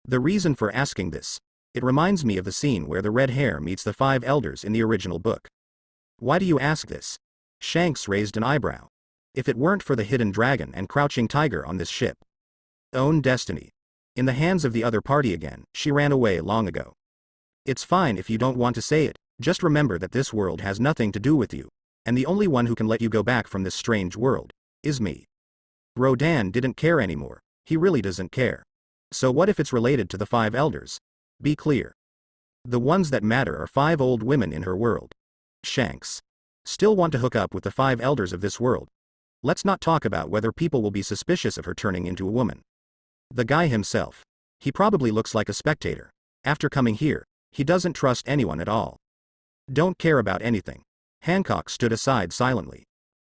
The reason for asking this, it reminds me of the scene where the red hare meets the five elders in the original book. Why do you ask this? Shanks raised an eyebrow. If it weren't for the hidden dragon and crouching tiger on this ship. Own destiny. In the hands of the other party again, she ran away long ago. It's fine if you don't want to say it, just remember that this world has nothing to do with you, and the only one who can let you go back from this strange world is me. Rodan didn't care anymore, he really doesn't care. So what if it's related to the five elders? Be clear. The ones that matter are five old women in her world. Shanks. Still want to hook up with the five elders of this world. Let's not talk about whether people will be suspicious of her turning into a woman. The guy himself. He probably looks like a spectator. After coming here, he doesn't trust anyone at all. Don't care about anything. Hancock stood aside silently.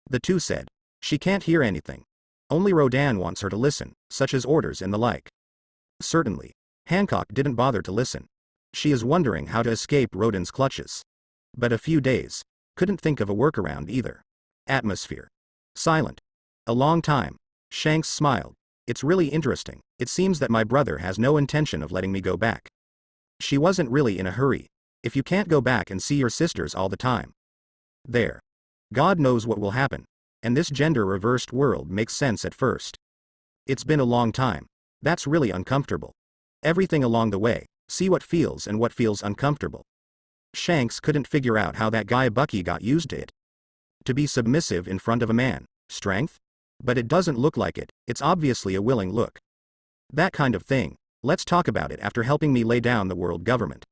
The two said, she can't hear anything. Only Rodan wants her to listen, such as orders and the like. Certainly. Hancock didn't bother to listen. She is wondering how to escape Rodan's clutches. But a few days. Couldn't think of a workaround either. Atmosphere. Silent. A long time. Shanks smiled. It's really interesting. It seems that my brother has no intention of letting me go back. She wasn't really in a hurry. If you can't go back and see your sisters all the time. There. God knows what will happen. And this gender-reversed world makes sense at first. It's been a long time. That's really uncomfortable. Everything along the way, see what feels and what feels uncomfortable. Shanks couldn't figure out how that guy Bucky got used to it. To be submissive in front of a man, strength? But it doesn't look like it, it's obviously a willing look. That kind of thing, let's talk about it after helping me lay down the world government.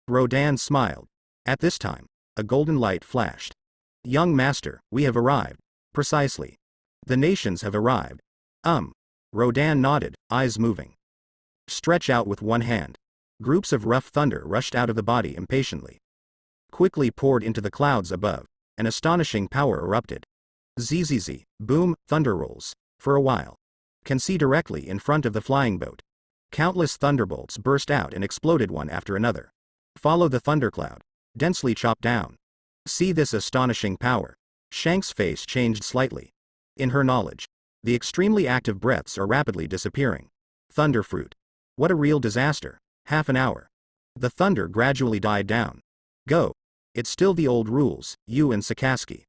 Rodan smiled. At this time, a golden light flashed. Young master, we have arrived. Precisely. The nations have arrived. Rodan nodded, eyes moving. Stretch out with one hand. Groups of rough thunder rushed out of the body impatiently. Quickly poured into the clouds above. An astonishing power erupted. Zzz, boom, thunder rolls. For a while. Can see directly in front of the flying boat. Countless thunderbolts burst out and exploded one after another. Follow the thundercloud. Densely chopped down. See this astonishing power. Shanks' face changed slightly. In her knowledge, the extremely active breaths are rapidly disappearing. Thunderfruit. What a real disaster. Half an hour. The thunder gradually died down. Go. It's still the old rules, you and Sakaski.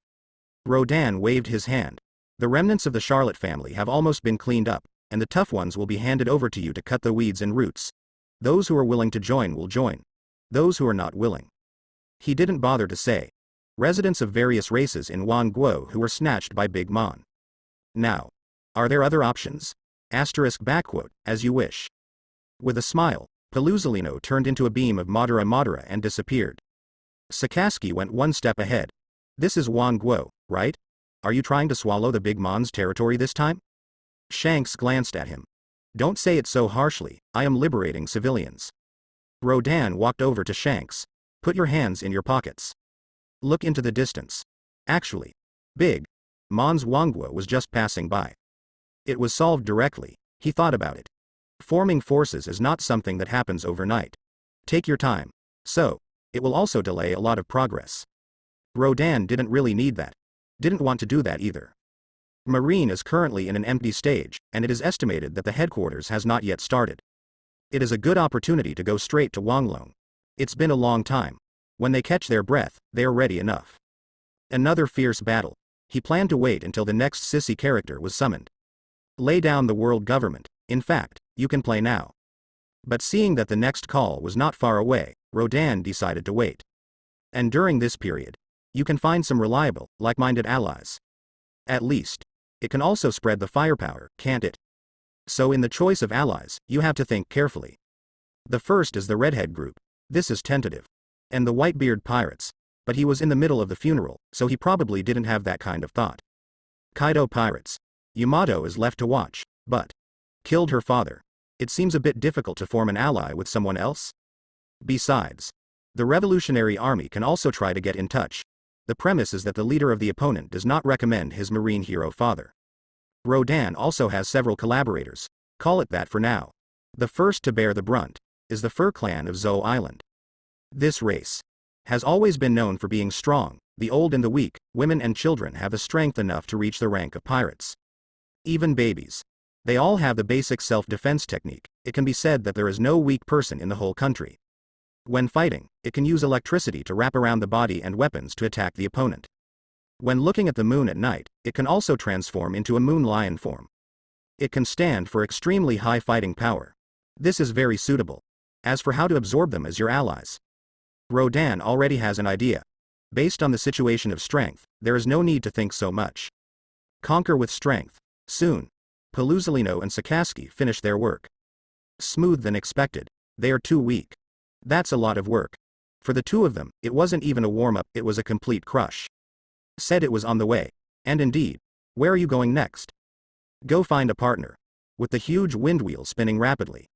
Rodan waved his hand. The remnants of the Charlotte family have almost been cleaned up, and the tough ones will be handed over to you to cut the weeds and roots. Those who are willing to join will join. Those who are not willing. He didn't bother to say. Residents of various races in Wangguo who were snatched by Big Mon. Now. Are there other options? As you wish. With a smile, Peluzalino turned into a beam of Madara and disappeared. Sakaski went one step ahead. This is Wangguo, right? Are you trying to swallow the Big Mon's territory this time? Shanks glanced at him. Don't say it so harshly, I am liberating civilians. Rodan walked over to Shanks. Put your hands in your pockets. Look into the distance. Actually. Big Mon's Wangguo was just passing by. It was solved directly, he thought about it. Forming forces is not something that happens overnight. Take your time. So, it will also delay a lot of progress. Rodan didn't really need that. Didn't want to do that either. Marine is currently in an empty stage, and it is estimated that the headquarters has not yet started. It is a good opportunity to go straight to Wanglong. It's been a long time. When they catch their breath, they are ready enough. Another fierce battle. He planned to wait until the next sissy character was summoned. Lay down the world government. In fact, you can play now. But seeing that the next call was not far away, Rodan decided to wait. And during this period, you can find some reliable, like-minded allies. At least, it can also spread the firepower, can't it? So in the choice of allies, you have to think carefully. The first is the Redhead group. This is tentative. And the Whitebeard pirates. But he was in the middle of the funeral, so he probably didn't have that kind of thought. Kaido pirates. Yamato is left to watch, but killed her father. It seems a bit difficult to form an ally with someone else. Besides, the Revolutionary Army can also try to get in touch. The premise is that the leader of the opponent does not recommend his marine hero father. Rodan also has several collaborators. Call it that for now. The first to bear the brunt is the Fur Clan of Zou Island. This race has always been known for being strong. The old and the weak, women and children have the strength enough to reach the rank of pirates. Even babies. They all have the basic self-defense technique. It can be said that there is no weak person in the whole country. When fighting, it can use electricity to wrap around the body and weapons to attack the opponent. When looking at the moon at night, it can also transform into a moon lion form. It can stand for extremely high fighting power. This is very suitable. As for how to absorb them as your allies, Rodan already has an idea. Based on the situation of strength, there is no need to think so much. Conquer with strength. Soon, Paluzolino and Sakaski finish their work. Smooth than expected. They are too weak. That's a lot of work. For the two of them, it wasn't even a warm-up, it was a complete crush. Said it was on the way. And indeed. Where are you going next? Go find a partner. With the huge wind wheel spinning rapidly,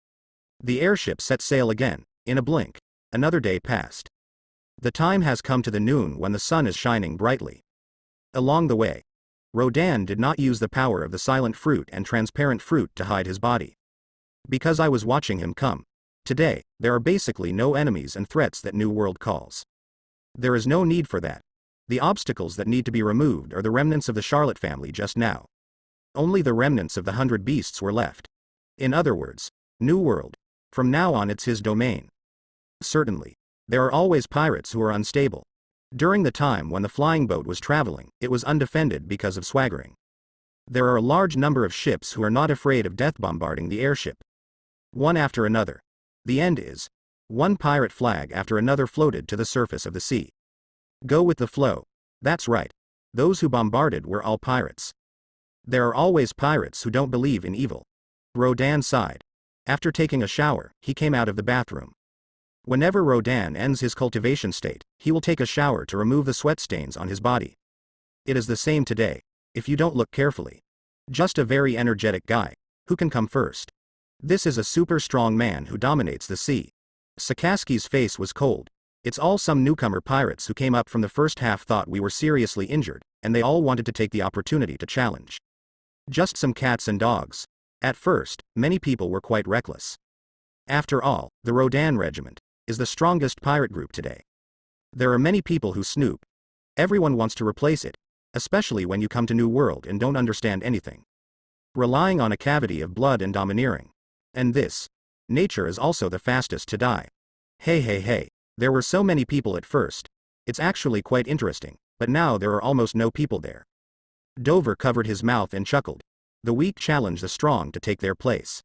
the airship set sail again. In a blink, another day passed. The time has come to the noon when the sun is shining brightly. Along the way, Rodan did not use the power of the silent fruit and transparent fruit to hide his body. Because I was watching him come. Today, there are basically no enemies and threats that New World calls. There is no need for that. The obstacles that need to be removed are the remnants of the Charlotte family just now. Only the remnants of the 100 beasts were left. In other words, New World. From now on it's his domain. Certainly. There are always pirates who are unstable. During the time when the flying boat was traveling, it was undefended because of swaggering. There are a large number of ships who are not afraid of death bombarding the airship. One after another. The end is, one pirate flag after another floated to the surface of the sea. Go with the flow. That's right. Those who bombarded were all pirates. There are always pirates who don't believe in evil. Rodan sighed. After taking a shower, he came out of the bathroom. Whenever Rodan ends his cultivation state, he will take a shower to remove the sweat stains on his body. It is the same today, if you don't look carefully. Just a very energetic guy. Who can come first? This is a super strong man who dominates the sea. Sakaski's face was cold. It's all some newcomer pirates who came up from the first half thought we were seriously injured, and they all wanted to take the opportunity to challenge. Just some cats and dogs. At first, many people were quite reckless. After all, the Rodan Regiment is the strongest pirate group today. There are many people who snoop. Everyone wants to replace it, especially when you come to New World and don't understand anything. Relying on a cavity of blood and domineering. And this. Nature is also the fastest to die. Hey. There were so many people at first. It's actually quite interesting, but now there are almost no people there. Dover covered his mouth and chuckled. The weak challenge the strong to take their place.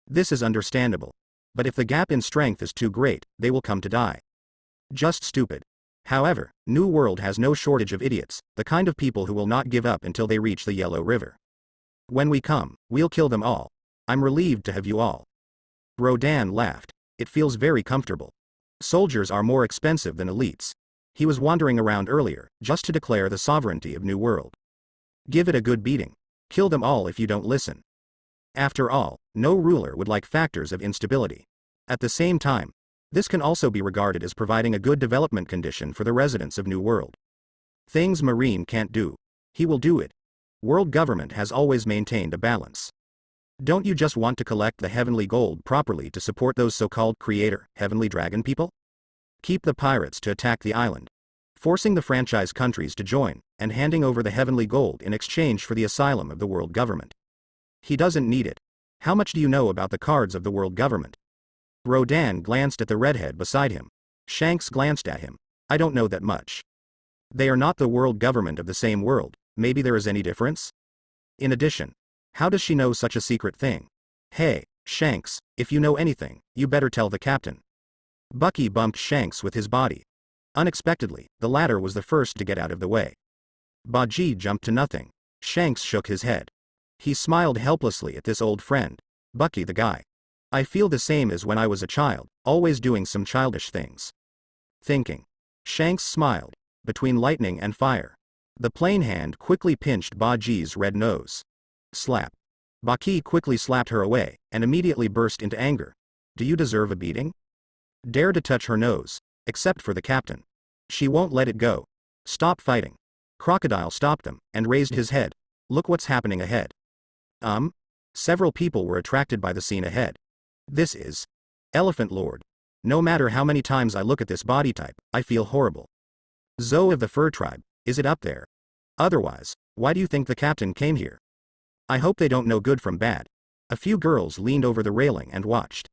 This is understandable. But if the gap in strength is too great, they will come to die. Just stupid. However, New World has no shortage of idiots, the kind of people who will not give up until they reach the Yellow River. When we come, we'll kill them all. I'm relieved to have you all. Rodan laughed. It feels very comfortable. Soldiers are more expensive than elites. He was wandering around earlier, just to declare the sovereignty of New World. Give it a good beating. Kill them all if you don't listen. After all, no ruler would like factors of instability. At the same time, this can also be regarded as providing a good development condition for the residents of New World. Things Marine can't do. He will do it. World government has always maintained a balance. Don't you just want to collect the heavenly gold properly to support those so-called creator, heavenly dragon people? Keep the pirates to attack the island. Forcing the franchise countries to join, and handing over the heavenly gold in exchange for the asylum of the world government. He doesn't need it. How much do you know about the cards of the world government? Rodan glanced at the redhead beside him. Shanks glanced at him. I don't know that much. They are not the world government of the same world, maybe there is any difference? In addition, how does she know such a secret thing? Hey, Shanks, if you know anything, you better tell the captain. Bucky bumped Shanks with his body. Unexpectedly, the latter was the first to get out of the way. Baji jumped to nothing. Shanks shook his head. He smiled helplessly at this old friend. Bucky the guy. I feel the same as when I was a child, always doing some childish things. Thinking. Shanks smiled. Between lightning and fire. The plain hand quickly pinched Baji's red nose. Slap. Baki quickly slapped her away, and immediately burst into anger. Do you deserve a beating? Dare to touch her nose. Except for the captain. She won't let it go. Stop fighting. Crocodile stopped them, and raised his head. Look what's happening ahead. Several people were attracted by the scene ahead. This is Elephant Lord. No matter how many times I look at this body type, I feel horrible. Zoe of the Fur Tribe, is it up there? Otherwise, why do you think the captain came here? I hope they don't know good from bad, A few girls leaned over the railing and watched.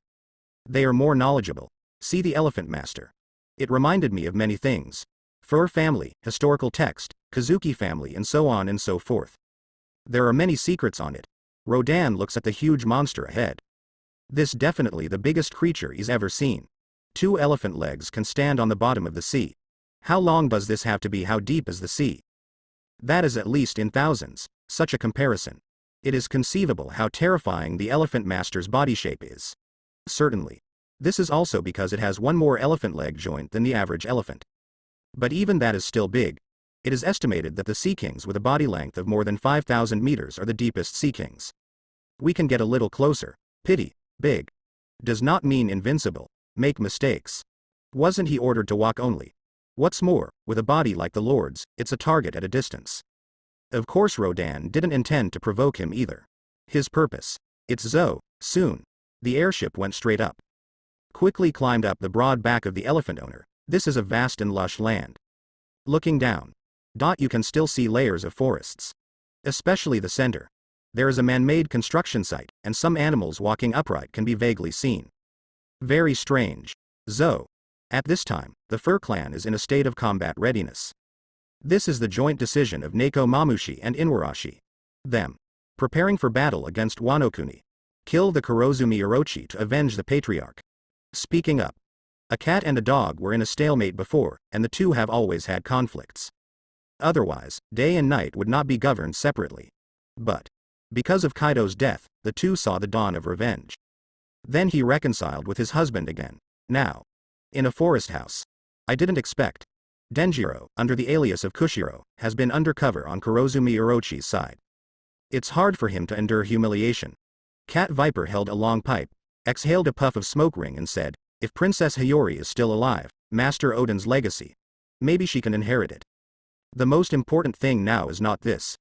They are more knowledgeable. See the Elephant Master. It reminded me of many things. Fur family, historical text, Kazuki family and so on and so forth. There are many secrets on it. Rodan looks at the huge monster ahead. This definitely the biggest creature he's ever seen. 2 elephant legs can stand on the bottom of the sea. How long does this have to be? How deep is the sea? That is at least in thousands. Such a comparison. It is conceivable how terrifying the Elephant Master's body shape is. Certainly. This is also because it has one more elephant leg joint than the average elephant. But even that is still big. It is estimated that the sea kings with a body length of more than 5,000 meters are the deepest sea kings. We can get a little closer. Pity. Big. Does not mean invincible. Make mistakes. Wasn't he ordered to walk only? What's more, with a body like the Lord's, it's a target at a distance. Of course Rodan didn't intend to provoke him either. His purpose. It's Zoe, soon. The airship went straight up. Quickly climbed up the broad back of the elephant owner. This is a vast and lush land. Looking down. You can still see layers of forests. Especially the center. There is a man-made construction site, and some animals walking upright can be vaguely seen. Very strange. Zoe. At this time, the Fur clan is in a state of combat readiness. This is the joint decision of Neko Mamushi and Inuarashi. Them. Preparing for battle against Wano-kuni. Kill the Kurozumi Orochi to avenge the patriarch. Speaking up. A cat and a dog were in a stalemate before, and the two have always had conflicts. Otherwise, day and night would not be governed separately. But, because of Kaido's death, the two saw the dawn of revenge. Then he reconciled with his husband again. Now. In a forest house. I didn't expect. Denjiro, under the alias of Kushiro, has been undercover on Kurozumi Orochi's side. It's hard for him to endure humiliation. Cat Viper held a long pipe, exhaled a puff of smoke ring and said, if Princess Hiyori is still alive, Master Odin's legacy. Maybe she can inherit it. The most important thing now is not this.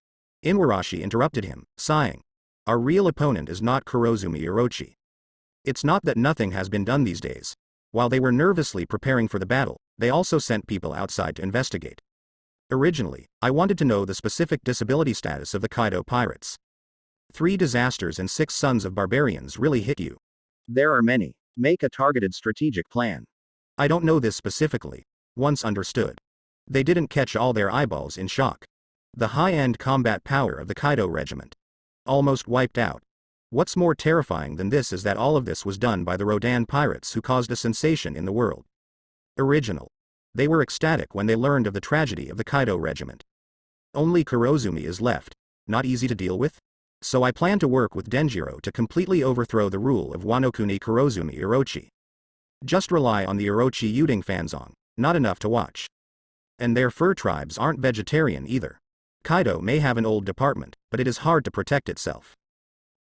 Inuarashi interrupted him, sighing. Our real opponent is not Kurozumi Orochi. It's not that nothing has been done these days. While they were nervously preparing for the battle, they also sent people outside to investigate. Originally, I wanted to know the specific disability status of the Kaido pirates. 3 disasters and 6 sons of barbarians really hit you. There are many. Make a targeted strategic plan. I don't know this specifically. Once understood. They didn't catch all their eyeballs in shock. The high-end combat power of the Kaido regiment. Almost wiped out. What's more terrifying than this is that all of this was done by the Rodan pirates who caused a sensation in the world. Original. They were ecstatic when they learned of the tragedy of the Kaido regiment. Only Kurozumi is left. Not easy to deal with? So I plan to work with Denjiro to completely overthrow the rule of Wano-kuni Kurozumi Orochi. Just rely on the Orochi Yuding Fanzong, not enough to watch. And their fur tribes aren't vegetarian either. Kaido may have an old department, but it is hard to protect itself.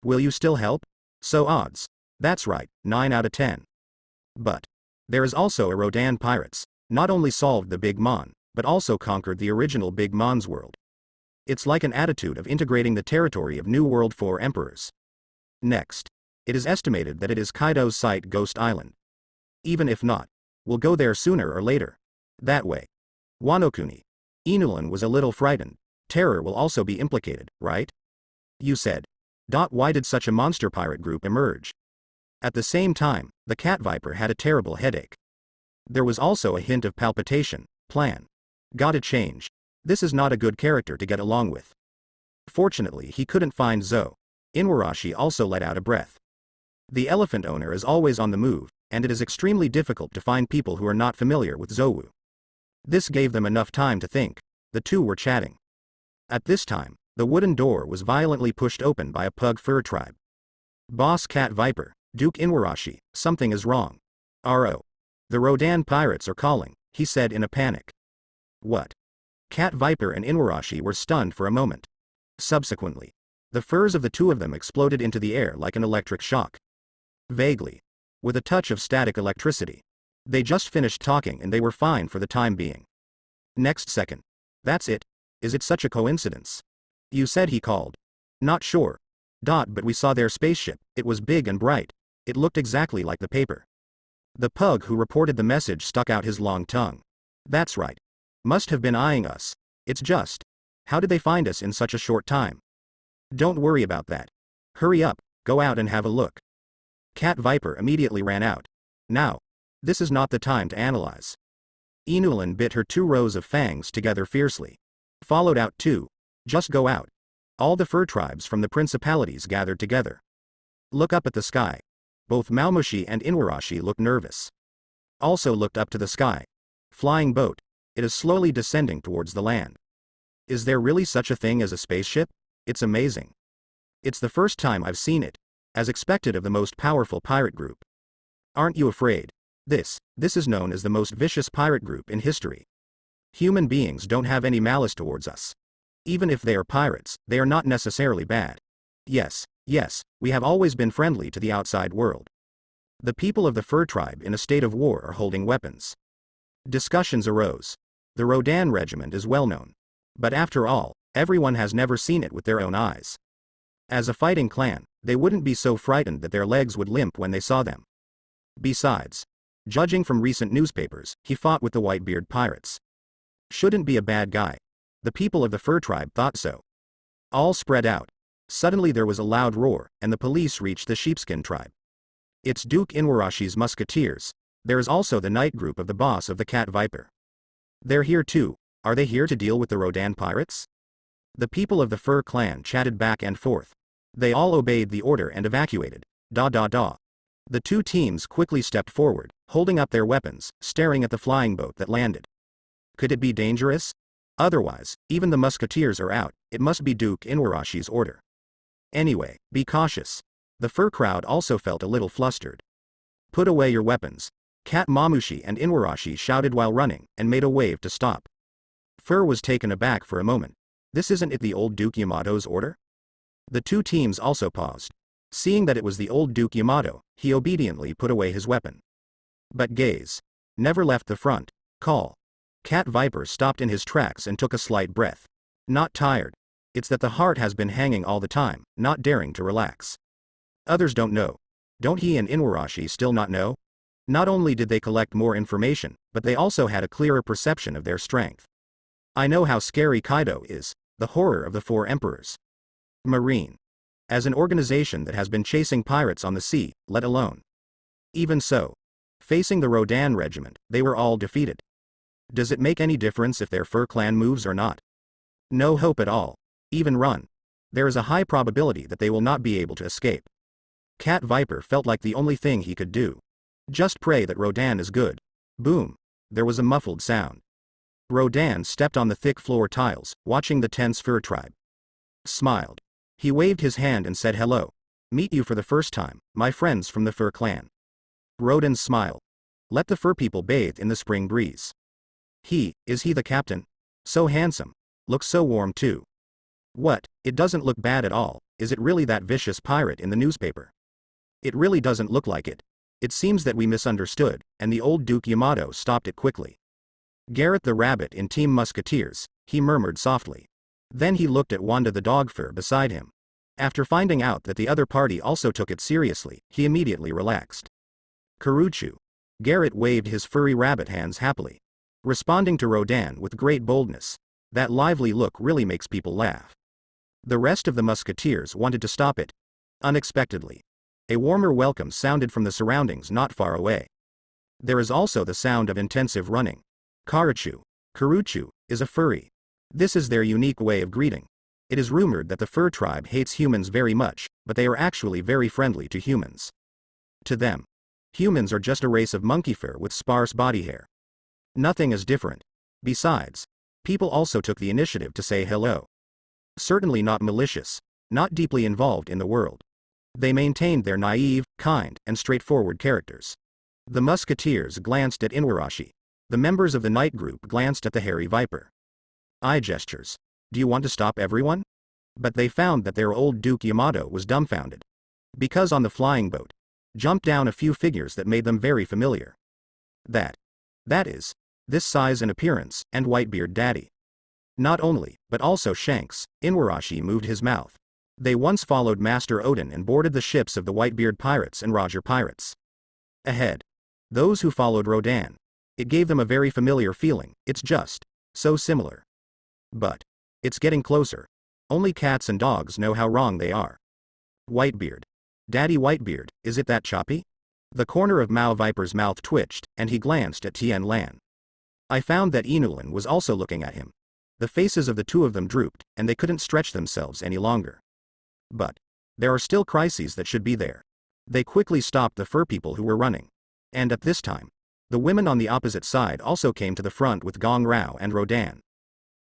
Will you still help? So odds. That's right, 9 out of 10. But. There is also a Rodan pirates, not only solved the Big Mon, but also conquered the original Big Mon's world. It's like an attitude of integrating the territory of New World 4 emperors. Next. It is estimated that it is Kaido's site Ghost Island. Even if not, we'll go there sooner or later. That way. Wano-kuni. Inulan was a little frightened. Terror will also be implicated, right? You said. Why did such a monster pirate group emerge? At the same time, the Cat Viper had a terrible headache. There was also a hint of palpitation. Plan. Gotta change. This is not a good character to get along with. Fortunately he couldn't find Zoe. Inuarashi also let out a breath. The elephant owner is always on the move, and it is extremely difficult to find people who are not familiar with Zowu. This gave them enough time to think. The two were chatting. At this time, the wooden door was violently pushed open by a pug fur tribe. Boss Cat Viper, Duke Inuarashi, something is wrong. R.O. The Rodan pirates are calling, he said in a panic. What? Cat Viper and Inuarashi were stunned for a moment. Subsequently, the furs of the two of them exploded into the air like an electric shock. Vaguely. With a touch of static electricity. They just finished talking and they were fine for the time being. Next second. That's it. Is it such a coincidence? You said he called. Not sure. But we saw their spaceship, it was big and bright. It looked exactly like the paper. The pug who reported the message stuck out his long tongue. That's right. Must have been eyeing us. It's just. How did they find us in such a short time? Don't worry about that. Hurry up, go out and have a look. Cat Viper immediately ran out. Now, this is not the time to analyze. Inulin bit her 2 rows of fangs together fiercely. Followed out too. Just go out. All the fur tribes from the principalities gathered together. Look up at the sky. Both Maomushi and Inuarashi looked nervous. Also looked up to the sky. Flying boat. It is slowly descending towards the land. Is there really such a thing as a spaceship? It's amazing. It's the first time I've seen it, as expected of the most powerful pirate group. Aren't you afraid? This is known as the most vicious pirate group in history. Human beings don't have any malice towards us. Even if they are pirates, they are not necessarily bad. Yes, we have always been friendly to the outside world. The people of the fur tribe in a state of war are holding weapons. Discussions arose. The Rodan regiment is well known. But after all, everyone has never seen it with their own eyes. As a fighting clan, they wouldn't be so frightened that their legs would limp when they saw them. Besides, judging from recent newspapers, he fought with the Whitebeard pirates. Shouldn't be a bad guy. The people of the fur tribe thought so. All spread out. Suddenly there was a loud roar, and the police reached the sheepskin tribe. It's Duke Inuarashi's musketeers. There is also the night group of the boss of the Cat Viper. They're here too. Are they here to deal with the Rodan pirates? The people of the fur clan chatted back and forth. They all obeyed the order and evacuated. The 2 teams quickly stepped forward, holding up their weapons, staring at the flying boat that landed. Could it be dangerous? Otherwise, even the musketeers are out. It must be Duke Inuarashi's order. Anyway, be cautious. The fur crowd also felt a little flustered. Put away your weapons. Cat Mamushi and Inuarashi shouted while running, and made a wave to stop. Fur was taken aback for a moment. This isn't it the old Duke Yamato's order? The 2 teams also paused. Seeing that it was the old Duke Yamato, he obediently put away his weapon. But gaze. Never left the front. Call. Cat Viper stopped in his tracks and took a slight breath. Not tired. It's that the heart has been hanging all the time, not daring to relax. Others don't know. Don't he and Inuarashi still not know? Not only did they collect more information, but they also had a clearer perception of their strength. I know how scary Kaido is, the horror of the 4 emperors. Marine. As an organization that has been chasing pirates on the sea, let alone. Even so. Facing the Rodan regiment, they were all defeated. Does it make any difference if their fur clan moves or not? No hope at all. Even run. There is a high probability that they will not be able to escape. Cat Viper felt like the only thing he could do. Just pray that Rodan is good. Boom. There was a muffled sound. Rodan stepped on the thick floor tiles, watching the tense fur tribe. Smiled. He waved his hand and said hello. Meet you for the first time, my friends from the fur clan. Rodan smiled. Let the fur people bathe in the spring breeze. Is he the captain? So handsome. Looks so warm too. What, it doesn't look bad at all. Is it really that vicious pirate in the newspaper? It really doesn't look like it. It seems that we misunderstood, and the old Duke Yamato stopped it quickly. Garrett the rabbit in Team Musketeers, he murmured softly. Then he looked at Wanda the dog fur beside him. After finding out that the other party also took it seriously, he immediately relaxed. Karuchu. Garrett waved his furry rabbit hands happily. Responding to Rodan with great boldness. That lively look really makes people laugh. The rest of the musketeers wanted to stop it. Unexpectedly. A warmer welcome sounded from the surroundings not far away. There is also the sound of intensive running. Karuchu, is a furry. This is their unique way of greeting. It is rumored that the fur tribe hates humans very much, but they are actually very friendly to humans. To them, humans are just a race of monkey fur with sparse body hair. Nothing is different. Besides, people also took the initiative to say hello. Certainly not malicious, not deeply involved in the world. They maintained their naive, kind, and straightforward characters. The musketeers glanced at Inuarashi. The members of the night group glanced at the hairy viper. Eye gestures. Do you want to stop everyone? But they found that their old Duke Yamato was dumbfounded. Because on the flying boat, jumped down a few figures that made them very familiar. That is, this size and appearance, and Whitebeard Daddy. Not only, but also Shanks. Inuarashi moved his mouth. They once followed Master Odin and boarded the ships of the Whitebeard pirates and Roger pirates. Ahead. Those who followed Rodan. It gave them a very familiar feeling. It's just so similar. But it's getting closer. Only cats and dogs know how wrong they are. Whitebeard. Daddy Whitebeard, is it that choppy? The corner of Mao Viper's mouth twitched, and he glanced at Tien Lan. I found that Inulan was also looking at him. The faces of the two of them drooped, and they couldn't stretch themselves any longer. But there are still crises that should be there. They quickly stopped the fur people who were running. And at this time, the women on the opposite side also came to the front with Gong Rao and Rodan.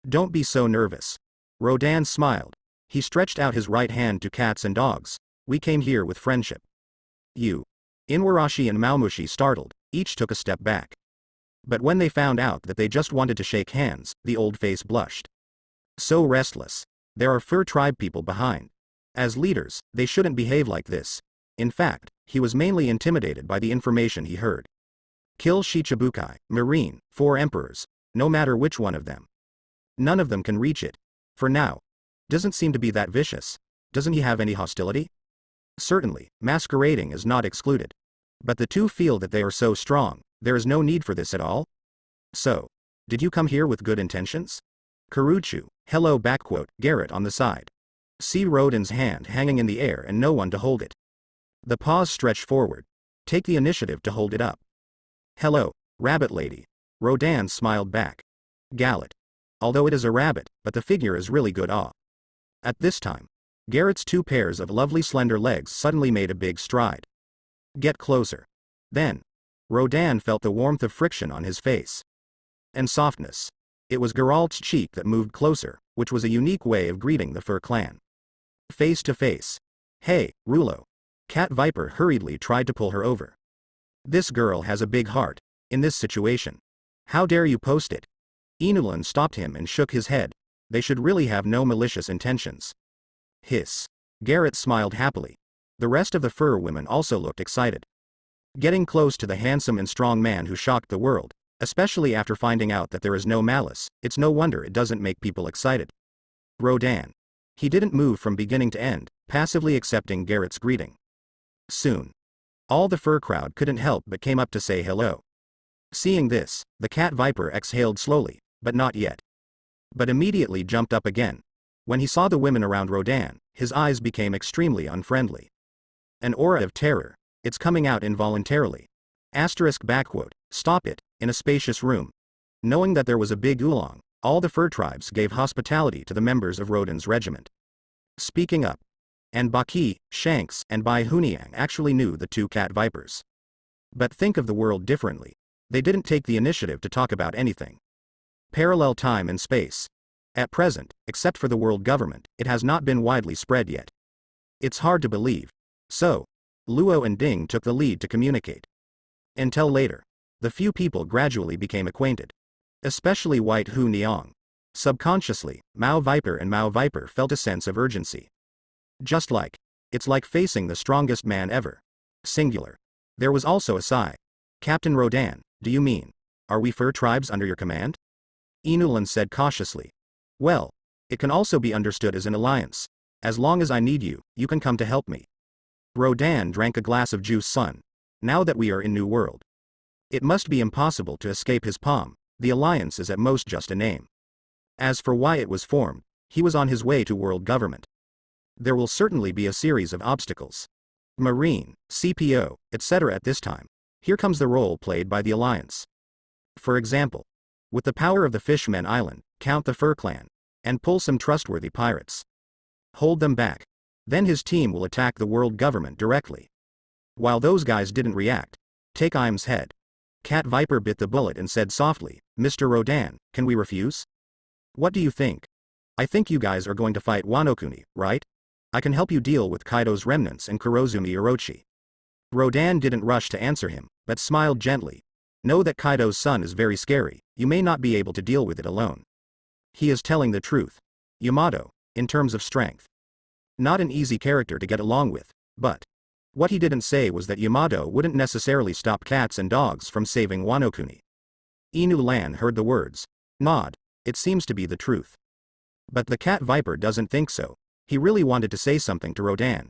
Don't be so nervous. Rodan smiled. He stretched out his right hand to cats and dogs. We came here with friendship. You. Inwarashi and Maumushi, startled, each took a step back. But when they found out that they just wanted to shake hands, the old face blushed. So restless. There are fur tribe people behind. As leaders, they shouldn't behave like this. In fact, he was mainly intimidated by the information he heard. Kill Shichibukai, Marine, 4 emperors, no matter which one of them. None of them can reach it. For now. Doesn't seem to be that vicious. Doesn't he have any hostility? Certainly, masquerading is not excluded. But the two feel that they are so strong, there is no need for this at all. So, did you come here with good intentions? Karuchu, hello Garrett on the side. See Rodan's hand hanging in the air and no one to hold it. The paws stretch forward. Take the initiative to hold it up. Hello, rabbit lady. Rodan smiled back. Gallet. Although it is a rabbit, but the figure is really good. At this time, Garrett's 2 pairs of lovely slender legs suddenly made a big stride. Get closer. Then, Rodan felt the warmth of friction on his face. And softness. It was Geralt's cheek that moved closer, which was a unique way of greeting the fur clan. Face to face. Hey, Rulo. Cat Viper hurriedly tried to pull her over. This girl has a big heart. In this situation. How dare you post it? Inulan stopped him and shook his head. They should really have no malicious intentions. Hiss. Garrett smiled happily. The rest of the fur women also looked excited. Getting close to the handsome and strong man who shocked the world, especially after finding out that there is no malice, it's no wonder it doesn't make people excited. Rodan. He didn't move from beginning to end, passively accepting Garrett's greeting. Soon. All the fur crowd couldn't help but came up to say hello. Seeing this, the cat viper exhaled slowly, but not yet. But immediately jumped up again. When he saw the women around Rodan, his eyes became extremely unfriendly. An aura of terror. It's coming out involuntarily. Stop it, in a spacious room. Knowing that there was a big oolong, all the fur tribes gave hospitality to the members of Rodan's regiment. Speaking up. And Baki, Shanks, and Bai Huniang actually knew the 2 cat vipers. But think of the world differently. They didn't take the initiative to talk about anything. Parallel time and space. At present, except for the world government, it has not been widely spread yet. It's hard to believe. So, Luo and Ding took the lead to communicate. Until later, the few people gradually became acquainted. Especially White Hu Niang. Subconsciously, Mao Viper and Mao Viper felt a sense of urgency. It's like facing the strongest man ever. Singular. There was also a sigh. Captain Rodan, do you mean, are we fur tribes under your command? Inulan said cautiously. Well, it can also be understood as an alliance. As long as I need you, you can come to help me. Rodan drank a glass of juice. Son. Now that we are in New World. It must be impossible to escape his palm. The alliance is at most just a name. As for why it was formed, he was on his way to world government. There will certainly be a series of obstacles. Marine, CPO, etc. At this time, here comes the role played by the alliance. For example, with the power of the Fishmen Island, count the Fur Clan, and pull some trustworthy pirates. Hold them back. Then his team will attack the world government directly. While those guys didn't react, take Im's head. Cat Viper bit the bullet and said softly, Mr. Rodan, can we refuse? What do you think? I think you guys are going to fight Wanokuni, right? I can help you deal with Kaido's remnants and Kurozumi Orochi. Rodan didn't rush to answer him, but smiled gently. Know that Kaido's son is very scary, you may not be able to deal with it alone. He is telling the truth. Yamato, in terms of strength. Not an easy character to get along with, but what he didn't say was that Yamato wouldn't necessarily stop cats and dogs from saving Wanokuni. Inu Lan heard the words. Nod. It seems to be the truth. But the cat viper doesn't think so. He really wanted to say something to Rodan.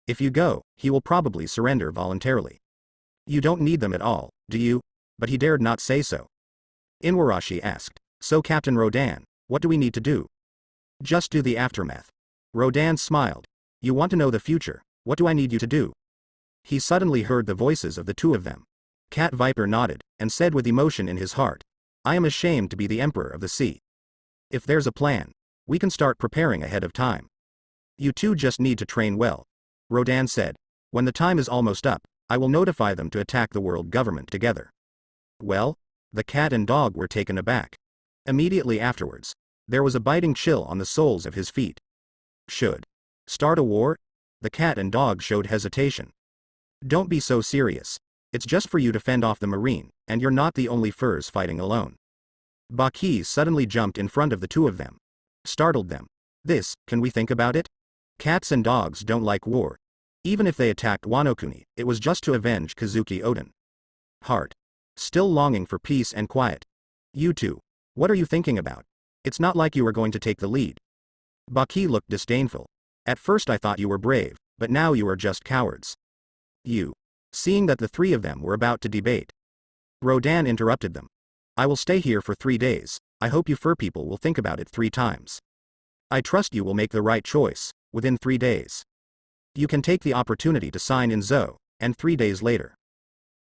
If you go, he will probably surrender voluntarily. You don't need them at all, do you? But he dared not say so. Inwarashi asked, so Captain Rodan, what do we need to do? Just do the aftermath. Rodan smiled. You want to know the future, what do I need you to do? He suddenly heard the voices of the two of them. Cat Viper nodded, and said with emotion in his heart, I am ashamed to be the emperor of the sea. If there's a plan, we can start preparing ahead of time. You two just need to train well. Rodan said. When the time is almost up, I will notify them to attack the world government together. Well? The cat and dog were taken aback. Immediately afterwards, there was a biting chill on the soles of his feet. Should start a war? The cat and dog showed hesitation. Don't be so serious. It's just for you to fend off the marine, and you're not the only furs fighting alone. Baki suddenly jumped in front of the two of them. Startled them. Can we think about it? Cats and dogs don't like war. Even if they attacked Wano-kuni, it was just to avenge Kazuki Oden. Heart. Still longing for peace and quiet. You two. What are you thinking about? It's not like you were going to take the lead. Baki looked disdainful. At first I thought you were brave, but now you are just cowards. You. Seeing that the three of them were about to debate, Rodan interrupted them. I will stay here for 3 days. I hope you fur people will think about it 3 times. I trust you will make the right choice, within 3 days. You can take the opportunity to sign in Zou, and 3 days later.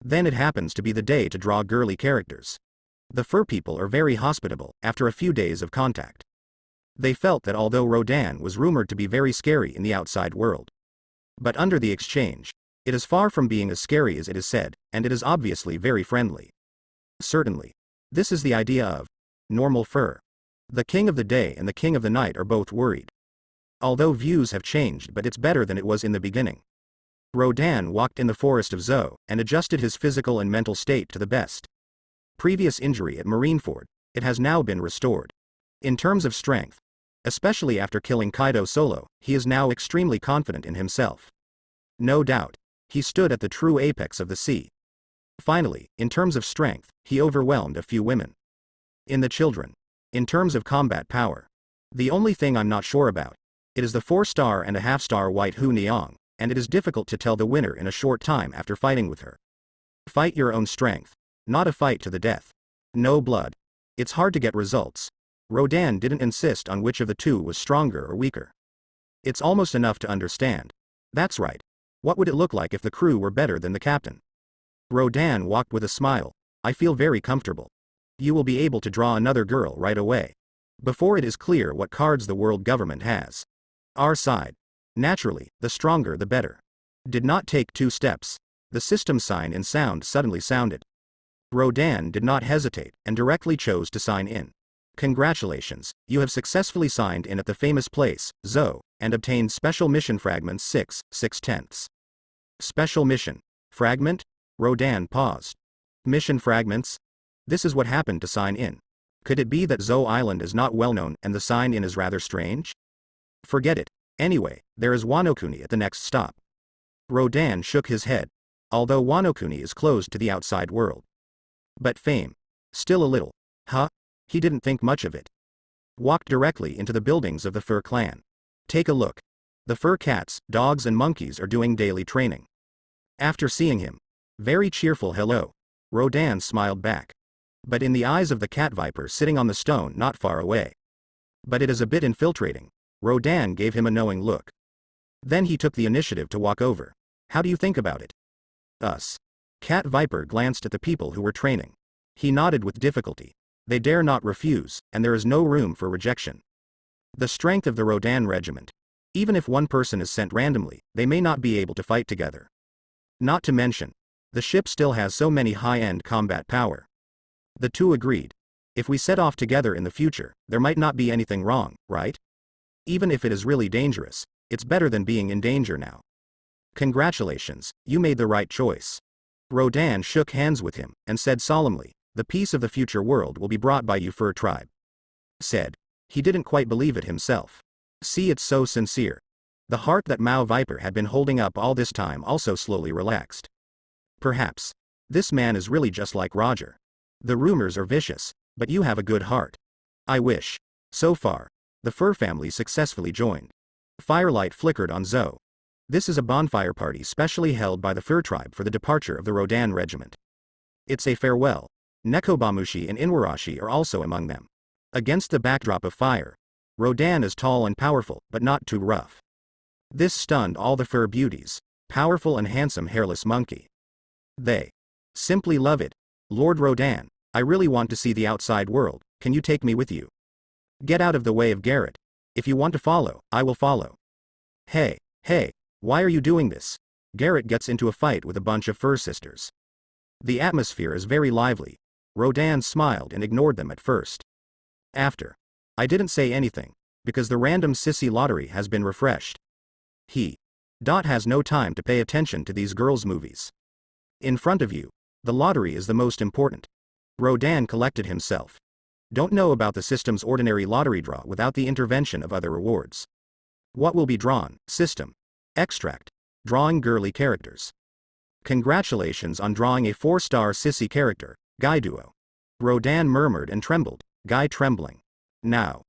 Then it happens to be the day to draw girly characters. The fur people are very hospitable, after a few days of contact. They felt that although Rodan was rumored to be very scary in the outside world, but under the exchange, it is far from being as scary as it is said, and it is obviously very friendly. Certainly. This is the idea of normal fur. The king of the day and the king of the night are both worried. Although views have changed, but it's better than it was in the beginning. Rodan walked in the forest of Zou, and adjusted his physical and mental state to the best. Previous injury at Marineford, it has now been restored. In terms of strength, especially after killing Kaido solo, he is now extremely confident in himself. No doubt, he stood at the true apex of the sea. Finally, in terms of strength, he overwhelmed a few women. In the children. In terms of combat power. The only thing I'm not sure about, it is the 4-star and a half-star White Hu Niang, and it is difficult to tell the winner in a short time after fighting with her. Fight your own strength. Not a fight to the death. No blood. It's hard to get results. Rodan didn't insist on which of the two was stronger or weaker. It's almost enough to understand. That's right. What would it look like if the crew were better than the captain? Rodan walked with a smile. I feel very comfortable. You will be able to draw another girl right away. Before it is clear what cards the world government has. Our side. Naturally, the stronger the better. Did not take 2 steps. The system sign in sound suddenly sounded. Rodan did not hesitate, and directly chose to sign in. Congratulations, you have successfully signed in at the famous place, Zou, and obtained special mission fragments 6/6/10. Special mission. Fragment? Rodan paused. Mission fragments? This is what happened to sign in. Could it be that Zou Island is not well known and the sign in is rather strange? Forget it. Anyway, there is Wano-kuni at the next stop. Rodan shook his head. Although Wano-kuni is closed to the outside world. But fame. Still a little. Huh? He didn't think much of it. Walked directly into the buildings of the fur clan. Take a look. The fur cats, dogs and monkeys are doing daily training. After seeing him. Very cheerful hello. Rodan smiled back. But in the eyes of the cat viper sitting on the stone not far away. But it is a bit infiltrating. Rodan gave him a knowing look. Then he took the initiative to walk over. How do you think about it? Us. Cat Viper glanced at the people who were training. He nodded with difficulty. They dare not refuse, and there is no room for rejection. The strength of the Rodan regiment. Even if one person is sent randomly, they may not be able to fight together. Not to mention, the ship still has so many high-end combat power. The two agreed. If we set off together in the future, there might not be anything wrong, right? Even if it is really dangerous, it's better than being in danger now. Congratulations, you made the right choice. Rodan shook hands with him, and said solemnly, the peace of the future world will be brought by you fur tribe. Said. He didn't quite believe it himself. See, it's so sincere. The heart that Mao Viper had been holding up all this time also slowly relaxed. Perhaps. This man is really just like Roger. The rumors are vicious, but you have a good heart. I wish. So far, the fur family successfully joined. Firelight flickered on Zou. This is a bonfire party specially held by the fur tribe for the departure of the Rodan regiment. It's a farewell. Nekobamushi and Inwarashi are also among them. Against the backdrop of fire. Rodan is tall and powerful, but not too rough. This stunned all the fur beauties. powerful and handsome hairless monkey. They simply love it. Lord Rodan, I really want to see the outside world, can you take me with you? Get out of the way of Garrett. If you want to follow, I will follow. Hey, why are you doing this? Garrett gets into a fight with a bunch of fur sisters. The atmosphere is very lively. Rodan smiled and ignored them at first. After. I didn't say anything, because the random sissy lottery has been refreshed. He. Has no time to pay attention to these girls' movies. In front of you, the lottery is the most important. Rodan collected himself. Don't know about the system's ordinary lottery draw without the intervention of other rewards. What will be drawn? System. Extract. Drawing girly characters. Congratulations on drawing a 4-star sissy character, Guy Duo. Rodan murmured and trembled, Guy trembling. Now.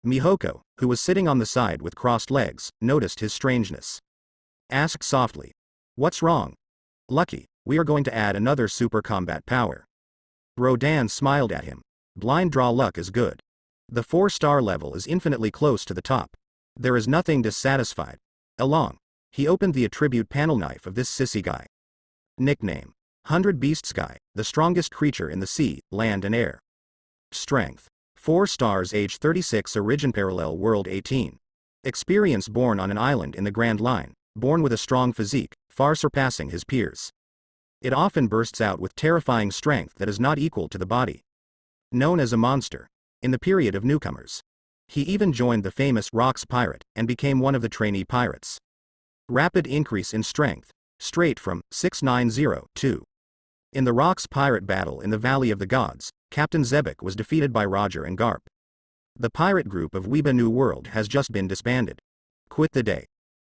Mihoko, who was sitting on the side with crossed legs, noticed his strangeness. Asked softly. What's wrong? Lucky, we are going to add another super combat power. Rodan smiled at him. Blind draw luck is good. The 4-star level is infinitely close to the top. There is nothing dissatisfied. Along. He opened the attribute panel knife of this sissy guy. Nickname. 100 Beasts Guy, the strongest creature in the sea, land and air. Strength. 4 stars, age 36, origin parallel world 18. Experience, born on an island in the Grand Line, born with a strong physique, far surpassing his peers. It often bursts out with terrifying strength that is not equal to the body. Known as a monster. In the period of newcomers. He even joined the famous Rocks Pirate, and became one of the trainee pirates. Rapid increase in strength. Straight from 690 In the Rocks Pirate battle in the Valley of the Gods, Captain Zebek was defeated by Roger and Garp. The pirate group of Weeba New World has just been disbanded. Quit the day.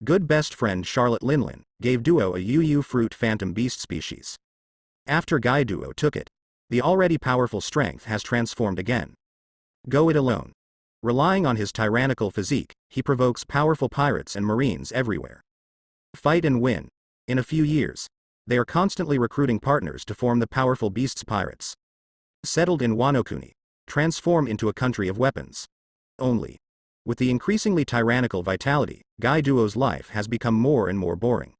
Good best friend Charlotte Linlin gave Duo a UU fruit phantom beast species. After Guy Duo took it, the already powerful strength has transformed again. Go it alone. Relying on his tyrannical physique, he provokes powerful pirates and marines everywhere. Fight and win. In a few years, they are constantly recruiting partners to form the powerful Beasts Pirates. Settled in Wano-kuni, transform into a country of weapons. Only. With the increasingly tyrannical vitality, Guy Duo's life has become more and more boring.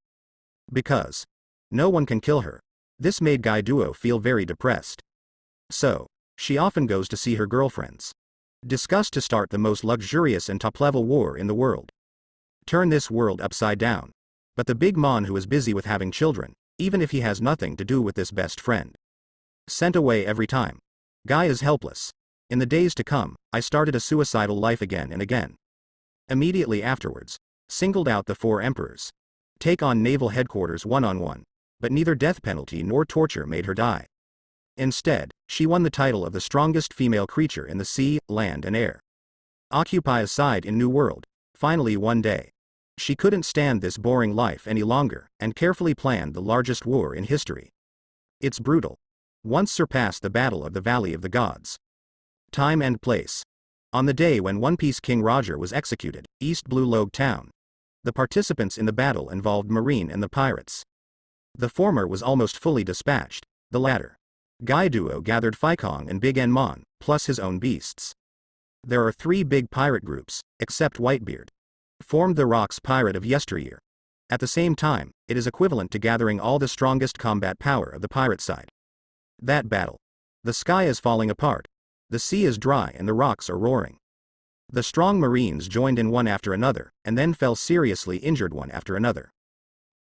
Because no one can kill her. This made Guy Duo feel very depressed. So, she often goes to see her girlfriends. Discuss to start the most luxurious and top-level war in the world. Turn this world upside down. But the big Mon who is busy with having children, even if he has nothing to do with this best friend. Sent away every time. Guy is helpless. In the days to come, I started a suicidal life again and again. Immediately afterwards, singled out the 4 emperors. Take on naval headquarters one-on-one, but neither death penalty nor torture made her die. Instead, she won the title of the strongest female creature in the sea, land and air. Occupy a side in New World. Finally one day. She couldn't stand this boring life any longer, and carefully planned the largest war in history. It's brutal. Once surpassed the Battle of the Valley of the Gods. Time and place. On the day when One Piece King Roger was executed, East Blue Log Town. The participants in the battle involved Marine and the pirates. The former was almost fully dispatched, the latter. Guy Duo gathered Fikong and Big Enmon, plus his own beasts. There are 3 big pirate groups, except Whitebeard. Formed the Rocks Pirate of yesteryear. At the same time, it is equivalent to gathering all the strongest combat power of the pirate side. That battle. The sky is falling apart. The sea is dry and the rocks are roaring. The strong marines joined in one after another, and then fell seriously injured one after another.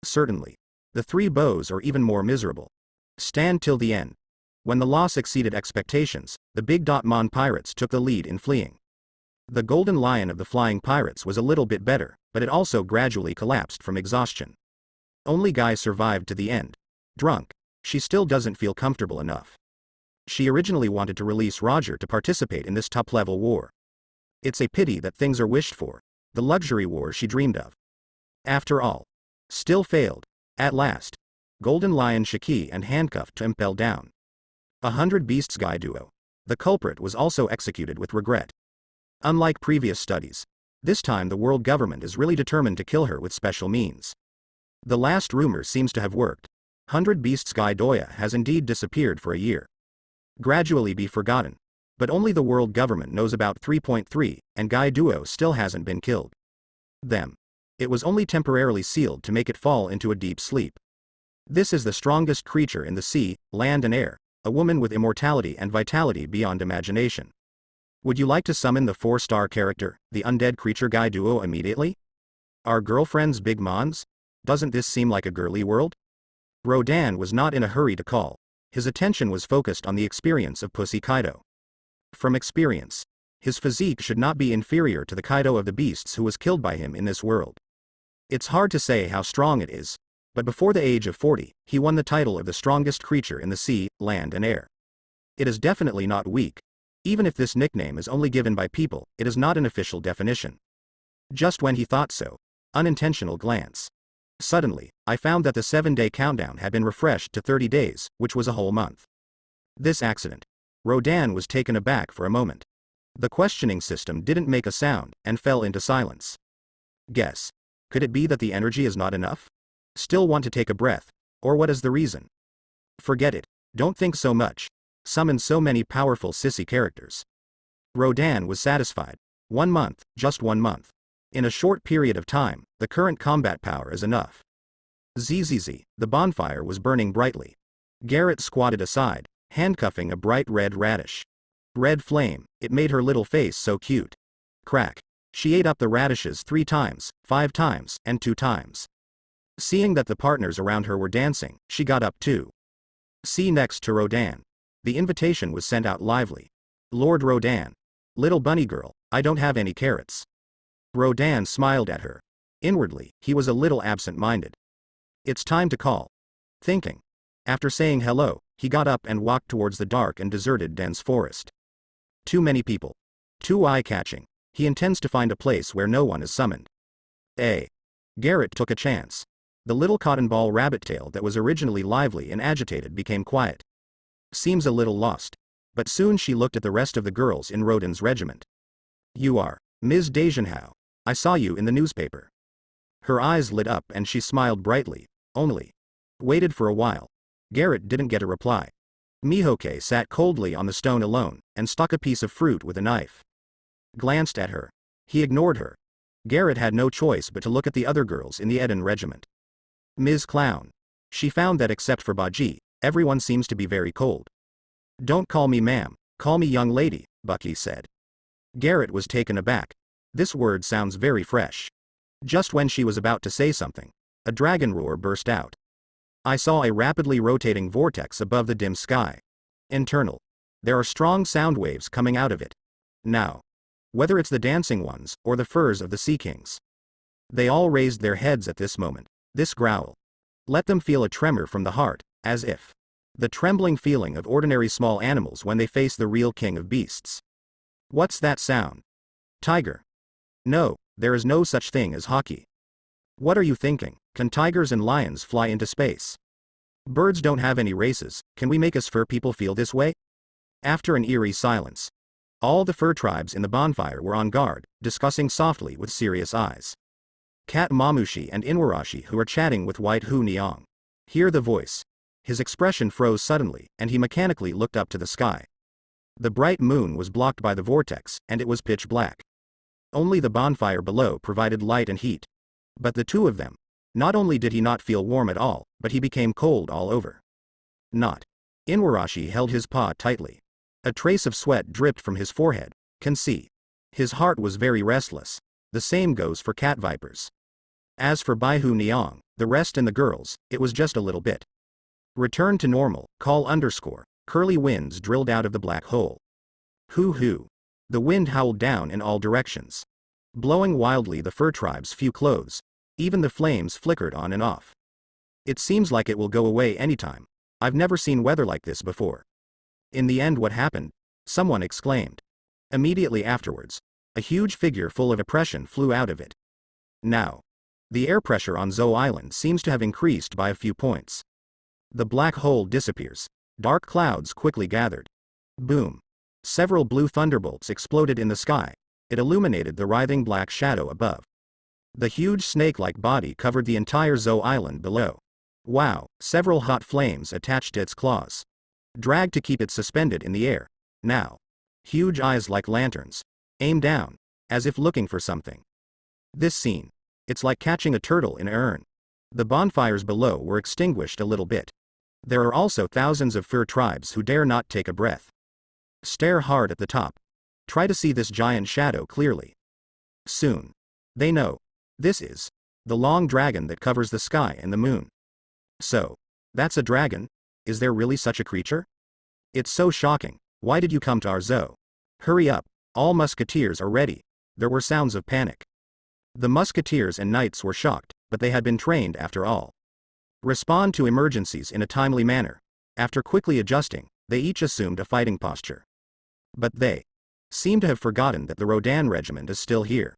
Certainly. The 3 bows are even more miserable. Stand till the end. When the loss exceeded expectations, the Big Mon pirates took the lead in fleeing. The Golden Lion of the Flying Pirates was a little bit better, but it also gradually collapsed from exhaustion. Only Guy survived to the end. Drunk. She still doesn't feel comfortable enough. She originally wanted to release Roger to participate in this top-level war. It's a pity that things are wished for. The luxury war she dreamed of. After all. Still failed. At last. Golden Lion Shiki and handcuffed to impel down. 100 Beasts Guy Duo. The culprit was also executed with regret. Unlike previous studies, this time the world government is really determined to kill her with special means. The last rumor seems to have worked. 100 Beasts Guy Doya has indeed disappeared for a year. Gradually be forgotten. But only the world government knows about 3.3, and Guy Duo still hasn't been killed. Them. It was only temporarily sealed to make it fall into a deep sleep. This is the strongest creature in the sea, land and air, a woman with immortality and vitality beyond imagination. Would you like to summon the 4-star character, the undead creature guy duo immediately? Are girlfriends big mons? Doesn't this seem like a girly world? Rodan was not in a hurry to call. His attention was focused on the experience of Pussy Kaido. From experience, his physique should not be inferior to the Kaido of the beasts who was killed by him in this world. It's hard to say how strong it is, but before the age of 40, he won the title of the strongest creature in the sea, land and air. It is definitely not weak. Even if this nickname is only given by people, it is not an official definition. Just when he thought so, unintentional glance. Suddenly, I found that the 7-day countdown had been refreshed to 30 days, which was a whole month. This accident. Rodan was taken aback for a moment. The questioning system didn't make a sound, and fell into silence. Guess. Could it be that the energy is not enough? Still want to take a breath? Or what is the reason? Forget it. Don't think so much. Summon so many powerful sissy characters. Rodan was satisfied. 1 month, just 1 month. In a short period of time, the current combat power is enough. Zzz, the bonfire was burning brightly. Garrett squatted aside, handcuffing a bright red radish. Red flame, it made her little face so cute. Crack. She ate up the radishes 3 times, 5 times, and 2 times. Seeing that the partners around her were dancing, she got up too. See next to Rodan. The invitation was sent out lively. Lord Rodan. Little bunny girl, I don't have any carrots. Rodan smiled at her. Inwardly, he was a little absent-minded. It's time to call. Thinking. After saying hello, he got up and walked towards the dark and deserted dense forest. Too many people. Too eye-catching. He intends to find a place where no one is summoned. Garrett took a chance. The little cotton ball rabbit tail that was originally lively and agitated became quiet. Seems a little lost. But soon she looked at the rest of the girls in Rodan's regiment. You are Ms. Dejanhao. I saw you in the newspaper. Her eyes lit up and she smiled brightly. Only. Waited for a while. Garrett didn't get a reply. Mihoke sat coldly on the stone alone, and stuck a piece of fruit with a knife. Glanced at her. He ignored her. Garrett had no choice but to look at the other girls in the Eden regiment. Ms. Clown. She found that except for Baji, everyone seems to be very cold. Don't call me ma'am, call me young lady, Bucky said. Garrett was taken aback. This word sounds very fresh. Just when she was about to say something, a dragon roar burst out. I saw a rapidly rotating vortex above the dim sky. Internal. There are strong sound waves coming out of it. Now. Whether it's the dancing ones, or the furs of the sea kings. They all raised their heads at this moment. This growl. Let them feel a tremor from the heart, as if. The trembling feeling of ordinary small animals when they face the real king of beasts. What's that sound? Tiger. No, there is no such thing as hockey. What are you thinking? Can tigers and lions fly into space? Birds don't have any races, can we make us fur people feel this way? After an eerie silence. All the fur tribes in the bonfire were on guard, discussing softly with serious eyes. Cat Mamushi and Inwarashi who are chatting with White Hu Niang. Hear the voice. His expression froze suddenly, and he mechanically looked up to the sky. The bright moon was blocked by the vortex, and it was pitch black. Only the bonfire below provided light and heat. But the two of them. Not only did he not feel warm at all, but he became cold all over. Not. Inwarashi held his paw tightly. A trace of sweat dripped from his forehead. Can see. His heart was very restless. The same goes for cat vipers. As for Baihu Niang, the rest and the girls, it was just a little bit. Return to normal, call _ curly winds drilled out of the black hole. Hoo. The wind howled down in all directions. Blowing wildly the fur tribe's few clothes. Even the flames flickered on and off. It seems like it will go away anytime. I've never seen weather like this before. In the end, what happened? Someone exclaimed. Immediately afterwards, a huge figure full of oppression flew out of it. Now. The air pressure on Zou Island seems to have increased by a few points. The black hole disappears. Dark clouds quickly gathered. Boom. Several blue thunderbolts exploded in the sky. It illuminated the writhing black shadow above. The huge snake-like body covered the entire Zou Island below. Wow, several hot flames attached to its claws. Dragged to keep it suspended in the air. Now. Huge eyes like lanterns. Aim down. As if looking for something. This scene. It's like catching a turtle in an urn. The bonfires below were extinguished a little bit. There are also thousands of fur tribes who dare not take a breath. Stare hard at the top. Try to see this giant shadow clearly. Soon. They know. This is the long dragon that covers the sky and the moon. So, that's a dragon? Is there really such a creature? It's so shocking. Why did you come to our zoo? Hurry up. All musketeers are ready. There were sounds of panic. The musketeers and knights were shocked, but they had been trained after all. Respond to emergencies in a timely manner. After quickly adjusting, they each assumed a fighting posture. But they seem to have forgotten that the Rodan regiment is still here.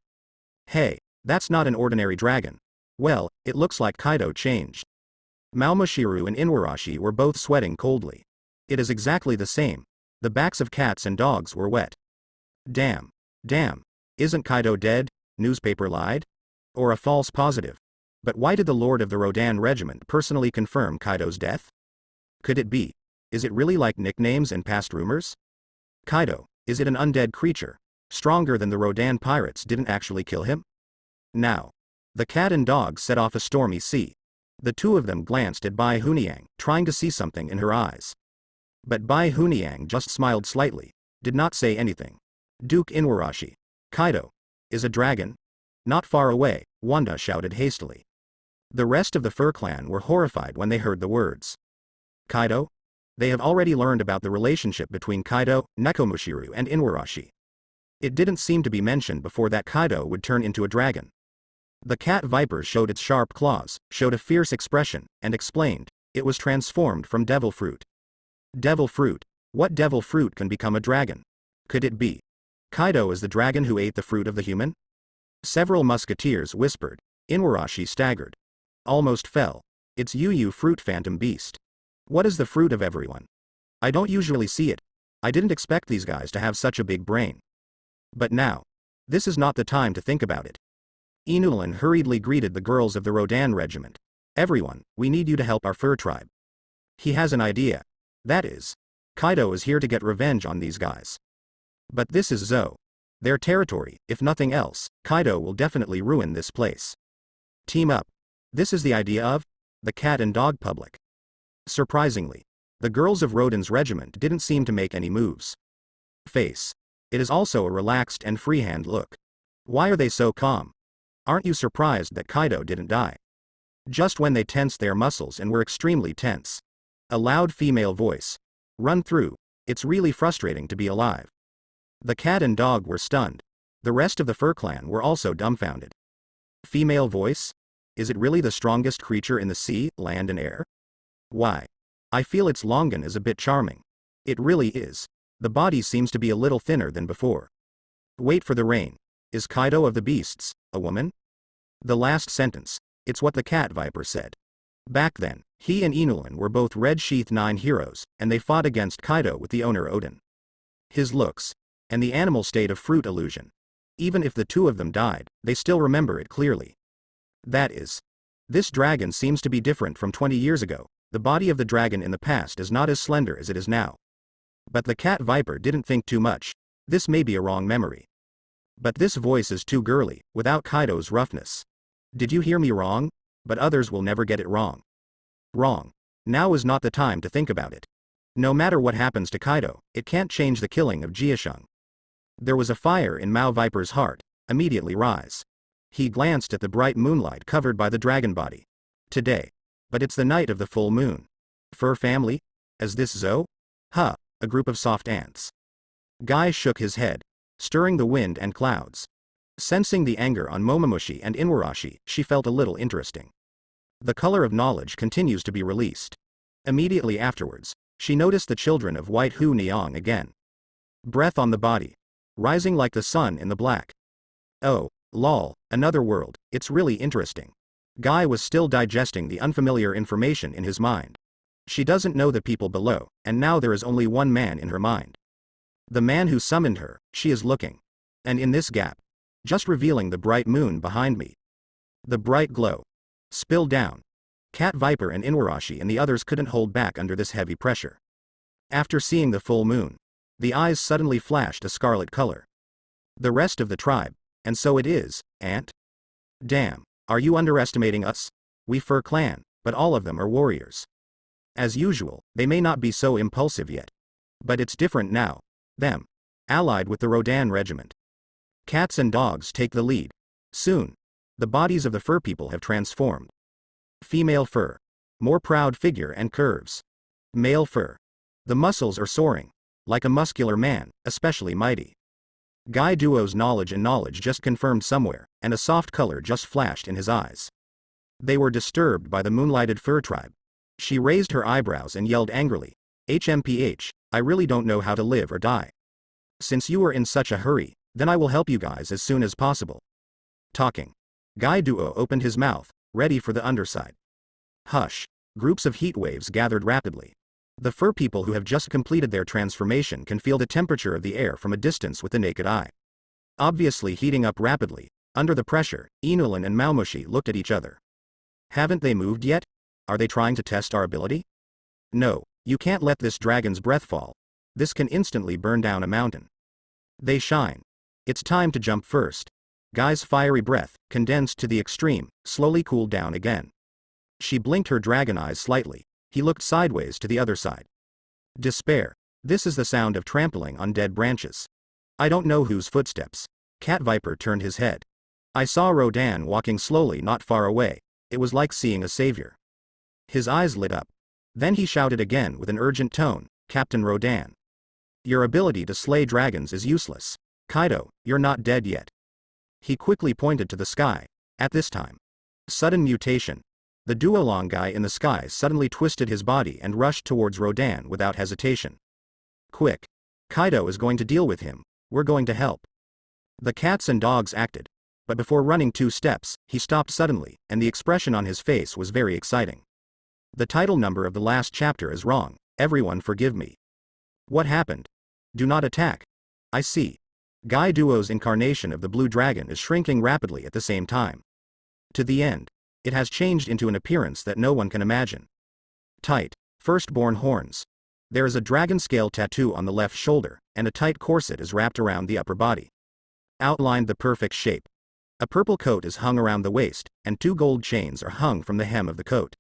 Hey, that's not an ordinary dragon. Well, it looks like Kaido changed. Malmoshiru and Inuarashi were both sweating coldly. It is exactly the same. The backs of cats and dogs were wet. Damn. Isn't Kaido dead? Newspaper lied? Or a false positive? But why did the Lord of the Rodan regiment personally confirm Kaido's death? Could it be? Is it really like nicknames and past rumors? Kaido, is it an undead creature? Stronger than the Rodan pirates didn't actually kill him? Now. The cat and dog set off a stormy sea. The two of them glanced at Bai Hunyang, trying to see something in her eyes. But Bai Hunyang just smiled slightly, did not say anything. Duke Inuarashi. Kaido. Is a dragon? Not far away, Wanda shouted hastily. The rest of the Fur Clan were horrified when they heard the words. Kaido? They have already learned about the relationship between Kaido, Nekomushiru and Inuarashi. It didn't seem to be mentioned before that Kaido would turn into a dragon. The cat viper showed its sharp claws, showed a fierce expression, and explained, it was transformed from devil fruit. Devil fruit? What devil fruit can become a dragon? Could it be Kaido is the dragon who ate the fruit of the human? Several musketeers whispered. Inuarashi staggered. Almost fell. It's Yu fruit phantom beast. What is the fruit of everyone? I don't usually see it. I didn't expect these guys to have such a big brain. But now. This is not the time to think about it. Inulan hurriedly greeted the girls of the Rodan regiment. Everyone, we need you to help our fur tribe. He has an idea. That is. Kaido is here to get revenge on these guys. But this is Zou. Their territory, if nothing else, Kaido will definitely ruin this place. Team up. This is the idea of the cat and dog public. Surprisingly, the girls of Rodan's regiment didn't seem to make any moves. Face. It is also a relaxed and freehand look. Why are they so calm? Aren't you surprised that Kaido didn't die? Just when they tensed their muscles and were extremely tense. A loud female voice. Run through. It's really frustrating to be alive. The cat and dog were stunned. The rest of the Fur Clan were also dumbfounded. Female voice? Is it really the strongest creature in the sea, land and air? Why? I feel its longan is a bit charming. It really is. The body seems to be a little thinner than before. Wait for the rain. Is Kaido of the beasts a woman? The last sentence. It's what the cat viper said. Back then, he and Inulan were both Red Sheath 9 heroes, and they fought against Kaido with the owner Odin. His looks. And the animal state of fruit illusion. Even if the two of them died, they still remember it clearly. That is. This dragon seems to be different from 20 years ago. The body of the dragon in the past is not as slender as it is now. But the cat viper didn't think too much. This may be a wrong memory. But this voice is too girly, without Kaido's roughness. Did you hear me wrong? But others will never get it wrong. Wrong. Now is not the time to think about it. No matter what happens to Kaido, it can't change the killing of Jiasheng. There was a fire in Mao Viper's heart. Immediately rise. He glanced at the bright moonlight covered by the dragon body. Today. But it's the night of the full moon. Fur family? Is this Zou? Huh, a group of soft ants. Guy shook his head, stirring the wind and clouds. Sensing the anger on Momomushi and Inuarashi, she felt a little interesting. The color of knowledge continues to be released. Immediately afterwards, she noticed the children of White Hu Niang again. Breath on the body. Rising like the sun in the black. Oh, lol, another world, it's really interesting. Guy was still digesting the unfamiliar information in his mind. She doesn't know the people below, and now there is only one man in her mind. The man who summoned her, she is looking. And in this gap. Just revealing the bright moon behind me. The bright glow. Spilled down. Cat Viper and Inuarashi and the others couldn't hold back under this heavy pressure. After seeing the full moon, the eyes suddenly flashed a scarlet color. The rest of the tribe, and so it is, Ant? Damn. Are you underestimating us? We Fur Clan, but all of them are warriors. As usual, they may not be so impulsive yet. But it's different now. Them. Allied with the Rodan regiment. Cats and dogs take the lead. Soon. The bodies of the fur people have transformed. Female fur. More proud figure and curves. Male fur. The muscles are soaring. Like a muscular man, especially mighty. Guy Duo's knowledge just confirmed somewhere, and a soft color just flashed in his eyes. They were disturbed by the moonlighted fur tribe. She raised her eyebrows and yelled angrily, HMPH, I really don't know how to live or die. Since you are in such a hurry, then I will help you guys as soon as possible. Talking. Guy Duo opened his mouth, ready for the underside. Hush. Groups of heat waves gathered rapidly. The fur people who have just completed their transformation can feel the temperature of the air from a distance with the naked eye. Obviously heating up rapidly. Under the pressure, Inulin and Malmushi looked at each other. Haven't they moved yet? Are they trying to test our ability? No, you can't let this dragon's breath fall. This can instantly burn down a mountain. They shine. It's time to jump first. Guy's fiery breath, condensed to the extreme, slowly cooled down again. She blinked her dragon eyes slightly. He looked sideways to the other side. Despair. This is the sound of trampling on dead branches. I don't know whose footsteps. Cat Viper turned his head. I saw Rodan walking slowly not far away. It was like seeing a savior. His eyes lit up. Then he shouted again with an urgent tone, Captain Rodan. Your ability to slay dragons is useless. Kaido, you're not dead yet. He quickly pointed to the sky. At this time. Sudden mutation. The Duolong guy in the sky suddenly twisted his body and rushed towards Rodan without hesitation. Quick. Kaido is going to deal with him. We're going to help. The cats and dogs acted. But before running 2 steps, he stopped suddenly, and the expression on his face was very exciting. The title number of the last chapter is wrong. Everyone forgive me. What happened? Do not attack. I see. Guy Duo's incarnation of the blue dragon is shrinking rapidly at the same time. To the end. It has changed into an appearance that no one can imagine. Tight, firstborn horns. There is a dragon scale tattoo on the left shoulder, and a tight corset is wrapped around the upper body. Outlined the perfect shape. A purple coat is hung around the waist, and 2 gold chains are hung from the hem of the coat.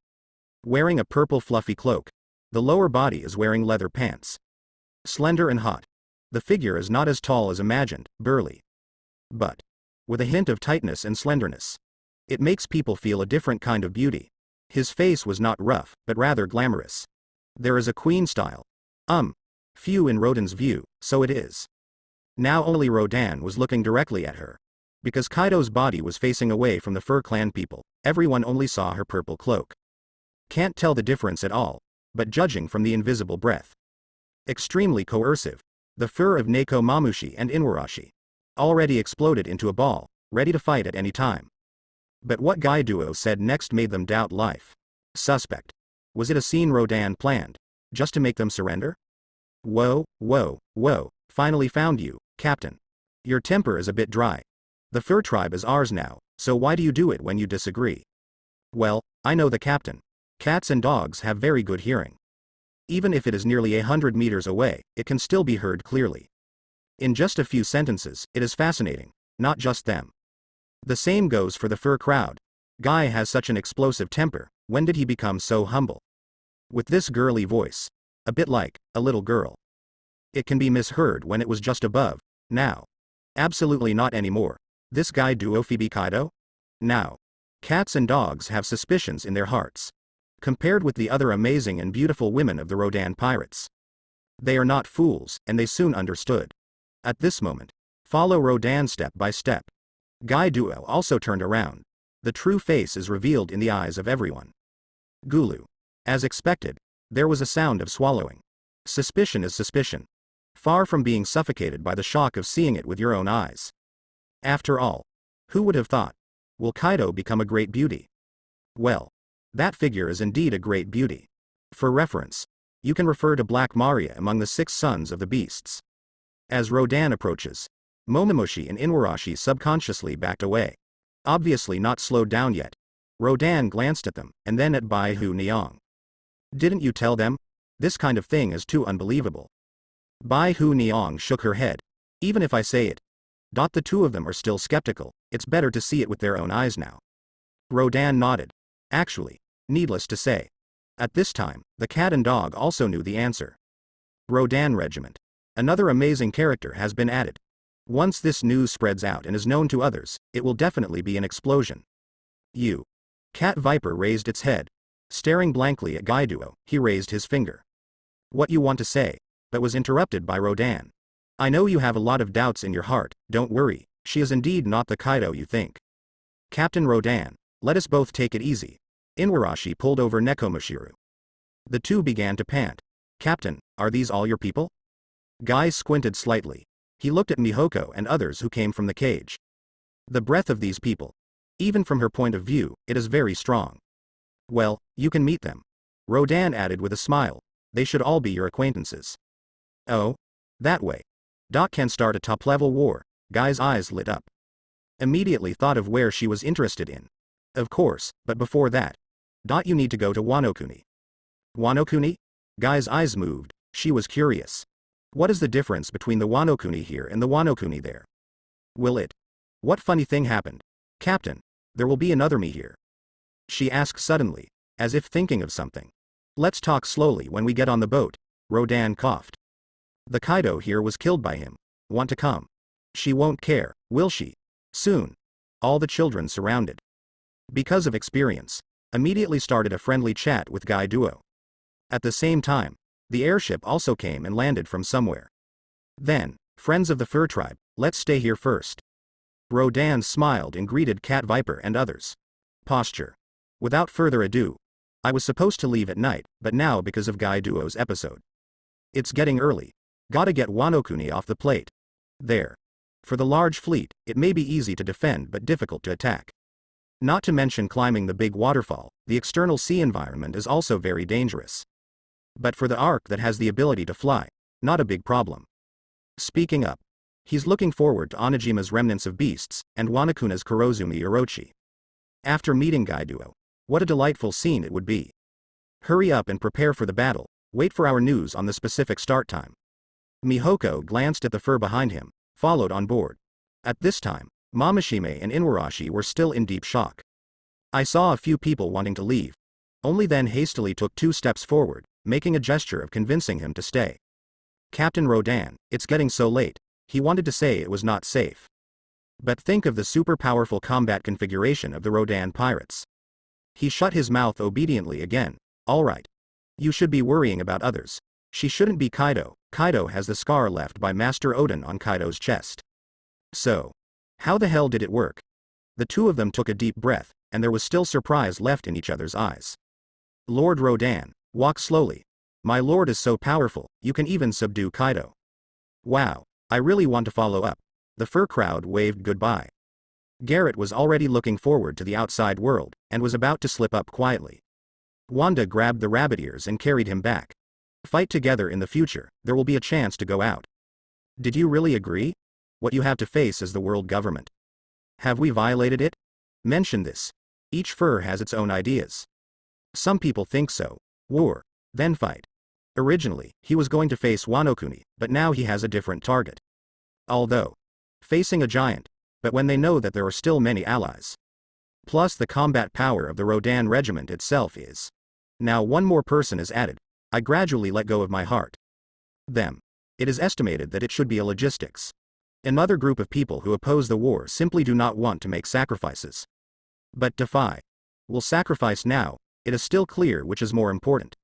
Wearing a purple fluffy cloak. The lower body is wearing leather pants. Slender and hot. The figure is not as tall as imagined, burly. But with a hint of tightness and slenderness. It makes people feel a different kind of beauty. His face was not rough, but rather glamorous. There is a queen style. Few in Rodan's view, so it is. Now only Rodan was looking directly at her. Because Kaido's body was facing away from the Fur Clan people, everyone only saw her purple cloak. Can't tell the difference at all, but judging from the invisible breath. Extremely coercive. The fur of Neko Mamushi and Inuarashi. Already exploded into a ball, ready to fight at any time. But what Guy Duo said next made them doubt life. Suspect. Was it a scene Rodan planned? Just to make them surrender? Whoa, finally found you, Captain. Your temper is a bit dry. The fur tribe is ours now, so why do you do it when you disagree? Well, I know the captain. Cats and dogs have very good hearing. Even if it is nearly 100 meters away, it can still be heard clearly. In just a few sentences, it is fascinating, not just them. The same goes for the fur crowd. Guy has such an explosive temper, when did he become so humble? With this girly voice. A bit like a little girl. It can be misheard when it was just above. Now. Absolutely not anymore. This Guy Duo Phoebe Kaido? Now. Cats and dogs have suspicions in their hearts. Compared with the other amazing and beautiful women of the Rodan pirates. They are not fools, and they soon understood. At this moment. Follow Rodan step by step. Guy Duo also turned around. The true face is revealed in the eyes of everyone. Gulu. As expected, there was a sound of swallowing. Suspicion is suspicion. Far from being suffocated by the shock of seeing it with your own eyes. After all, who would have thought? Will Kaido become a great beauty? Well, that figure is indeed a great beauty. For reference, you can refer to Black Maria among the 6 sons of the beasts. As Rodan approaches, Momomoshi and Inuarashi subconsciously backed away. Obviously not slowed down yet. Rodan glanced at them, and then at Bai Hu Niang. Didn't you tell them? This kind of thing is too unbelievable. Bai Hu Niang shook her head. Even if I say it. The 2 of them are still skeptical, it's better to see it with their own eyes now. Rodan nodded. Actually, needless to say, at this time, the cat and dog also knew the answer. Rodan Regiment. Another amazing character has been added. Once this news spreads out and is known to others, it will definitely be an explosion. You. Cat Viper raised its head. Staring blankly at Guy-Duo, he raised his finger. What you want to say, but was interrupted by Rodan. I know you have a lot of doubts in your heart, don't worry, she is indeed not the Kaido you think. Captain Rodan, let us both take it easy. Inuarashi pulled over Nekomashiru. The two began to pant. Captain, are these all your people? Guy squinted slightly. He looked at Mihoko and others who came from the cage. The breath of these people. Even from her point of view, it is very strong. Well, you can meet them. Rodan added with a smile. They should all be your acquaintances. Oh? That way. Doc can start a top-level war. Guy's eyes lit up. Immediately thought of where she was interested in. Of course, but before that. Dot, you need to go to Wano-kuni. Wano-kuni? Guy's eyes moved. She was curious. What is the difference between the Wano-kuni here and the Wano-kuni there? Will it? What funny thing happened? Captain, there will be another me here. She asked suddenly, as if thinking of something. Let's talk slowly when we get on the boat. Rodan coughed. The Kaido here was killed by him. Want to come? She won't care, will she? Soon. All the children surrounded. Because of experience, immediately started a friendly chat with Guy-Duo. At the same time, the airship also came and landed from somewhere. Then, friends of the fur tribe, let's stay here first. Rodan smiled and greeted Cat Viper and others. Posture. Without further ado. I was supposed to leave at night, but now because of Guy-Duo's episode. It's getting early. Gotta get Wano-kuni off the plate. There. For the large fleet, it may be easy to defend but difficult to attack. Not to mention climbing the big waterfall, the external sea environment is also very dangerous. But for the ark that has the ability to fly, not a big problem. Speaking up. He's looking forward to Onojima's Remnants of Beasts, and Wanakuna's Kurozumi Orochi. After meeting Guy-Duo, what a delightful scene it would be. Hurry up and prepare for the battle, wait for our news on the specific start time. Mihoko glanced at the fur behind him, followed on board. At this time, Mamashime and Inuarashi were still in deep shock. I saw a few people wanting to leave. Only then hastily took 2 steps forward, making a gesture of convincing him to stay. Captain Rodan, it's getting so late. He wanted to say it was not safe. But think of the super powerful combat configuration of the Rodan pirates. He shut his mouth obediently again. Alright. You should be worrying about others. She shouldn't be Kaido. Kaido has the scar left by Master Oden on Kaido's chest. So. How the hell did it work? The two of them took a deep breath, and there was still surprise left in each other's eyes. Lord Rodan, walk slowly. My lord is so powerful, you can even subdue Kaido. Wow. I really want to follow up. The fur crowd waved goodbye. Garrett was already looking forward to the outside world, and was about to slip up quietly. Wanda grabbed the rabbit ears and carried him back. Fight together in the future, there will be a chance to go out. Did you really agree? What you have to face is the world government. Have we violated it? Mention this. Each fur has its own ideas. Some people think so. War. Then fight. Originally, he was going to face Wano-kuni, but now he has a different target. Although, facing a giant, but when they know that there are still many allies. Plus the combat power of the Rodan regiment itself is. Now one more person is added. I gradually let go of my heart. Them. It is estimated that it should be a logistics. Another group of people who oppose the war simply do not want to make sacrifices. But defy. Will sacrifice now, it is still clear which is more important.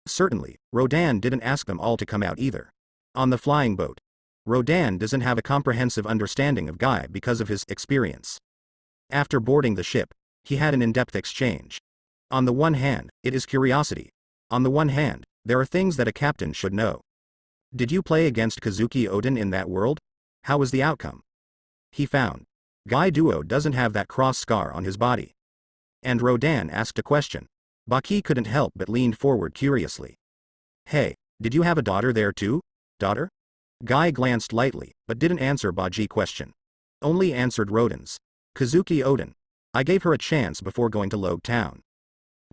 Certainly, Rodan didn't ask them all to come out either. On the flying boat. Rodan doesn't have a comprehensive understanding of Guy because of his experience. After boarding the ship, he had an in-depth exchange. On the one hand, it is curiosity. On the one hand, there are things that a captain should know. Did you play against Kazuki Oden in that world? How was the outcome? He found. Guy-Duo doesn't have that cross scar on his body. And Rodan asked a question. Baki couldn't help but leaned forward curiously. Hey, did you have a daughter there too? Daughter? Guy glanced lightly, but didn't answer Baji's question. Only answered Rodan's. Kazuki Oden. I gave her a chance before going to Logue Town.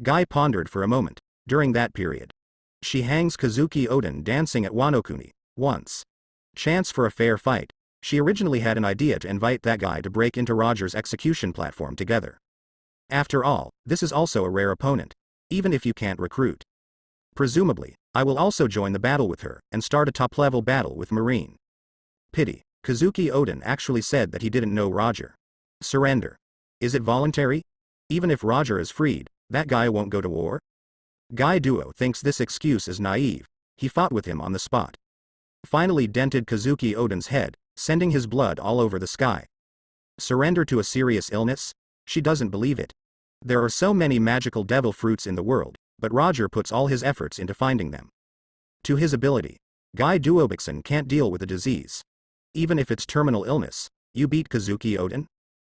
Guy pondered for a moment. During that period. She hangs Kazuki Oden dancing at Wano-kuni, once. Chance for a fair fight. She originally had an idea to invite that guy to break into Roger's execution platform together. After all, this is also a rare opponent, even if you can't recruit. Presumably, I will also join the battle with her, and start a top-level battle with Marine. Pity, Kazuki Oden actually said that he didn't know Roger. Surrender. Is it voluntary? Even if Roger is freed, that guy won't go to war? Guy Duo thinks this excuse is naive. He fought with him on the spot. Finally dented Kazuki Oden's head, sending his blood all over the sky. Surrender to a serious illness? She doesn't believe it. There are so many magical devil fruits in the world, but Roger puts all his efforts into finding them. To his ability, Guy Duobixon can't deal with a disease. Even if it's terminal illness, you beat Kazuki Oden?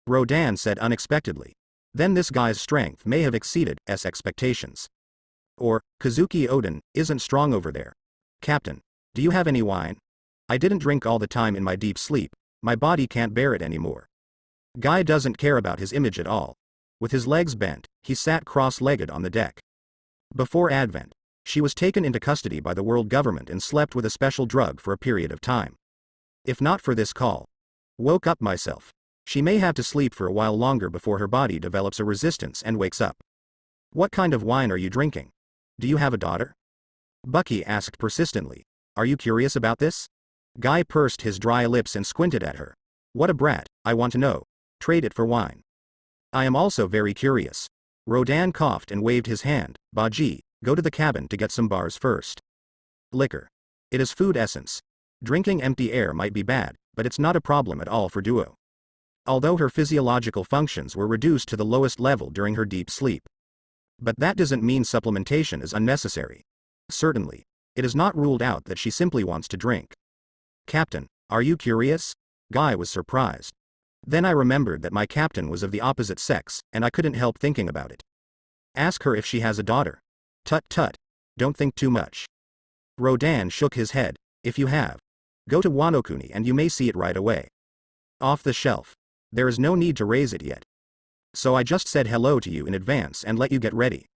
Rodan said unexpectedly. Then this guy's strength may have exceeded S expectations. Or, Kazuki Oden isn't strong over there. Captain, do you have any wine? I didn't drink all the time in my deep sleep, my body can't bear it anymore. Guy doesn't care about his image at all. With his legs bent, he sat cross-legged on the deck. Before Advent, she was taken into custody by the world government and slept with a special drug for a period of time. If not for this call. Woke up myself. She may have to sleep for a while longer before her body develops a resistance and wakes up. What kind of wine are you drinking? Do you have a daughter? Bucky asked persistently. Are you curious about this? Guy pursed his dry lips and squinted at her. What a brat, I want to know. Trade it for wine. I am also very curious. Rodan coughed and waved his hand. Baji, go to the cabin to get some bars first. Liquor. It is food essence. Drinking empty air might be bad, but it's not a problem at all for Duo. Although her physiological functions were reduced to the lowest level during her deep sleep. But that doesn't mean supplementation is unnecessary. Certainly, it is not ruled out that she simply wants to drink. Captain, are you curious? Guy was surprised. Then I remembered that my captain was of the opposite sex, and I couldn't help thinking about it. Ask her if she has a daughter. Tut tut. Don't think too much. Rodan shook his head. If you have. Go to Wano-kuni and you may see it right away. Off the shelf. There is no need to raise it yet. So I just said hello to you in advance and let you get ready.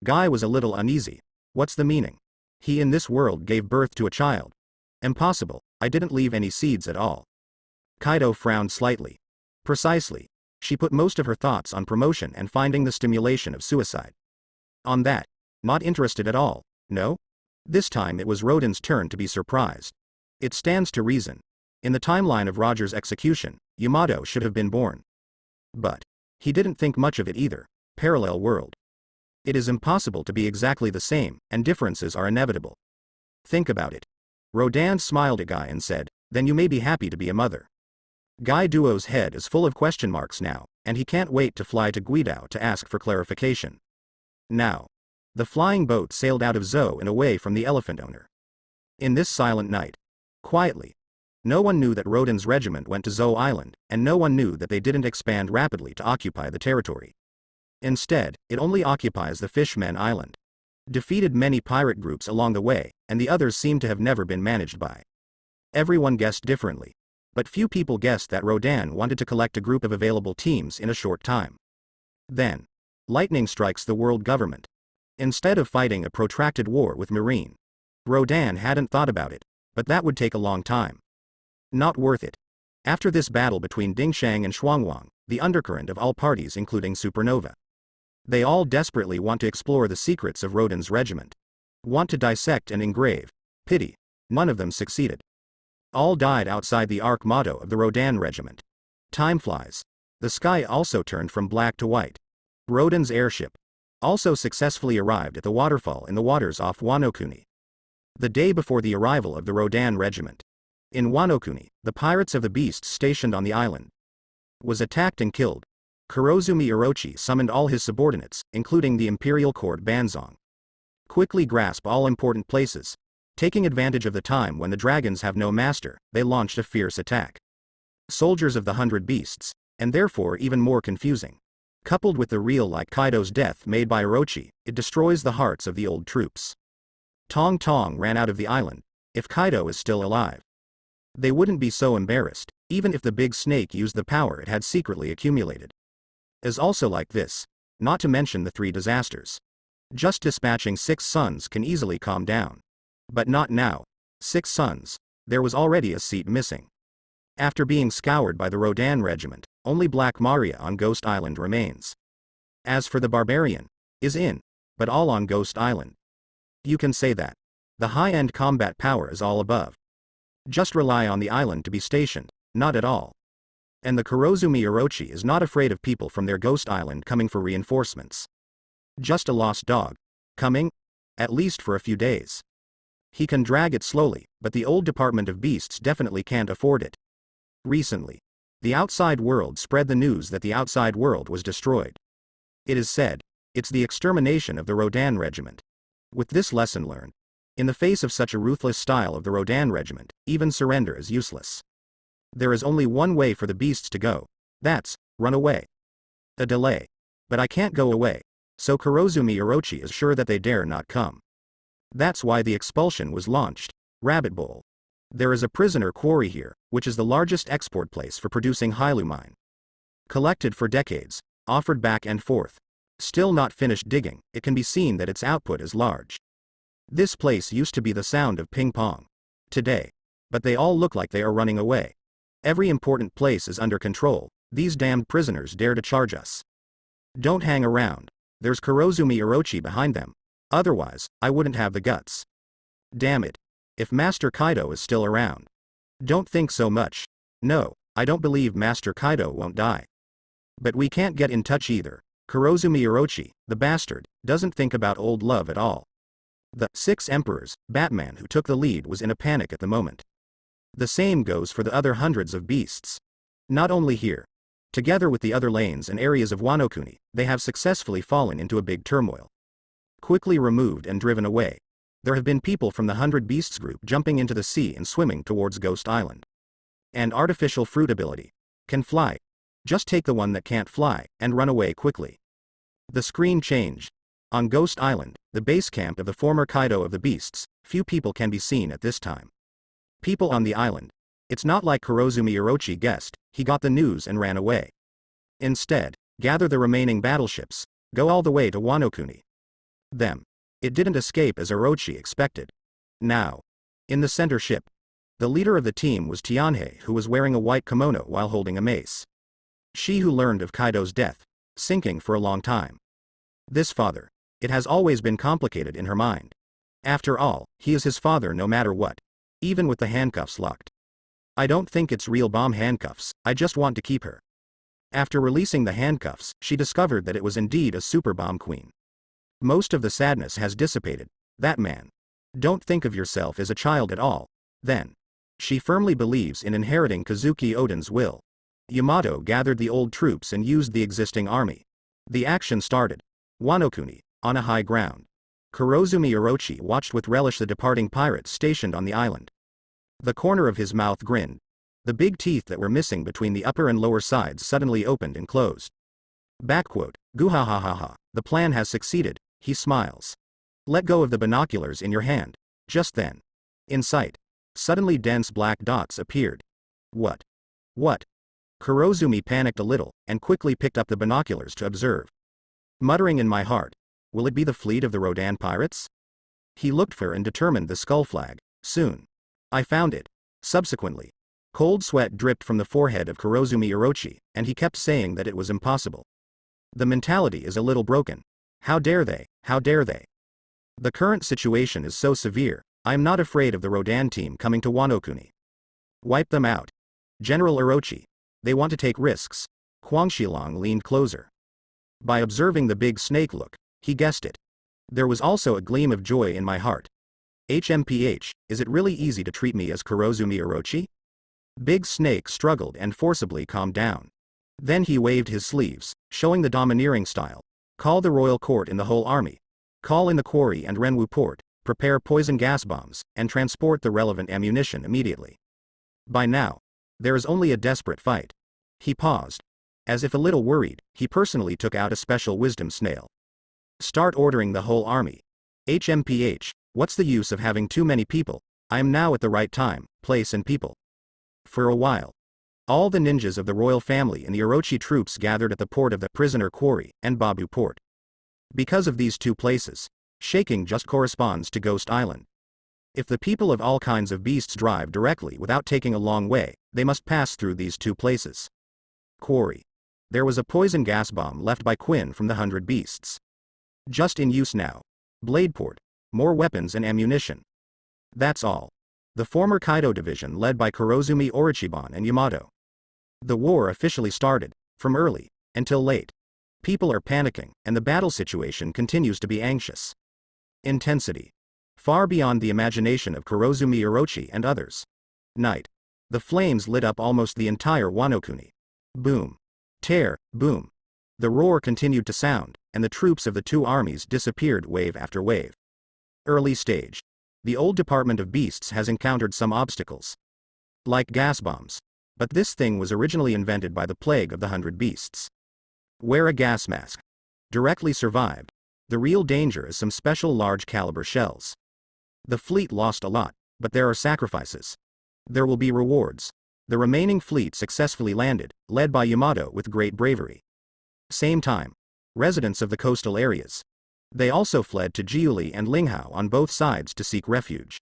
Guy was a little uneasy. What's the meaning? He in this world gave birth to a child. Impossible, I didn't leave any seeds at all. Kaido frowned slightly. Precisely. She put most of her thoughts on promotion and finding the stimulation of suicide. On that. Not interested at all, no? This time it was Rodan's turn to be surprised. It stands to reason. In the timeline of Roger's execution, Yamato should have been born. But he didn't think much of it either. Parallel world. It is impossible to be exactly the same, and differences are inevitable. Think about it. Rodan smiled at Guy and said, then you may be happy to be a mother. Guy Duo's head is full of question marks now, and he can't wait to fly to Guidao to ask for clarification. Now. The flying boat sailed out of Zou and away from the elephant owner. In this silent night. Quietly. No one knew that Rodan's regiment went to Zou Island, and no one knew that they didn't expand rapidly to occupy the territory. Instead, it only occupies the Fishmen Island. Defeated many pirate groups along the way, and the others seem to have never been managed by. Everyone guessed differently. But few people guessed that Rodan wanted to collect a group of available teams in a short time. Then. Lightning strikes the world government. Instead of fighting a protracted war with Marine. Rodan hadn't thought about it, but that would take a long time. Not worth it. After this battle between Dingshang and Shuangwang, the undercurrent of all parties including Supernova. They all desperately want to explore the secrets of Rodan's regiment. Want to dissect and engrave. Pity. None of them succeeded. All died outside the arc motto of the Rodan regiment. Time flies. The sky also turned from black to white. Rodan's airship also successfully arrived at the waterfall in the waters off Wano-kuni. The day before the arrival of the Rodan regiment. In Wano-kuni, the pirates of the beasts stationed on the island was attacked and killed. Kurozumi Orochi summoned all his subordinates, including the imperial court Banzong. Quickly grasp all important places. Taking advantage of the time when the dragons have no master, they launched a fierce attack. Soldiers of the 100 Beasts, and therefore even more confusing. Coupled with the real like Kaido's death made by Orochi, it destroys the hearts of the old troops. Tong Tong ran out of the island. If Kaido is still alive, they wouldn't be so embarrassed, even if the big snake used the power it had secretly accumulated. Is also like this, not to mention the 3 disasters. Just dispatching 6 sons can easily calm down. But not now. 6 sons. There was already a seat missing. After being scoured by the Rodan regiment, only Black Maria on Ghost Island remains. As for the Barbarian, is in, but all on Ghost Island. You can say that. The high-end combat power is all above. Just rely on the island to be stationed, not at all. And the Kurozumi Orochi is not afraid of people from their Ghost Island coming for reinforcements. Just a lost dog. Coming? At least for a few days. He can drag it slowly, but the old Department of Beasts definitely can't afford it. Recently, the outside world spread the news that the outside world was destroyed. It is said, it's the extermination of the Rodan regiment. With this lesson learned, in the face of such a ruthless style of the Rodan regiment, even surrender is useless. There is only one way for the beasts to go. That's, run away. A delay. But I can't go away, so Kurozumi Orochi is sure that they dare not come. That's why the expulsion was launched. Rabbit Bowl. There is a prisoner quarry here, which is the largest export place for producing Hylumine. Collected for decades, offered back and forth. Still not finished digging, it can be seen that its output is large. This place used to be the sound of ping pong. Today. But they all look like they are running away. Every important place is under control, these damned prisoners dare to charge us. Don't hang around. There's Kurozumi Orochi behind them. Otherwise, I wouldn't have the guts. Damn it. If Master Kaido is still around. Don't think so much. No, I don't believe Master Kaido won't die. But we can't get in touch either. Kurozumi Orochi, the bastard, doesn't think about old love at all. The 6 Emperors, Batman who took the lead was in a panic at the moment. The same goes for the other hundreds of beasts. Not only here. Together with the other lanes and areas of Wano Kuni, they have successfully fallen into a big turmoil. Quickly removed and driven away. There have been people from the 100 Beasts group jumping into the sea and swimming towards Ghost Island. And artificial fruit ability. Can fly. Just take the one that can't fly, and run away quickly. The screen changed. On Ghost Island, the base camp of the former Kaido of the Beasts, few people can be seen at this time. People on the island. It's not like Kurozumi Orochi guessed, he got the news and ran away. Instead, gather the remaining battleships, go all the way to Wano Kuni. Them. It didn't escape as Orochi expected. Now. In the center ship. The leader of the team was Tianhei, who was wearing a white kimono while holding a mace. She who learned of Kaido's death, sinking for a long time. This father. It has always been complicated in her mind. After all, he is his father no matter what. Even with the handcuffs locked. I don't think it's real bomb handcuffs, I just want to keep her. After releasing the handcuffs, she discovered that it was indeed a super bomb queen. Most of the sadness has dissipated. That man. Don't think of yourself as a child at all, then. She firmly believes in inheriting Kazuki Oden's will. Yamato gathered the old troops and used the existing army. The action started. Wano Kuni, on a high ground. Kurozumi Orochi watched with relish the departing pirates stationed on the island. The corner of his mouth grinned. The big teeth that were missing between the upper and lower sides suddenly opened and closed. Backquote, Guhahahaha, the plan has succeeded, he smiles. Let go of the binoculars in your hand. Just then. In sight. Suddenly dense black dots appeared. What? What? Kurozumi panicked a little, and quickly picked up the binoculars to observe. Muttering in my heart, will it be the fleet of the Rodan pirates? He looked for and determined the skull flag, soon. I found it. Subsequently. Cold sweat dripped from the forehead of Kurozumi Orochi, and he kept saying that it was impossible. The mentality is a little broken. How dare they, how dare they? The current situation is so severe, I am not afraid of the Rodan team coming to Wano Kuni. Wipe them out. General Orochi. They want to take risks. Huang Shilong leaned closer. By observing the big snake look, he guessed it. There was also a gleam of joy in my heart. HMPH, is it really easy to treat me as Kurozumi Orochi? Big Snake struggled and forcibly calmed down. Then he waved his sleeves, showing the domineering style. Call the royal court in the whole army. Call in the quarry and Renwu port, prepare poison gas bombs, and transport the relevant ammunition immediately. By now, there is only a desperate fight. He paused. As if a little worried, he personally took out a special wisdom snail. Start ordering the whole army. HMPH, what's the use of having too many people? I am now at the right time, place and people. For a while. All the ninjas of the royal family and the Orochi troops gathered at the port of the prisoner quarry and Babu port. Because of these two places, shaking just corresponds to Ghost Island. If the people of all kinds of beasts drive directly without taking a long way, They must pass through these two places. Quarry. There was a poison gas bomb left by Quinn from the 100 Beasts. Just in use now. Bladeport. More weapons and ammunition. That's all. The former Kaido division led by Kurozumi Orochiban and Yamato. The war officially started, from early, until late. People are panicking, and the battle situation continues to be anxious. Intensity. Far beyond the imagination of Kurozumi Orochi and others. Night. The flames lit up almost the entire Wano-kuni. Boom. Tear, boom. The roar continued to sound, and the troops of the two armies disappeared wave after wave. Early stage. The old Department of Beasts has encountered some obstacles. Like gas bombs. But this thing was originally invented by the plague of the 100 Beasts. Wear a gas mask. Directly survived. The real danger is some special large caliber shells. The fleet lost a lot, but there are sacrifices. There will be rewards. The remaining fleet successfully landed, led by Yamato with great bravery. Same time. Residents of the coastal areas. They also fled to Jiuli and Linghao on both sides to seek refuge.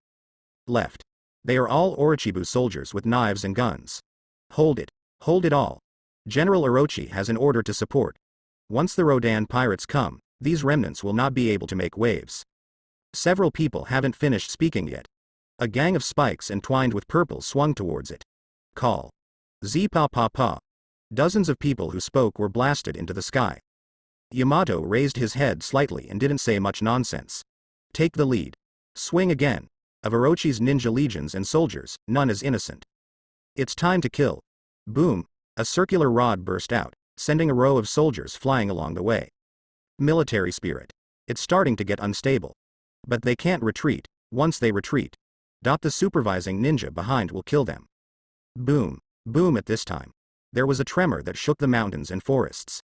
Left. They are all Orochibu soldiers with knives and guns. Hold it. Hold it all. General Orochi has an order to support. Once the Rodan pirates come, these remnants will not be able to make waves. Several people haven't finished speaking yet. A gang of spikes entwined with purple swung towards it. Call. Z-pa-pa-pa. Dozens of people who spoke were blasted into the sky. Yamato raised his head slightly and didn't say much nonsense. Take the lead. Swing again. Of Orochi's ninja legions and soldiers, none is innocent. It's time to kill. Boom. A circular rod burst out, sending a row of soldiers flying along the way. Military spirit. It's starting to get unstable. But they can't retreat. Once they retreat, the supervising ninja behind will kill them. Boom. Boom. At this time, there was a tremor that shook the mountains and forests.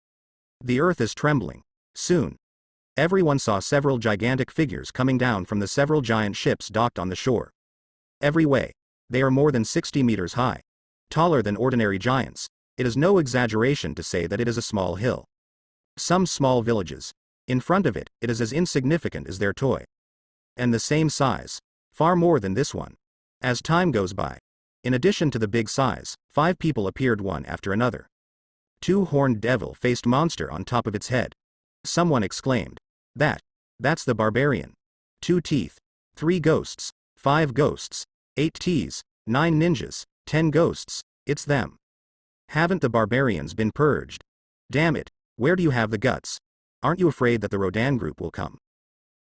The earth is trembling. Soon. Everyone saw several gigantic figures coming down from the several giant ships docked on the shore. Every way. They are more than 60 meters high. Taller than ordinary giants. It is no exaggeration to say that it is a small hill. Some small villages. In front of it, it is as insignificant as their toy. And the same size. Far more than this one. As time goes by. In addition to the big size, 5 people appeared one after another. 2-horned devil-faced monster on top of its head. Someone exclaimed. That's the barbarian. 2 teeth. 3 ghosts. 5 ghosts. 8 tees. 9 ninjas. 10 ghosts. It's them. Haven't the barbarians been purged? Damn it, where do you have the guts? Aren't you afraid that the Rodan group will come?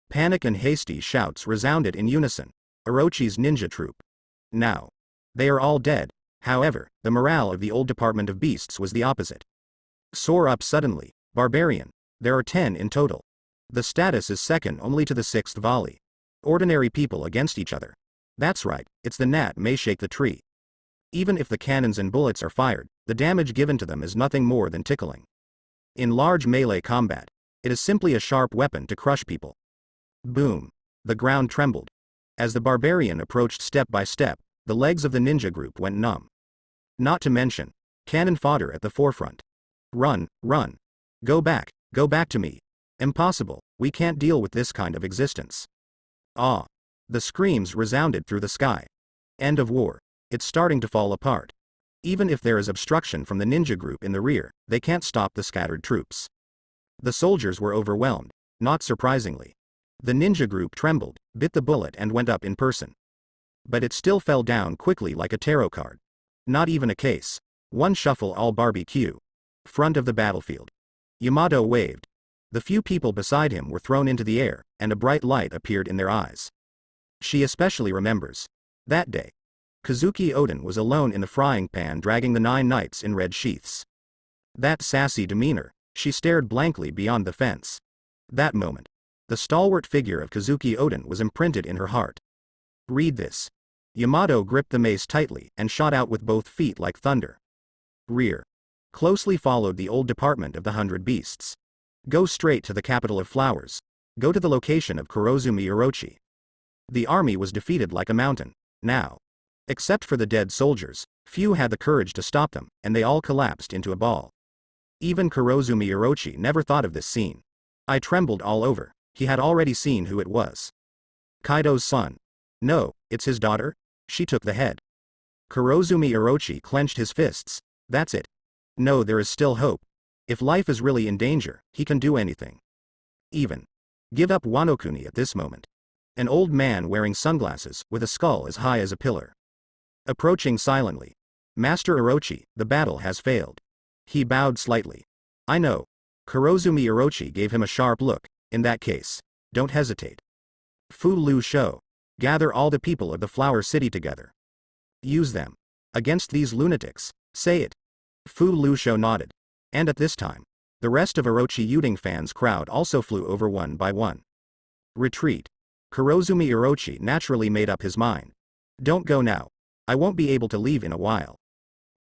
Panic and hasty shouts resounded in unison. Orochi's ninja troop. Now. They are all dead. However, the morale of the old Department of Beasts was the opposite. Soar up suddenly. Barbarian. There are 10 in total. The status is second only to the 6th volley. Ordinary people against each other. That's right, it's the gnat may shake the tree. Even if the cannons and bullets are fired, the damage given to them is nothing more than tickling. In large melee combat, it is simply a sharp weapon to crush people. Boom. The ground trembled. As the barbarian approached step by step, the legs of the ninja group went numb. Not to mention, cannon fodder at the forefront. Run, run. Go back to me. Impossible, we can't deal with this kind of existence. Ah. The screams resounded through the sky. End of war. It's starting to fall apart. Even if there is obstruction from the ninja group in the rear, they can't stop the scattered troops. The soldiers were overwhelmed, not surprisingly. The ninja group trembled, bit the bullet and went up in person. But it still fell down quickly like a tarot card. Not even a case. One shuffle all barbecue. Front of the battlefield. Yamato waved. The few people beside him were thrown into the air, and a bright light appeared in their eyes. She especially remembers. That day. Kazuki Oden was alone in the frying pan dragging the 9 knights in red sheaths. That sassy demeanor, she stared blankly beyond the fence. That moment. The stalwart figure of Kazuki Oden was imprinted in her heart. Read this. Yamato gripped the mace tightly and shot out with both feet like thunder. Rear. Closely followed the old department of the 100 Beasts. Go straight to the capital of flowers. Go to the location of Kurozumi Orochi. The army was defeated like a mountain. Now. Except for the dead soldiers, few had the courage to stop them, and they all collapsed into a ball. Even Kurozumi Orochi never thought of this scene. I trembled all over. He had already seen who it was. Kaido's son. No, it's his daughter? She took the head. Kurozumi Orochi clenched his fists. That's it. No, there is still hope. If life is really in danger, he can do anything. Even give up Wano-kuni at this moment. An old man wearing sunglasses, with a skull as high as a pillar. Approaching silently. Master Orochi, the battle has failed. He bowed slightly. I know. Kurozumi Orochi gave him a sharp look. In that case, don't hesitate. Fu Lu Shou. Gather all the people of the Flower City together. Use them. Against these lunatics. Say it. Fu Lu Shou nodded. And at this time, the rest of Orochi Yuding fans' crowd also flew over one by one. Retreat. Kurozumi Orochi naturally made up his mind. Don't go now. I won't be able to leave in a while.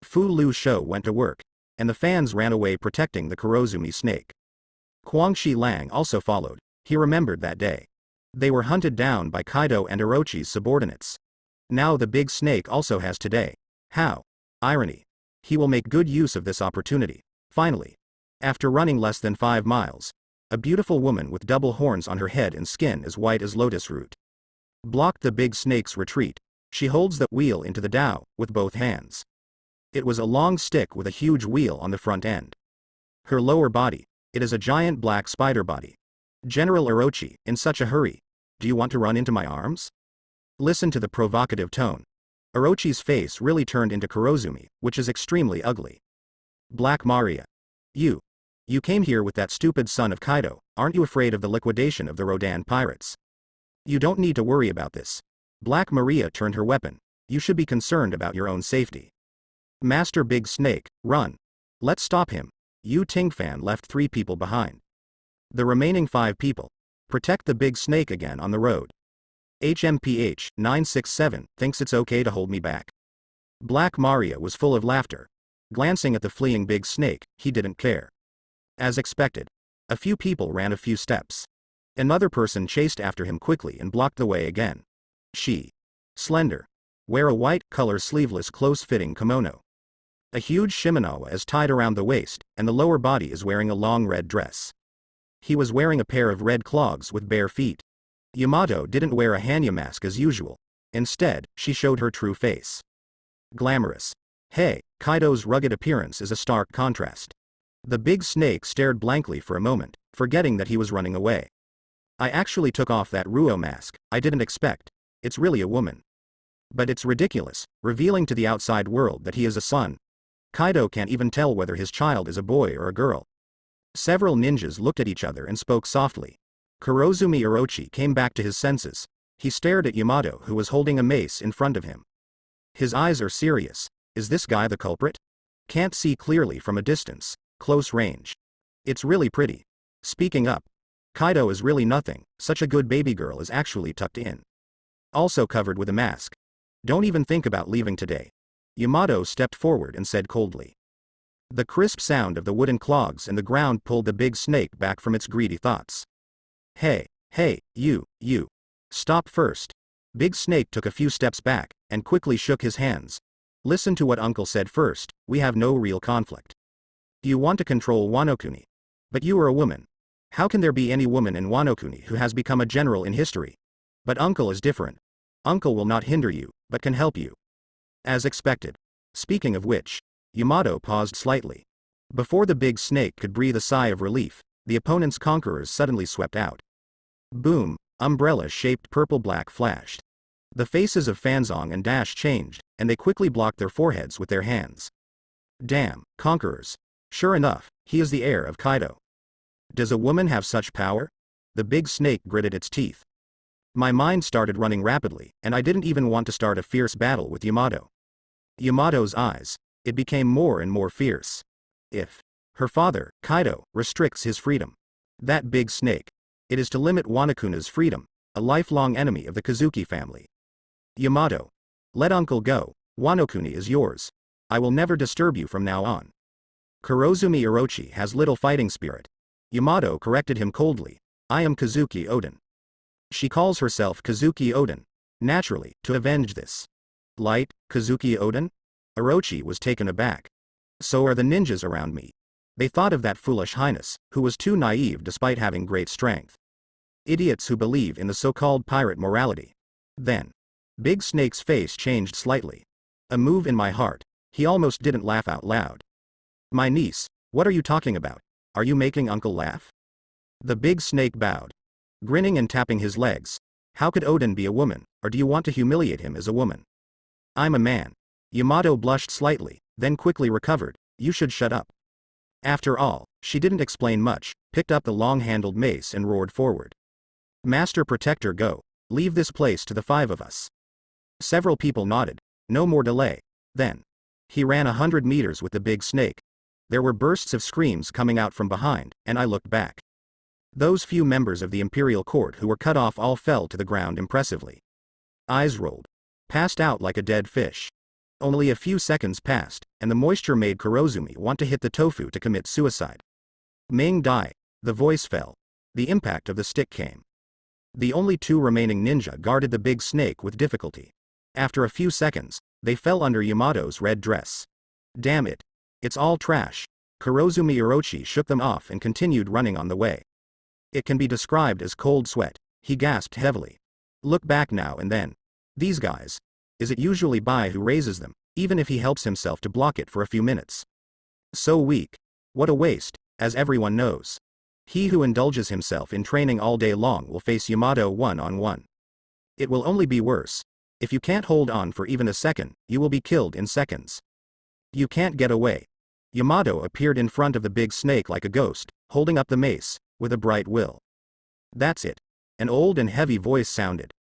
Fu Lu Shou went to work, and the fans ran away protecting the Kurozumi snake. Guangxi Lang also followed. He remembered that day. They were hunted down by Kaido and Orochi's subordinates. Now the big snake also has today. How? Irony. He will make good use of this opportunity. Finally, after running less than 5 miles, a beautiful woman with double horns on her head and skin as white as lotus root blocked the big snake's retreat. She holds the wheel into the Tao with both hands. It was a long stick with a huge wheel on the front end. Her lower body, it is a giant black spider body. General Orochi, in such a hurry. Do you want to run into my arms? Listen to the provocative tone. Orochi's face really turned into Kurozumi, which is extremely ugly. Black Maria. You came here with that stupid son of Kaido, aren't you afraid of the liquidation of the Rodan pirates? You don't need to worry about this. Black Maria turned her weapon. You should be concerned about your own safety. Master Big Snake, run. Let's stop him. Yu Tingfan left 3 people behind. The remaining 5 people. Protect the big snake again on the road. HMPH 967 thinks it's okay to hold me back. Black Maria was full of laughter. Glancing at the fleeing big snake, he didn't care. As expected, a few people ran a few steps. Another person chased after him quickly and blocked the way again. She. Slender. Wear a white, color sleeveless close-fitting kimono. A huge shimanawa is tied around the waist, and the lower body is wearing a long red dress. He was wearing a pair of red clogs with bare feet. Yamato didn't wear a Hanya mask as usual. Instead, she showed her true face. Glamorous. Hey, Kaido's rugged appearance is a stark contrast. The big snake stared blankly for a moment, forgetting that he was running away. I actually took off that Ruo mask. I didn't expect. It's really a woman. But it's ridiculous, revealing to the outside world that he is a son. Kaido can't even tell whether his child is a boy or a girl. Several ninjas looked at each other and spoke softly. Kurozumi Orochi came back to his senses. He stared at Yamato, who was holding a mace in front of him. His eyes are serious. Is this guy the culprit? Can't see clearly from a distance. Close range. It's really pretty. Speaking up. Kaido is really nothing. Such a good baby girl is actually tucked in. Also covered with a mask. Don't even think about leaving today. Yamato stepped forward and said coldly. The crisp sound of the wooden clogs in the ground pulled the big snake back from its greedy thoughts. Hey, you. Stop first. Big Snake took a few steps back, and quickly shook his hands. Listen to what Uncle said first, we have no real conflict. Do you want to control Wano-kuni? But you are a woman. How can there be any woman in Wano-kuni who has become a general in history? But Uncle is different. Uncle will not hinder you, but can help you. As expected. Speaking of which, Yamato paused slightly. Before the big snake could breathe a sigh of relief, the opponent's conquerors suddenly swept out. Boom, umbrella-shaped purple-black flashed. The faces of Fanzong and Dash changed, and they quickly blocked their foreheads with their hands. Damn, conquerors. Sure enough, he is the heir of Kaido. Does a woman have such power? The big snake gritted its teeth. My mind started running rapidly, and I didn't even want to start a fierce battle with Yamato. Yamato's eyes, it became more and more fierce. If her father, Kaido, restricts his freedom, that big snake, it is to limit Wanakuna's freedom, a lifelong enemy of the Kazuki family. Yamato, let Uncle go. Wano-kuni is yours. I will never disturb you from now on. Kurozumi Orochi has little fighting spirit. Yamato corrected him coldly. I am Kazuki Oden. She calls herself Kazuki Oden. Naturally, to avenge this. Light, Kazuki Oden? Orochi was taken aback. So are the ninjas around me. They thought of that foolish highness, who was too naive despite having great strength. Idiots who believe in the so-called pirate morality. Then, Big Snake's face changed slightly. A move in my heart. He almost didn't laugh out loud. My niece, what are you talking about? Are you making uncle laugh? The big snake bowed, grinning and tapping his legs. How could Odin be a woman, or do you want to humiliate him as a woman? I'm a man. Yamato blushed slightly, then quickly recovered. You should shut up. After all, she didn't explain much, picked up the long-handled mace and roared forward. Master Protector, go. Leave this place to the 5 of us. Several people nodded. No more delay. Then he ran 100 meters with the big snake. There were bursts of screams coming out from behind, and I looked back. Those few members of the imperial court who were cut off all fell to the ground impressively. Eyes rolled. Passed out like a dead fish. Only a few seconds passed, and the moisture made Kurozumi want to hit the tofu to commit suicide. Ming Dai. The voice fell. The impact of the stick came. The only 2 remaining ninja guarded the big snake with difficulty. After a few seconds, they fell under Yamato's red dress. Damn it. It's all trash. Kurozumi Orochi shook them off and continued running on the way. It can be described as cold sweat. He gasped heavily. Look back now and then. These guys. Is it usually Bai who raises them, even if he helps himself to block it for a few minutes? So weak. What a waste, as everyone knows. He who indulges himself in training all day long will face Yamato one-on-one. It will only be worse. If you can't hold on for even a second, you will be killed in seconds. You can't get away. Yamato appeared in front of the big snake like a ghost, holding up the mace, with a bright will. That's it. An old and heavy voice sounded.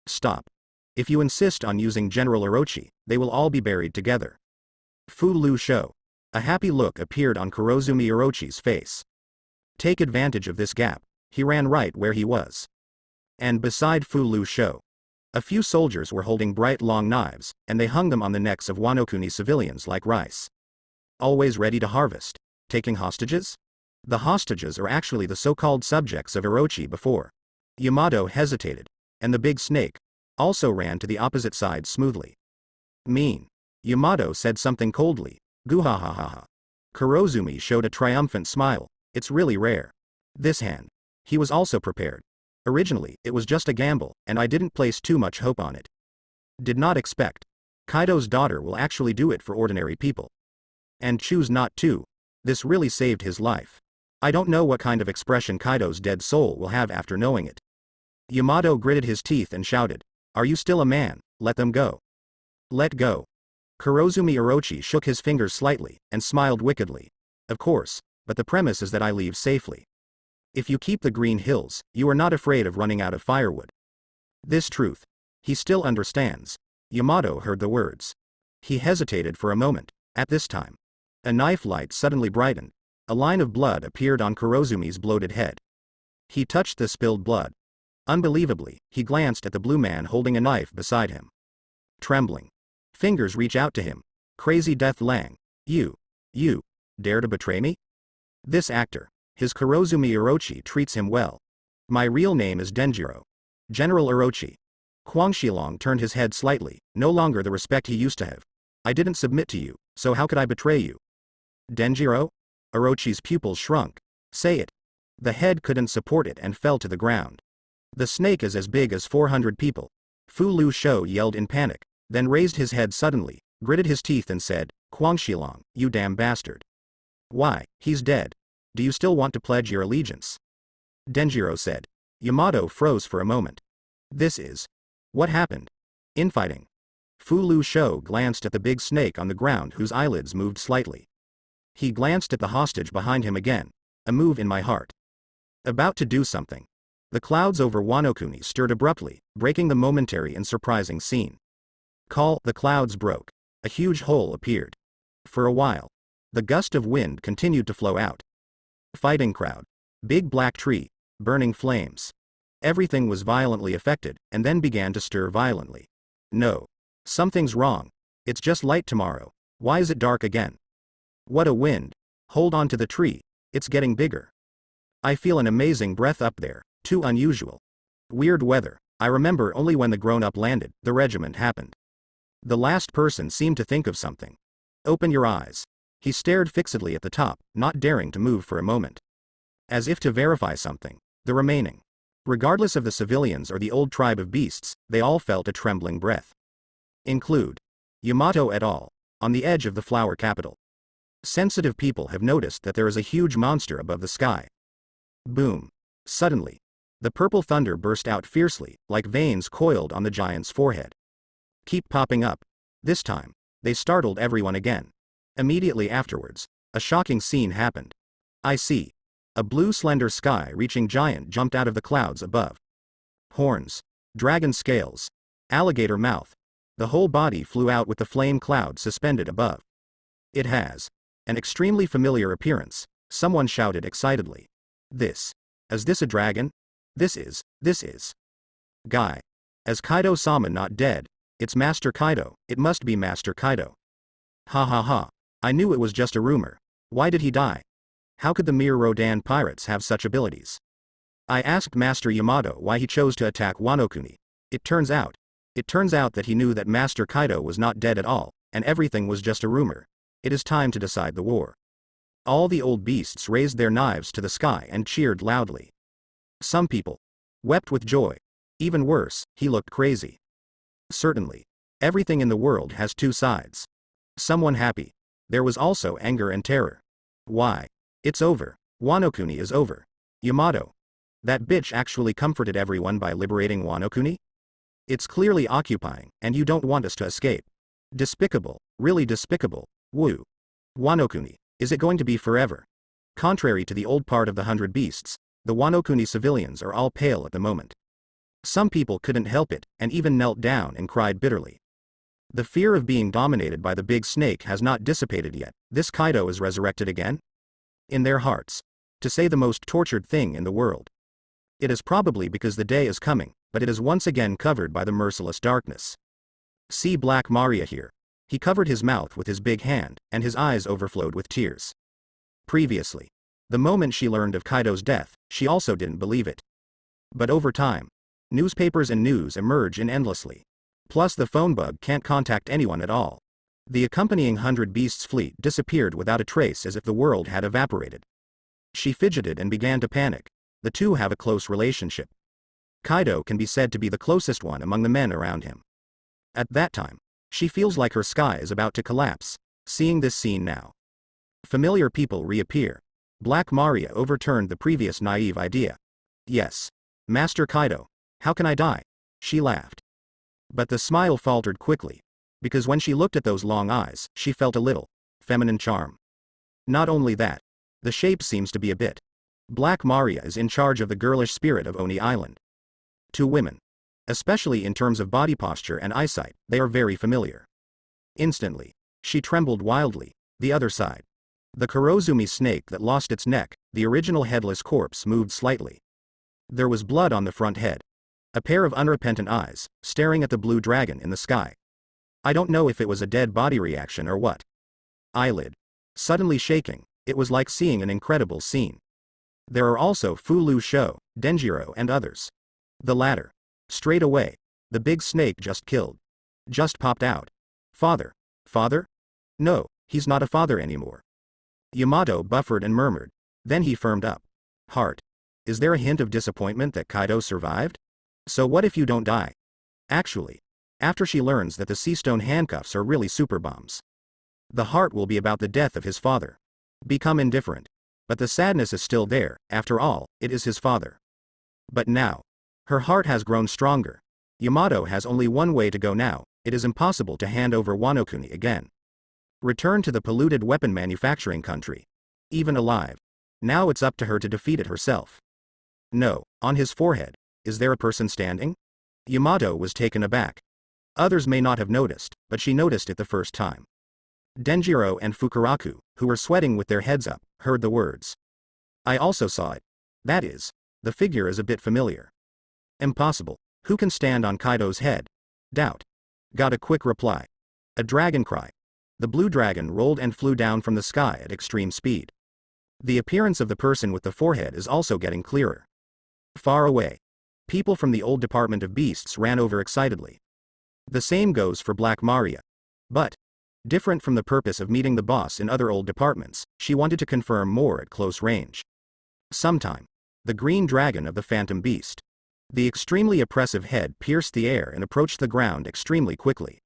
Stop. If you insist on using General Orochi, they will all be buried together. Fu Lu Shou. A happy look appeared on Kurozumi Orochi's face. Take advantage of this gap. He ran right where he was. And beside Fu Lu Shou, a few soldiers were holding bright long knives, and they hung them on the necks of Wano-kuni civilians like rice. Always ready to harvest. Taking hostages? The hostages are actually the so-called subjects of Orochi before. Yamato hesitated, and the big snake also ran to the opposite side smoothly. Mean. Yamato said something coldly. Guhahaha. Kurozumi showed a triumphant smile. It's really rare. This hand. He was also prepared. Originally, it was just a gamble, and I didn't place too much hope on it. Did not expect. Kaido's daughter will actually do it for ordinary people. And choose not to. This really saved his life. I don't know what kind of expression Kaido's dead soul will have after knowing it. Yamato gritted his teeth and shouted. Are you still a man? Let them go. Let go. Kurozumi Orochi shook his fingers slightly, and smiled wickedly. Of course, but the premise is that I leave safely. If you keep the Green Hills, you are not afraid of running out of firewood. This truth. He still understands. Yamato heard the words. He hesitated for a moment. At this time, a knife light suddenly brightened. A line of blood appeared on Kurozumi's bloated head. He touched the spilled blood. Unbelievably, he glanced at the blue man holding a knife beside him. Trembling fingers reach out to him. Crazy Death Lang. You dare to betray me? This actor, his Kurozumi Orochi treats him well. My real name is Denjiro. General Orochi. Huang Shilong turned his head slightly, no longer the respect he used to have. I didn't submit to you, so how could I betray you? Denjiro? Orochi's pupils shrunk. Say it. The head couldn't support it and fell to the ground. The snake is as big as 400 people. Fu Lu Shou yelled in panic, then raised his head suddenly, gritted his teeth and said, Huang Shilong, you damn bastard. Why, he's dead. Do you still want to pledge your allegiance? Denjiro said. Yamato froze for a moment. This is. What happened? Infighting. Fu Lu Shou glanced at the big snake on the ground whose eyelids moved slightly. He glanced at the hostage behind him again. A move in my heart. About to do something. The clouds over Wano-kuni stirred abruptly, breaking the momentary and surprising scene. The clouds broke. A huge hole appeared. For a while, the gust of wind continued to flow out. Fighting crowd. Big black tree. Burning flames. Everything was violently affected, and then began to stir violently. No. Something's wrong. It's just light tomorrow. Why is it dark again? What a wind. Hold on to the tree. It's getting bigger. I feel an amazing breath up there. Too unusual. Weird weather. I remember only when the grown-up landed, the regiment happened. The last person seemed to think of something. Open your eyes. He stared fixedly at the top, not daring to move for a moment. As if to verify something. The remaining. Regardless of the civilians or the old tribe of beasts, they all felt a trembling breath. Include. Yamato et al., on the edge of the flower capital. Sensitive people have noticed that there is a huge monster above the sky. Boom. Suddenly, the purple thunder burst out fiercely, like veins coiled on the giant's forehead. Keep popping up. This time, they startled everyone again. Immediately afterwards, a shocking scene happened. I see. A blue slender sky-reaching giant jumped out of the clouds above. Horns, dragon scales, alligator mouth. The whole body flew out with the flame cloud suspended above. It has an extremely familiar appearance, someone shouted excitedly. Is this a dragon? This is. Guy. As Kaido-sama not dead, it's Master Kaido, it must be Master Kaido. Ha ha ha. I knew it was just a rumor. Why did he die? How could the mere Rodan pirates have such abilities? I asked Master Yamato why he chose to attack Wano-kuni. It turns out that he knew that Master Kaido was not dead at all, and everything was just a rumor. It is time to decide the war. All the old beasts raised their knives to the sky and cheered loudly. Some people wept with joy. Even worse, he looked crazy. Certainly, everything in the world has two sides. Someone happy. There was also anger and terror. Why? It's over. Wano-kuni is over. Yamato. That bitch actually comforted everyone by liberating Wano-kuni? It's clearly occupying, and you don't want us to escape. Despicable. Really despicable. Woo. Wano-kuni. Is it going to be forever? Contrary to the old part of the 100 Beasts, the Wano-kuni civilians are all pale at the moment. Some people couldn't help it, and even knelt down and cried bitterly. The fear of being dominated by the big snake has not dissipated yet. This Kaido is resurrected again? In their hearts. To say the most tortured thing in the world. It is probably because the day is coming, but it is once again covered by the merciless darkness. See Black Maria here. He covered his mouth with his big hand, and his eyes overflowed with tears. Previously, the moment she learned of Kaido's death, she also didn't believe it. But over time, newspapers and news emerge endlessly. Plus the phone bug can't contact anyone at all. The accompanying 100 Beasts fleet disappeared without a trace as if the world had evaporated. She fidgeted and began to panic. The two have a close relationship. Kaido can be said to be the closest one among the men around him. At that time, she feels like her sky is about to collapse, seeing this scene now. Familiar people reappear. Black Maria overturned the previous naive idea. Yes. Master Kaido. How can I die? She laughed. But the smile faltered quickly. Because when she looked at those long eyes, she felt a little feminine charm. Not only that, the shape seems to be a bit. Black Maria is in charge of the girlish spirit of Oni Island. To women, especially in terms of body posture and eyesight, they are very familiar. Instantly, she trembled wildly. The other side. The Kurozumi snake that lost its neck, the original headless corpse, moved slightly. There was blood on the front head. A pair of unrepentant eyes, staring at the blue dragon in the sky. I don't know if it was a dead body reaction or what. Eyelid. Suddenly shaking, it was like seeing an incredible scene. There are also Fulu Sho, Denjiro and others. The latter. Straight away. The big snake just killed. Just popped out. Father. Father? No, he's not a father anymore. Yamato buffered and murmured. Then he firmed up. Heart. Is there a hint of disappointment that Kaido survived? So what if you don't die? Actually, after she learns that the Seastone handcuffs are really super bombs. The heart will be about the death of his father. Become indifferent. But the sadness is still there, after all, it is his father. But now, her heart has grown stronger. Yamato has only one way to go now. It is impossible to hand over Wano-kuni again. Return to the polluted weapon manufacturing country. Even alive. Now it's up to her to defeat it herself. No, on his forehead, is there a person standing? Yamato was taken aback. Others may not have noticed, but she noticed it the first time. Denjiro and Fukuraku, who were sweating with their heads up, heard the words. I also saw it. That is, the figure is a bit familiar. Impossible. Who can stand on Kaido's head? Doubt. Got a quick reply. A dragon cry. The blue dragon rolled and flew down from the sky at extreme speed. The appearance of the person with the forehead is also getting clearer. Far away. People from the old Department of Beasts ran over excitedly. The same goes for Black Maria. But, different from the purpose of meeting the boss in other old departments, she wanted to confirm more at close range. Sometime. The green dragon of the Phantom Beast. The extremely oppressive head pierced the air and approached the ground extremely quickly.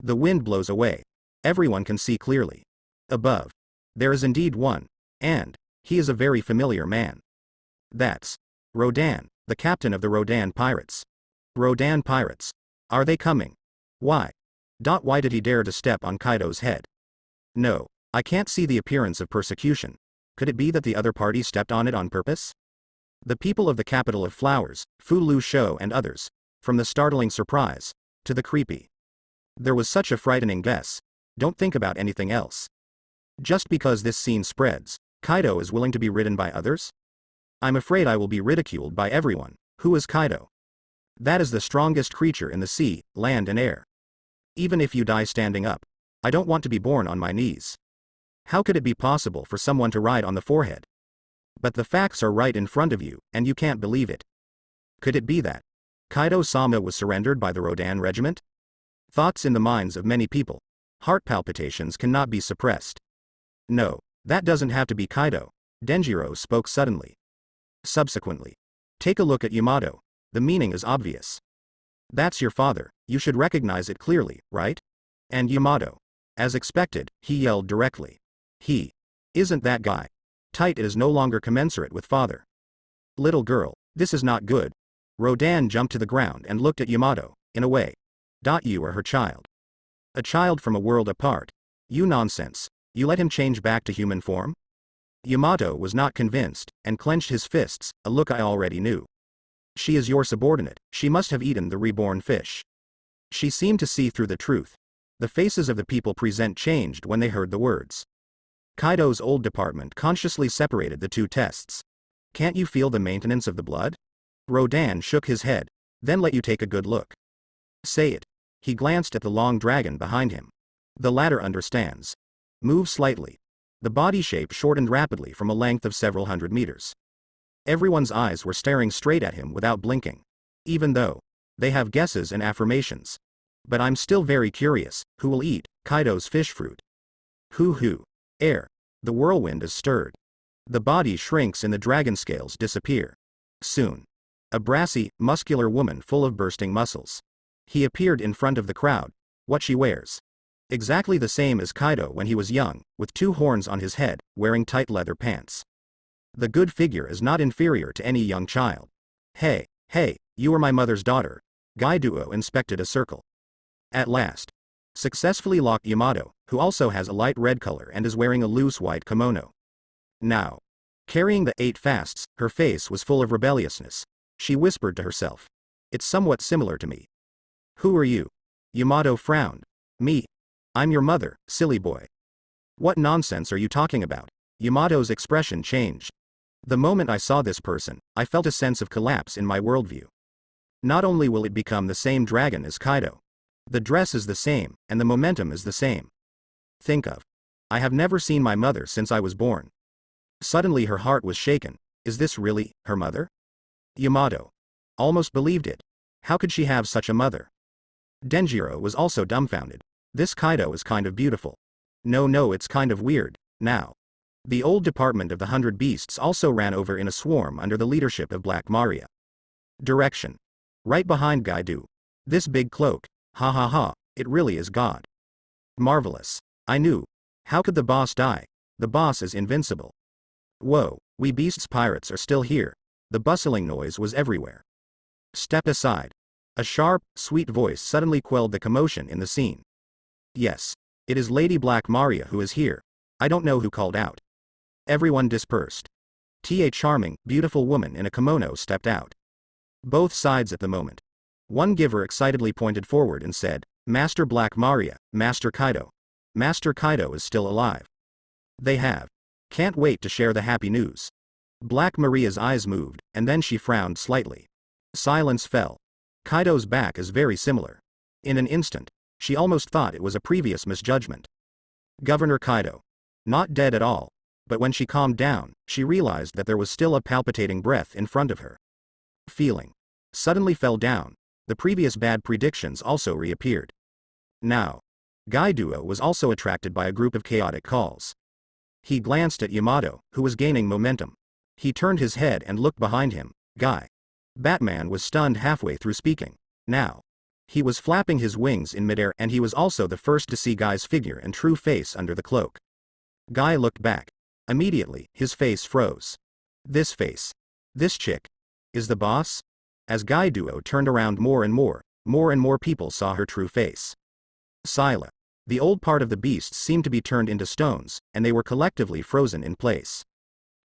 The wind blows away. Everyone can see clearly. Above. There is indeed one. And he is a very familiar man. That's Rodan, the captain of the Rodan pirates. Rodan pirates. Are they coming? Why? Why did he dare to step on Kaido's head? No, I can't see the appearance of persecution. Could it be that the other party stepped on it on purpose? The people of the capital of flowers, Fu Lu Shou and others, from the startling surprise, to the creepy. There was such a frightening guess. Don't think about anything else. Just because this scene spreads, Kaido is willing to be ridden by others? I'm afraid I will be ridiculed by everyone. Who is Kaido? That is the strongest creature in the sea, land and air. Even if you die standing up, I don't want to be born on my knees. How could it be possible for someone to ride on the forehead? But the facts are right in front of you, and you can't believe it. Could it be that Kaido-sama was surrendered by the Rodan regiment? Thoughts in the minds of many people. Heart palpitations cannot be suppressed. No, that doesn't have to be Kaido. Denjiro spoke suddenly. Subsequently. Take a look at Yamato. The meaning is obvious. That's your father, you should recognize it clearly, right? And Yamato. As expected, he yelled directly. He isn't that guy. Tight is no longer commensurate with father. Little girl, this is not good. Rodan jumped to the ground and looked at Yamato, in a way. You are her child. A child from a world apart. You nonsense. You let him change back to human form? Yamato was not convinced, and clenched his fists, a look I already knew. She is your subordinate, she must have eaten the reborn fish. She seemed to see through the truth. The faces of the people present changed when they heard the words. Kaido's old department consciously separated the two tests. Can't you feel the maintenance of the blood? Rodan shook his head, then let you take a good look. Say it. He glanced at the long dragon behind him. The latter understands. Move slightly. The body shape shortened rapidly from a length of several hundred meters. Everyone's eyes were staring straight at him without blinking. Even though they have guesses and affirmations. But I'm still very curious, who will eat Kaido's fish fruit? Who? Air. The whirlwind is stirred. The body shrinks and the dragon scales disappear. Soon. A brassy, muscular woman full of bursting muscles. He appeared in front of the crowd. What she wears. Exactly the same as Kaido when he was young, with 2 horns on his head, wearing tight leather pants. The good figure is not inferior to any young child. Hey, you are my mother's daughter. Gaiduo inspected a circle. At last. Successfully locked Yamato, who also has a light red color and is wearing a loose white kimono. Now. Carrying the 8 fasts, her face was full of rebelliousness. She whispered to herself. It's somewhat similar to me. Who are you? Yamato frowned. Me. I'm your mother, silly boy. What nonsense are you talking about? Yamato's expression changed. The moment I saw this person, I felt a sense of collapse in my worldview. Not only will it become the same dragon as Kaido. The dress is the same, and the momentum is the same. Think of. I have never seen my mother since I was born. Suddenly her heart was shaken. Is this really her mother? Yamato. Almost believed it. How could she have such a mother? Denjiro was also dumbfounded. This Kaido is kind of beautiful. No, it's kind of weird, now. The old department of the 100 Beasts also ran over in a swarm under the leadership of Black Maria. Direction. Right behind Gaidu. This big cloak, ha, it really is God. Marvelous. I knew. How could the boss die? The boss is invincible. Whoa, we Beasts pirates are still here. The bustling noise was everywhere. Step aside. A sharp, sweet voice suddenly quelled the commotion in the scene. Yes. It is Lady Black Maria who is here. I don't know who called out. Everyone dispersed. A charming, beautiful woman in a kimono stepped out. Both sides at the moment. One giver excitedly pointed forward and said, Master Black Maria, Master Kaido. Master Kaido is still alive. They have. Can't wait to share the happy news. Black Maria's eyes moved, and then she frowned slightly. Silence fell. Kaido's back is very similar. In an instant, she almost thought it was a previous misjudgment. Governor Kaido. Not dead at all, but when she calmed down, she realized that there was still a palpitating breath in front of her. Feeling. Suddenly fell down. The previous bad predictions also reappeared. Now. Gaiduo was also attracted by a group of chaotic calls. He glanced at Yamato, who was gaining momentum. He turned his head and looked behind him. Batman was stunned halfway through speaking. Now. He was flapping his wings in midair, and he was also the first to see Guy's figure and true face under the cloak. Guy looked back. Immediately, his face froze. This face. This chick. Is the boss? As Guy Duo turned around, more and more people saw her true face. Scylla. The old part of the beasts seemed to be turned into stones, and they were collectively frozen in place.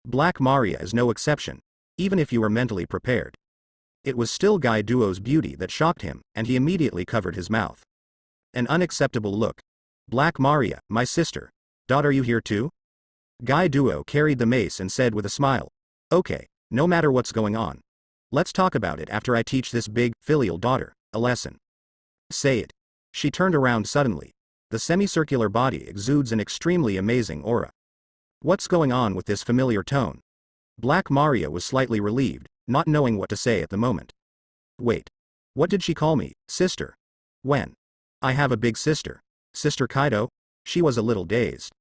Black Maria is no exception, even if you were mentally prepared. It was still Guy Duo's beauty that shocked him, and he immediately covered his mouth. An unacceptable look. Black Maria, my sister. Are you here too? Guy Duo carried the mace and said with a smile, okay, no matter what's going on. Let's talk about it after I teach this big, filial daughter a lesson. Say it. She turned around suddenly. The semicircular body exudes an extremely amazing aura. What's going on with this familiar tone? Black Maria was slightly relieved, not knowing what to say at the moment. Wait. What did she call me, sister? When? I have a big sister. Sister Kaido? She was a little dazed.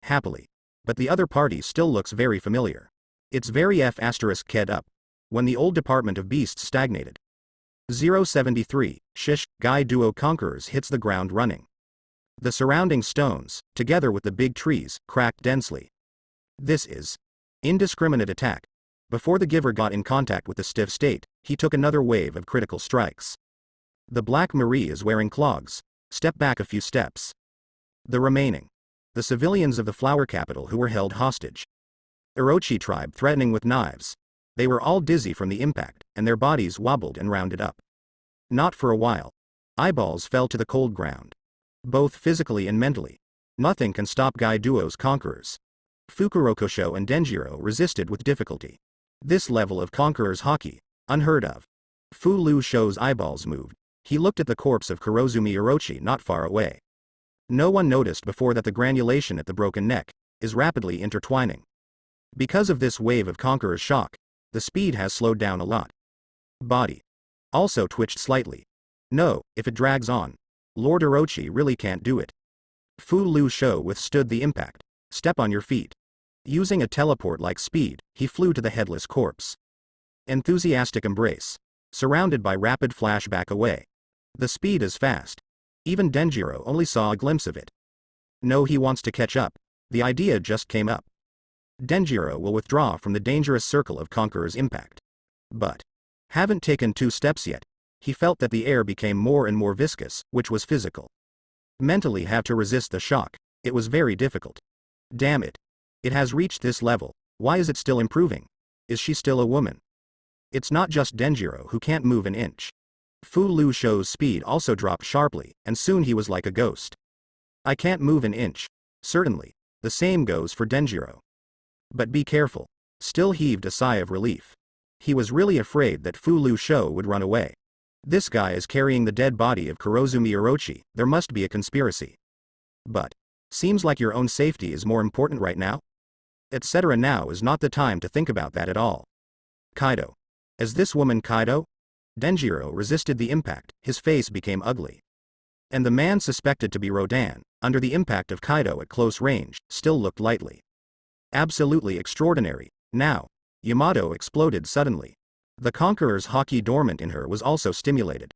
Happily. But the other party still looks very familiar. It's very F***ked up. When the old Department of Beasts stagnated. 073, shish, Guy Duo Conquerors hits the ground running. The surrounding stones, together with the big trees, cracked densely. This is indiscriminate attack. Before the giver got in contact with the stiff state, he took another wave of critical strikes. The Black Marie is wearing clogs. Step back a few steps. The remaining. The civilians of the flower capital who were held hostage. Orochi tribe threatening with knives. They were all dizzy from the impact, and their bodies wobbled and rounded up. Not for a while. Eyeballs fell to the cold ground. Both physically and mentally. Nothing can stop Guy Duo's conquerors. Fukurokosho and Denjiro resisted with difficulty. This level of conqueror's hockey, unheard of. Fu Lu Shou's eyeballs moved. He looked at the corpse of Kurozumi Orochi not far away. No one noticed before that the granulation at the broken neck is rapidly intertwining. Because of this wave of conqueror's shock, the speed has slowed down a lot. Body also twitched slightly. No, if it drags on, Lord Orochi really can't do it. Fu Lu Shou withstood the impact. Step on your feet. Using a teleport-like speed, he flew to the headless corpse. Enthusiastic embrace. Surrounded by rapid flashback away. The speed is fast. Even Denjiro only saw a glimpse of it. No, he wants to catch up. The idea just came up. Denjiro will withdraw from the dangerous circle of Conqueror's impact. But haven't taken 2 steps yet. He felt that the air became more and more viscous, which was physical. Mentally have to resist the shock. It was very difficult. Damn it. It has reached this level. Why is it still improving? Is she still a woman? It's not just Denjiro who can't move an inch. Fu Lu Shou's speed also dropped sharply, and soon he was like a ghost. I can't move an inch. Certainly. The same goes for Denjiro. But be careful. Still heaved a sigh of relief. He was really afraid that Fu Lu Shou would run away. This guy is carrying the dead body of Kurozumi Orochi, there must be a conspiracy. But seems like your own safety is more important right now? Etc. Now is not the time to think about that at all. Kaido. Is this woman Kaido? Denjiro resisted the impact, his face became ugly. And the man suspected to be Rodan, under the impact of Kaido at close range, still looked lightly. Absolutely extraordinary. Now, Yamato exploded suddenly. The Conqueror's hockey dormant in her was also stimulated.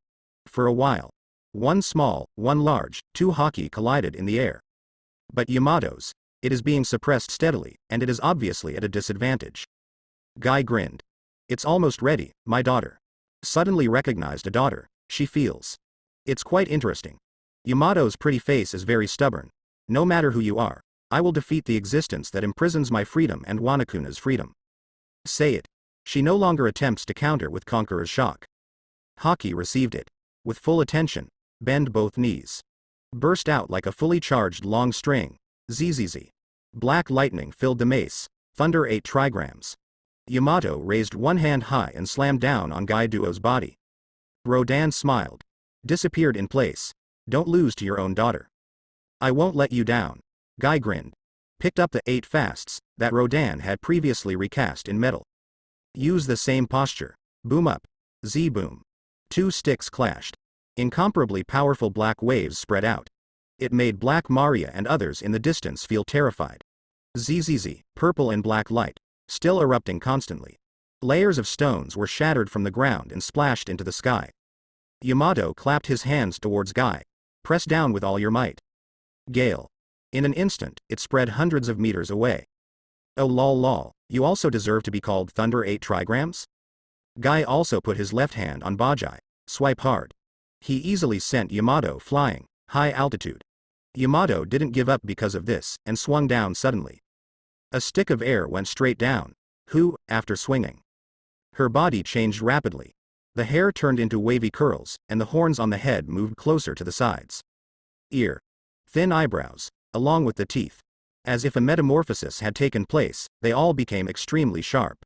For a while. One small, one large, 2 hockey collided in the air. But Yamato's, it is being suppressed steadily, and it is obviously at a disadvantage. Guy grinned. It's almost ready, my daughter. Suddenly recognized a daughter, she feels. It's quite interesting. Yamato's pretty face is very stubborn. No matter who you are, I will defeat the existence that imprisons my freedom and Wanakuna's freedom. Say it. She no longer attempts to counter with Conqueror's shock. Hockey received it. With full attention. Bend both knees. Burst out like a fully charged long string. Zzz. Black lightning filled the mace. Thunder 8 trigrams. Yamato raised one hand high and slammed down on Guy Duo's body. Rodan smiled. Disappeared in place. Don't lose to your own daughter. I won't let you down. Guy grinned. Picked up the 8 fasts that Rodan had previously recast in metal. Use the same posture. Boom up. Z-boom. 2 sticks clashed. Incomparably powerful black waves spread out. It made Black Maria and others in the distance feel terrified. Zzz, purple and black light, still erupting constantly. Layers of stones were shattered from the ground and splashed into the sky. Yamato clapped his hands towards Guy. Press down with all your might. Gale. In an instant, it spread hundreds of meters away. Oh lol, you also deserve to be called Thunder 8 trigrams? Guy also put his left hand on Bajai. Swipe hard. He easily sent Yamato flying, high altitude. Yamato didn't give up because of this, and swung down suddenly. A stick of air went straight down. After swinging. Her body changed rapidly. The hair turned into wavy curls, and the horns on the head moved closer to the sides. Ear. Thin eyebrows, along with the teeth. As if a metamorphosis had taken place, they all became extremely sharp.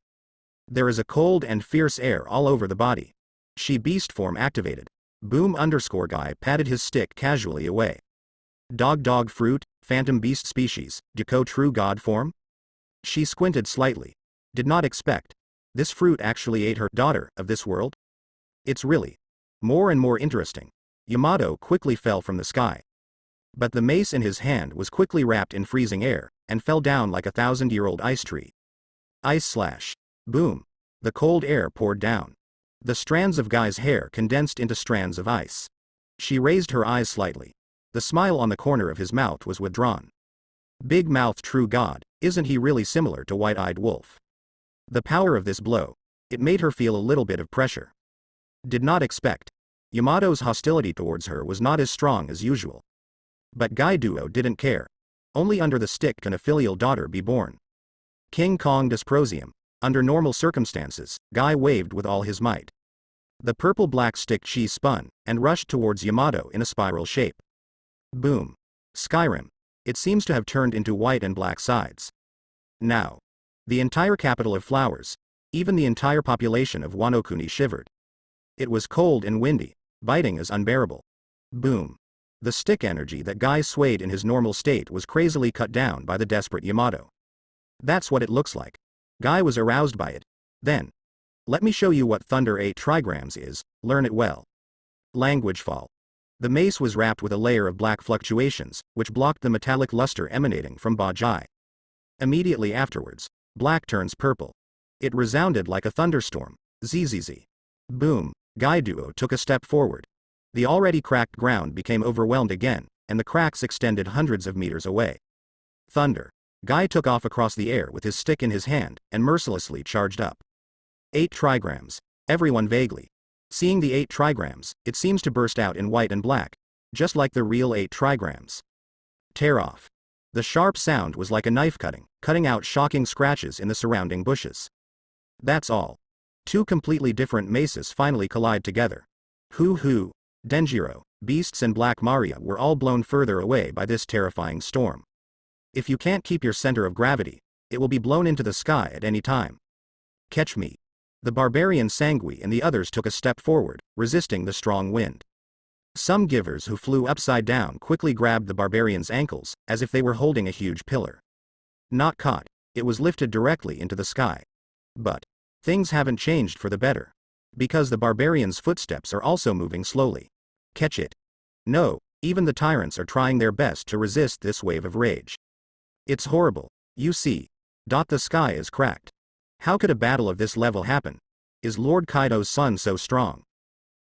There is a cold and fierce air all over the body. She beast form activated. Guy patted his stick casually away. Dog fruit, phantom beast species, Duko true god form? She squinted slightly. Did not expect. This fruit actually ate her daughter of this world? It's really more and more interesting. Yamato quickly fell from the sky. But the mace in his hand was quickly wrapped in freezing air, and fell down like a 1,000-year-old ice tree. Ice slash. Boom. The cold air poured down. The strands of Guy's hair condensed into strands of ice. She raised her eyes slightly. The smile on the corner of his mouth was withdrawn. Big mouth true god, isn't he really similar to White-Eyed Wolf? The power of this blow. It made her feel a little bit of pressure. Did not expect. Yamato's hostility towards her was not as strong as usual. But Guy Duo didn't care. Only under the stick can a filial daughter be born. King Kong Dysprosium. Under normal circumstances, Guy waved with all his might. The purple-black stick chi spun, and rushed towards Yamato in a spiral shape. Boom. Skyrim. It seems to have turned into white and black sides. Now. The entire capital of flowers, even the entire population of Wano-kuni shivered. It was cold and windy, biting as unbearable. Boom. The stick energy that Guy swayed in his normal state was crazily cut down by the desperate Yamato. That's what it looks like. Guy was aroused by it. Then. Let me show you what Thunder 8 trigrams is, learn it well. Language fall. The mace was wrapped with a layer of black fluctuations, which blocked the metallic luster emanating from Bajai. Immediately afterwards, black turns purple. It resounded like a thunderstorm. Zzz. Boom. Guy Duo took a step forward. The already cracked ground became overwhelmed again, and the cracks extended hundreds of meters away. Thunder. Guy took off across the air with his stick in his hand, and mercilessly charged up. 8 trigrams. Everyone vaguely. Seeing the 8 trigrams, it seems to burst out in white and black, just like the real 8 trigrams. Tear off. The sharp sound was like a knife cutting out shocking scratches in the surrounding bushes. That's all. 2 completely different maces finally collide together. Denjiro, Beasts and Black Maria were all blown further away by this terrifying storm. If you can't keep your center of gravity, it will be blown into the sky at any time. Catch me. The barbarian Sangui and the others took a step forward, resisting the strong wind. Some givers who flew upside down quickly grabbed the barbarian's ankles, as if they were holding a huge pillar. Not caught, it was lifted directly into the sky. But things haven't changed for the better. Because the barbarian's footsteps are also moving slowly. Catch it. No, even the tyrants are trying their best to resist this wave of rage. It's horrible, you see. The sky is cracked. How could a battle of this level happen? Is Lord Kaido's son so strong?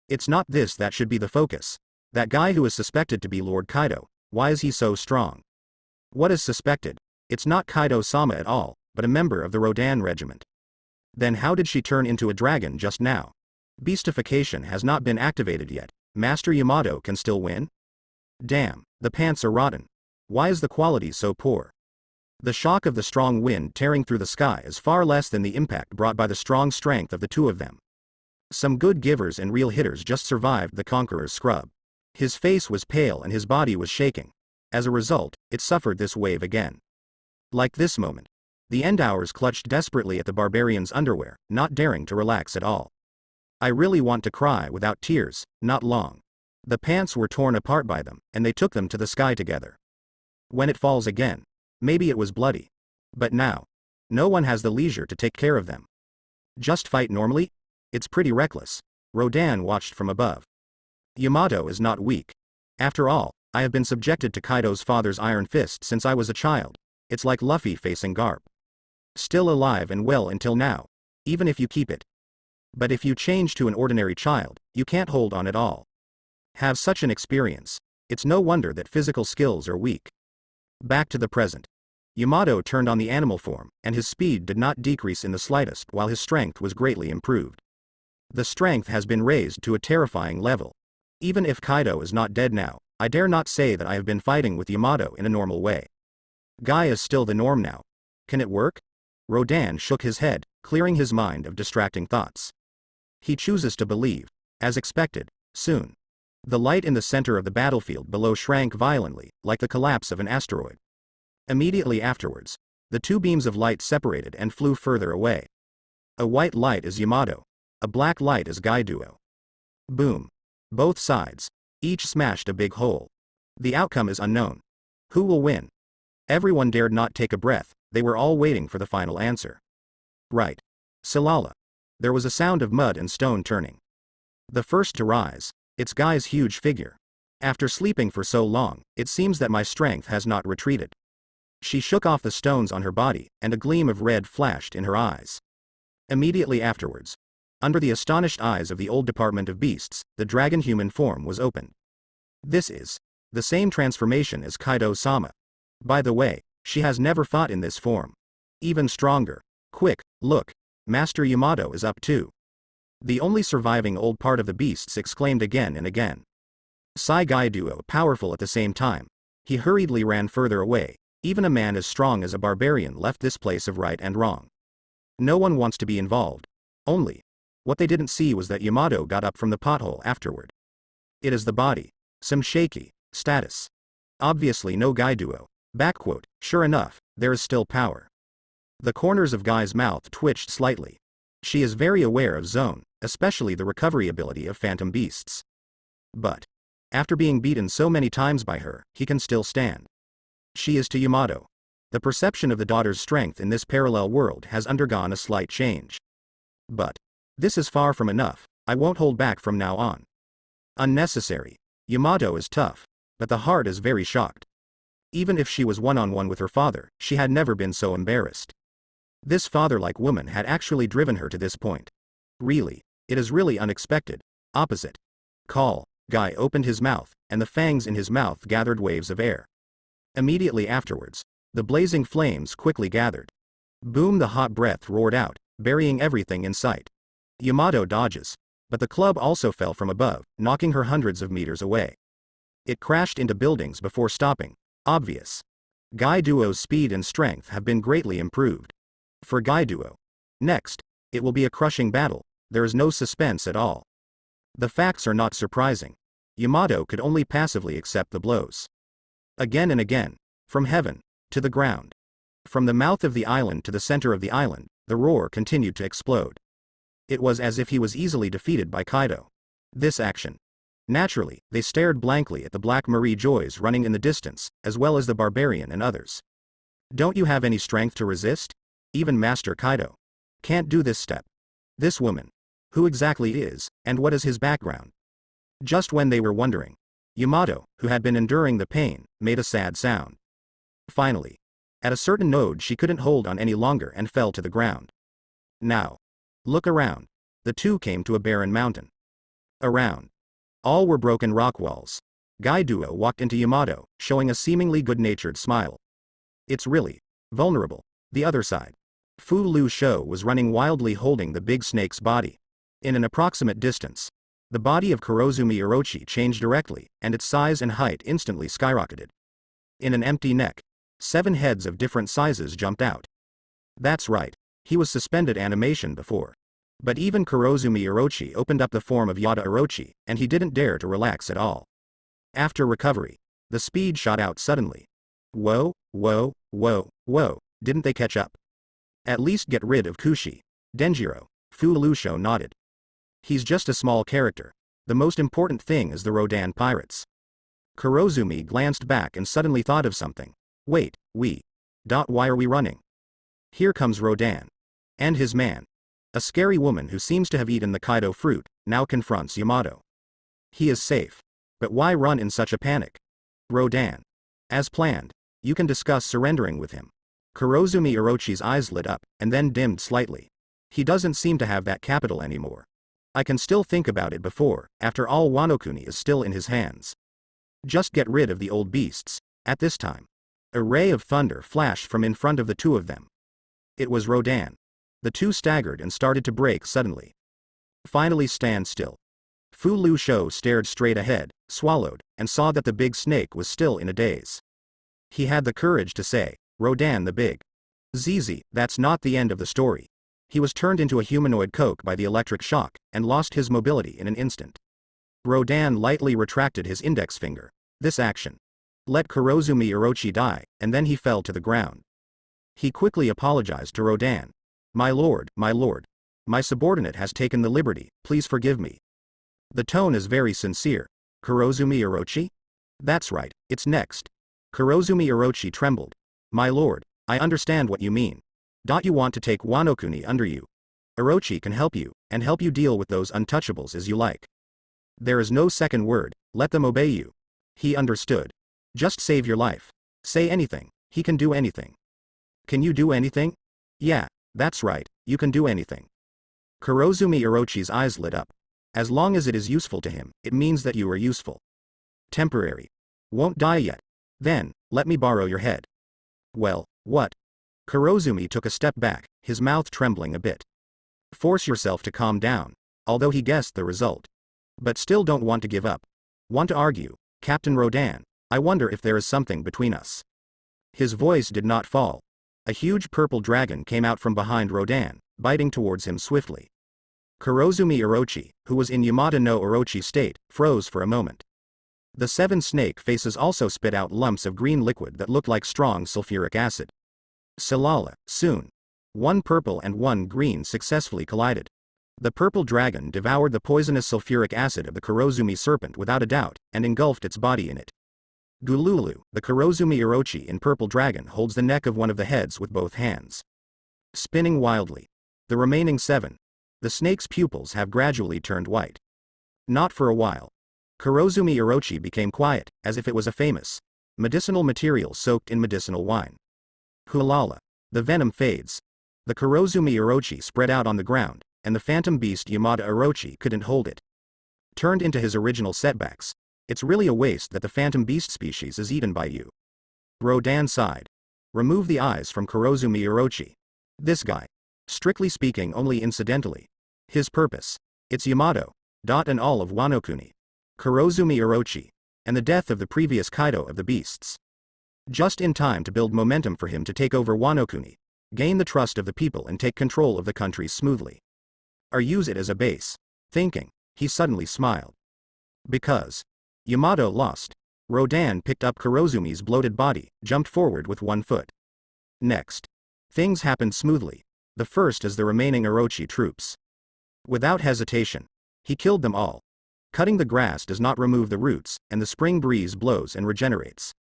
It's not this that should be the focus. That guy who is suspected to be Lord Kaido, why is he so strong? What is suspected? It's not Kaido-sama at all, but a member of the Rodan regiment. Then how did she turn into a dragon just now? Beastification has not been activated yet. Master Yamato can still win? Damn, the pants are rotten. Why is the quality so poor? The shock of the strong wind tearing through the sky is far less than the impact brought by the strong strength of the two of them. Some good givers and real hitters just survived the Conqueror's scrub. His face was pale and his body was shaking. As a result, it suffered this wave again. Like this moment. The end hours clutched desperately at the barbarian's underwear, not daring to relax at all. I really want to cry without tears, not long. The pants were torn apart by them, and they took them to the sky together. When it falls again, maybe it was bloody. But now, no one has the leisure to take care of them. Just fight normally? It's pretty reckless. Rodan watched from above. Yamato is not weak. After all, I have been subjected to Kaido's father's iron fist since I was a child. It's like Luffy facing Garp. Still alive and well until now. Even if you keep it. But if you change to an ordinary child, you can't hold on at all. Have such an experience. It's no wonder that physical skills are weak. Back to the present. Yamato turned on the animal form, and his speed did not decrease in the slightest while his strength was greatly improved. The strength has been raised to a terrifying level. Even if Kaido is not dead now, I dare not say that I have been fighting with Yamato in a normal way. Guy is still the norm now. Can it work? Rodan shook his head, clearing his mind of distracting thoughts. He chooses to believe, as expected, soon. The light in the center of the battlefield below shrank violently, like the collapse of an asteroid. Immediately afterwards, the two beams of light separated and flew further away. A white light is Yamato. A black light is Guy Duo. Boom. Both sides. Each smashed a big hole. The outcome is unknown. Who will win? Everyone dared not take a breath, they were all waiting for the final answer. Right. Salala. There was a sound of mud and stone turning. The first to rise. It's Guy's huge figure. After sleeping for so long, it seems that my strength has not retreated. She shook off the stones on her body, and a gleam of red flashed in her eyes. Immediately afterwards, under the astonished eyes of the old Department of Beasts, the dragon-human form was opened. This is the same transformation as Kaido-sama. By the way, she has never fought in this form. Even stronger. Quick, look. Master Yamato is up too. The only surviving old part of the beasts exclaimed again and again. Sai Guy Duo powerful at the same time. He hurriedly ran further away. Even a man as strong as a barbarian left this place of right and wrong. No one wants to be involved. Only. What they didn't see was that Yamato got up from the pothole afterward. It is the body. Some shaky status. Obviously no Guy Duo. Backquote, sure enough, there is still power. The corners of Guy's mouth twitched slightly. She is very aware of Zone, especially the recovery ability of phantom beasts. But, after being beaten so many times by her, he can still stand. She is to Yamato. The perception of the daughter's strength in this parallel world has undergone a slight change. But, this is far from enough. I won't hold back from now on. Unnecessary. Yamato is tough, but the heart is very shocked. Even if she was one-on-one with her father, she had never been so embarrassed. This father-like woman had actually driven her to this point. Really, it is really unexpected. Opposite. Call. Guy opened his mouth, and the fangs in his mouth gathered waves of air. Immediately afterwards, the blazing flames quickly gathered. Boom, the hot breath roared out, burying everything in sight. Yamato dodges, but the club also fell from above, knocking her hundreds of meters away. It crashed into buildings before stopping. Obvious. Guy Duo's speed and strength have been greatly improved. For Guy Duo. Next, it will be a crushing battle. There is no suspense at all. The facts are not surprising. Yamato could only passively accept the blows. Again and again, from heaven to the ground. From the mouth of the island to the center of the island, the roar continued to explode. It was as if he was easily defeated by Kaido. This action. Naturally, they stared blankly at the Black Marie Joys running in the distance, as well as the barbarian and others. Don't you have any strength to resist? Even Master Kaido can't do this step. This woman. Who exactly is, and what is his background? Just when they were wondering, Yamato, who had been enduring the pain, made a sad sound. Finally. At a certain node she couldn't hold on any longer and fell to the ground. Now. Look around. The two came to a barren mountain. Around. All were broken rock walls. Guy Duo walked into Yamato, showing a seemingly good-natured smile. It's really vulnerable. The other side. Fu Lu Shou was running wildly holding the big snake's body. In an approximate distance, the body of Kurozumi Orochi changed directly, and its size and height instantly skyrocketed. In an empty neck, 7 heads of different sizes jumped out. That's right, he was suspended animation before. But even Kurozumi Orochi opened up the form of Yada Orochi, and he didn't dare to relax at all. After recovery, the speed shot out suddenly. Whoa, whoa, whoa, whoa, didn't they catch up? At least get rid of Kushi. Denjiro. Fu Lu Shou nodded. He's just a small character. The most important thing is the Rodan pirates. Kurozumi glanced back and suddenly thought of something. Wait, why are we running? Here comes Rodan. And his man. A scary woman who seems to have eaten the Kaido fruit, now confronts Yamato. He is safe. But why run in such a panic? Rodan. As planned, you can discuss surrendering with him. Kurozumi Orochi's eyes lit up, and then dimmed slightly. He doesn't seem to have that capital anymore. I can still think about it before, after all Wano-kuni is still in his hands. Just get rid of the old beasts. At this time, a ray of thunder flashed from in front of the two of them. It was Rodan. The two staggered and started to break suddenly. Finally stand still. Fu Lu Shou stared straight ahead, swallowed, and saw that the big snake was still in a daze. He had the courage to say, Rodan the Big. ZZ, that's not the end of the story. He was turned into a humanoid coke by the electric shock, and lost his mobility in an instant. Rodan lightly retracted his index finger. This action. Let Kurozumi Orochi die, and then he fell to the ground. He quickly apologized to Rodan. My lord, my subordinate has taken the liberty, please forgive me. The tone is very sincere. Kurozumi Orochi? That's right, it's next. Kurozumi Orochi trembled. My lord, I understand what you mean. You want to take Wano-kuni under you. Orochi can help you, and help you deal with those untouchables as you like. There is no second word, let them obey you. He understood. Just save your life. Say anything, he can do anything. Can you do anything? Yeah, that's right, you can do anything. Kurozumi Orochi's eyes lit up. As long as it is useful to him, it means that you are useful. Temporary. Won't die yet. Then, let me borrow your head. Well, what? Kurozumi took a step back, his mouth trembling a bit. Force yourself to calm down, although he guessed the result. But still don't want to give up. Want to argue, Captain Rodan, I wonder if there is something between us. His voice did not fall. A huge purple dragon came out from behind Rodan, biting towards him swiftly. Kurozumi Orochi, who was in Yamada no Orochi state, froze for a moment. The 7 snake faces also spit out lumps of green liquid that looked like strong sulfuric acid. Salala, soon. 1 purple and 1 green successfully collided. The purple dragon devoured the poisonous sulfuric acid of the Kurozumi serpent without a doubt, and engulfed its body in it. Gululu, the Kurozumi Orochi in purple dragon holds the neck of one of the heads with both hands. Spinning wildly. The remaining 7. The snake's pupils have gradually turned white. Not for a while. Kurozumi Orochi became quiet, as if it was a famous medicinal material soaked in medicinal wine. Hulala. The venom fades. The Kurozumi Orochi spread out on the ground, and the phantom beast Yamada Orochi couldn't hold it. Turned into his original setbacks. It's really a waste that the phantom beast species is eaten by you. Rodan sighed. Remove the eyes from Kurozumi Orochi. This guy. Strictly speaking only incidentally. His purpose. It's Yamato. And all of Wano-kuni. Kurozumi Orochi. And the death of the previous Kaido of the beasts. Just in time to build momentum for him to take over Wano-kuni. Gain the trust of the people and take control of the country smoothly. Or use it as a base. Thinking. He suddenly smiled. Because. Yamato lost. Rodan picked up Kurozumi's bloated body, jumped forward with 1 foot. Next. Things happened smoothly. The first is the remaining Orochi troops. Without hesitation. He killed them all. Cutting the grass does not remove the roots, and the spring breeze blows and regenerates.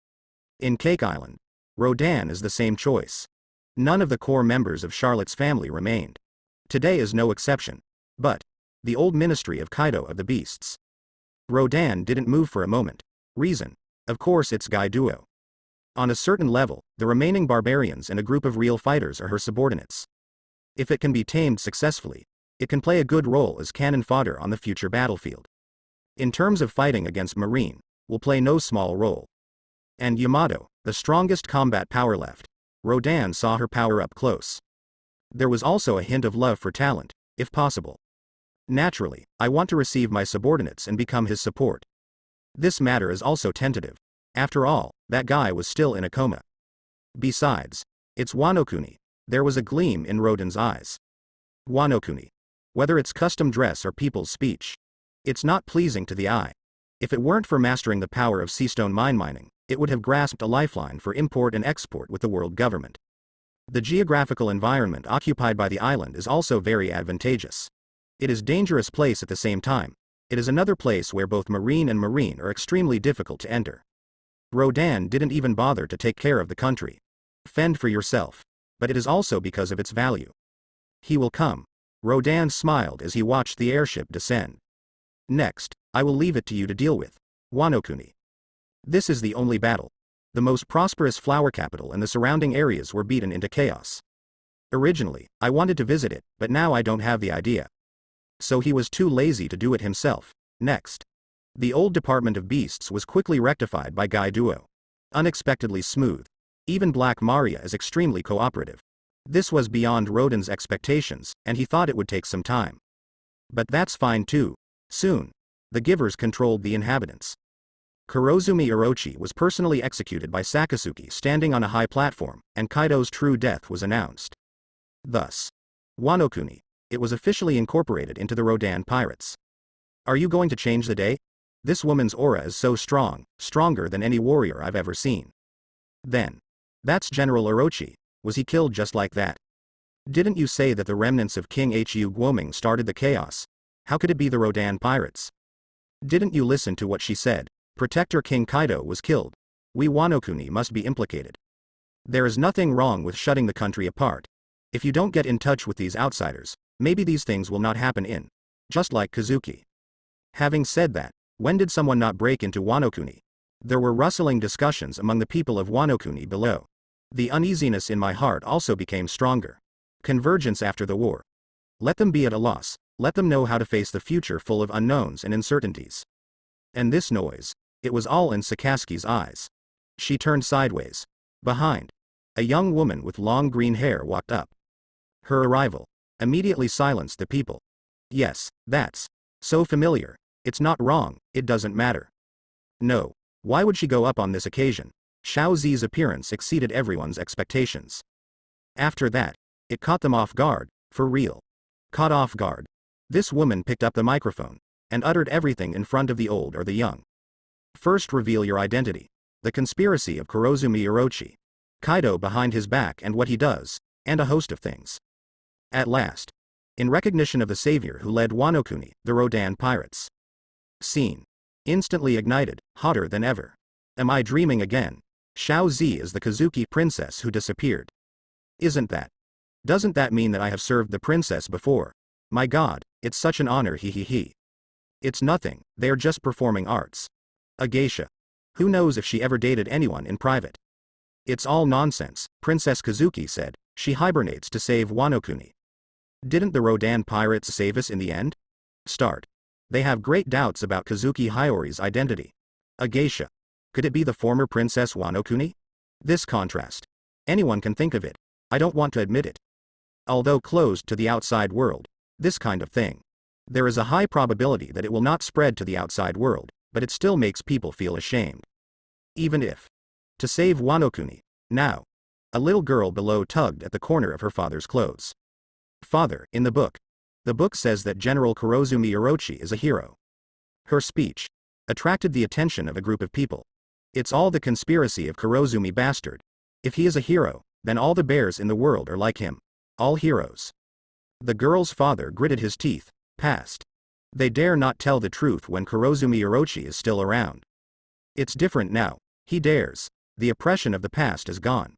In Cake Island. Rodan is the same choice. None of the core members of Charlotte's family remained. Today is no exception. But. The old ministry of Kaido of the beasts. Rodan didn't move for a moment. Reason. Of course it's Guy Duo. On a certain level, the remaining barbarians and a group of real fighters are her subordinates. If it can be tamed successfully, it can play a good role as cannon fodder on the future battlefield. In terms of fighting against Marine, will play no small role. And Yamato, the strongest combat power left. Rodan saw her power up close. There was also a hint of love for talent, if possible. Naturally, I want to receive my subordinates and become his support. This matter is also tentative. After all, that guy was still in a coma. Besides, it's Wano-kuni. There was a gleam in Rodan's eyes. Wano-kuni. Whether it's custom dress or people's speech. It's not pleasing to the eye. If it weren't for mastering the power of seastone mine mining, it would have grasped a lifeline for import and export with the world government. The geographical environment occupied by the island is also very advantageous. It is a dangerous place at the same time. It is another place where both marine and marine are extremely difficult to enter. Rodan didn't even bother to take care of the country. Fend for yourself. But it is also because of its value. He will come. Rodan smiled as he watched the airship descend. Next, I will leave it to you to deal with. Wano-kuni. This is the only battle. The most prosperous flower capital and the surrounding areas were beaten into chaos. Originally, I wanted to visit it, but now I don't have the idea. So he was too lazy to do it himself. Next. The old Department of Beasts was quickly rectified by Guy Duo. Unexpectedly smooth. Even Black Maria is extremely cooperative. This was beyond Rodin's expectations, and he thought it would take some time. But that's fine too. Soon. The givers controlled the inhabitants. Kurozumi Orochi was personally executed by Sakasuke standing on a high platform, and Kaido's true death was announced. Thus, Wano-kuni, it was officially incorporated into the Rodan Pirates. Are you going to change the day? This woman's aura is so strong, stronger than any warrior I've ever seen. Then. That's General Orochi. Was he killed just like that? Didn't you say that the remnants of King Hu Guoming started the chaos? How could it be the Rodan Pirates? Didn't you listen to what she said? Protector King Kaido was killed. We Wano-kuni must be implicated. There is nothing wrong with shutting the country apart. If you don't get in touch with these outsiders, maybe these things will not happen in. Just like Kazuki. Having said that, when did someone not break into Wano-kuni? There were rustling discussions among the people of Wano-kuni below. The uneasiness in my heart also became stronger. Convergence after the war. Let them be at a loss, let them know how to face the future full of unknowns and uncertainties. And this noise, it was all in Sakasuke's eyes. She turned sideways. Behind. A young woman with long green hair walked up. Her arrival immediately silenced the people. Yes, that's so familiar. It's not wrong, it doesn't matter. No. Why would she go up on this occasion? Xiao Zi's appearance exceeded everyone's expectations. After that, it caught them off guard, for real. Caught off guard. This woman picked up the microphone, and uttered everything in front of the old or the young. First reveal your identity. The conspiracy of Kurozumi Orochi. Kaido behind his back and what he does, and a host of things. At last. In recognition of the savior who led Wano-kuni, the Rodan Pirates. Scene. Instantly ignited, hotter than ever. Am I dreaming again? Xiao Zi is the Kazuki princess who disappeared. Isn't that? Doesn't that mean that I have served the princess before? My god, it's such an honor he. It's nothing, they are just performing arts. A geisha. Who knows if she ever dated anyone in private? It's all nonsense, Princess Kazuki said, she hibernates to save Wano-kuni. Didn't the Rodan Pirates save us in the end? Start. They have great doubts about Kazuki Hiyori's identity. A geisha. Could it be the former Princess Wano-kuni? This contrast. Anyone can think of it. I don't want to admit it. Although closed to the outside world, this kind of thing. There is a high probability that it will not spread to the outside world, but it still makes people feel ashamed. Even if. To save Wano-kuni. Now. A little girl below tugged at the corner of her father's clothes. Father, in the book. The book says that General Kurozumi Orochi is a hero. Her speech attracted the attention of a group of people. It's all the conspiracy of Kurozumi bastard. If he is a hero, then all the bears in the world are like him. All heroes. The girl's father gritted his teeth. Past. They dare not tell the truth when Kurozumi Orochi is still around. It's different now. He dares. The oppression of the past is gone.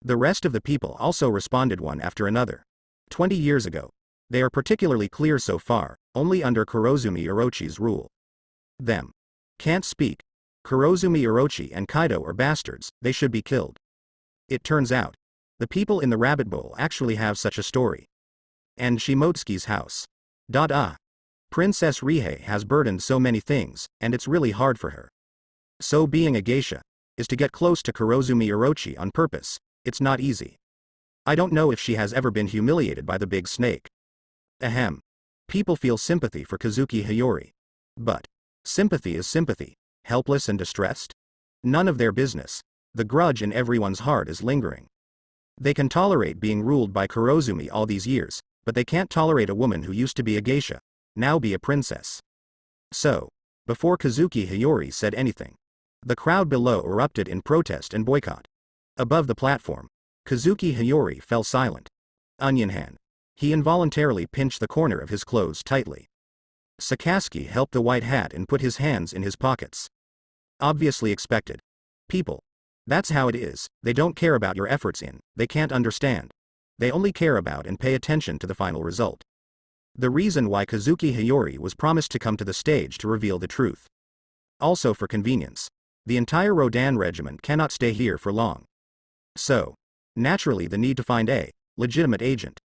The rest of the people also responded one after another. 20 years ago. They are particularly clear so far, only under Kurozumi Orochi's rule. Them. Can't speak. Kurozumi Orochi and Kaido are bastards, they should be killed. It turns out. The people in the rabbit bowl actually have such a story. And Shimotsuki's house. Princess Rihei has burdened so many things, and it's really hard for her. So being a geisha is to get close to Kurozumi Orochi on purpose. It's not easy. I don't know if she has ever been humiliated by the big snake. Ahem. People feel sympathy for Kazuki Hiyori. But sympathy is sympathy. Helpless and distressed? None of their business. The grudge in everyone's heart is lingering. They can tolerate being ruled by Kurozumi all these years, but they can't tolerate a woman who used to be a geisha, now be a princess. So, before Kazuki Hiyori said anything, the crowd below erupted in protest and boycott. Above the platform, Kazuki Hiyori fell silent. Onion hand. He involuntarily pinched the corner of his clothes tightly. Sakasuke helped the white hat and put his hands in his pockets. Obviously expected. People. That's how it is, they don't care about your efforts they can't understand. They only care about and pay attention to the final result. The reason why Kazuki Hiyori was promised to come to the stage to reveal the truth. Also for convenience. The entire Rodan regiment cannot stay here for long. So, naturally the need to find a legitimate agent.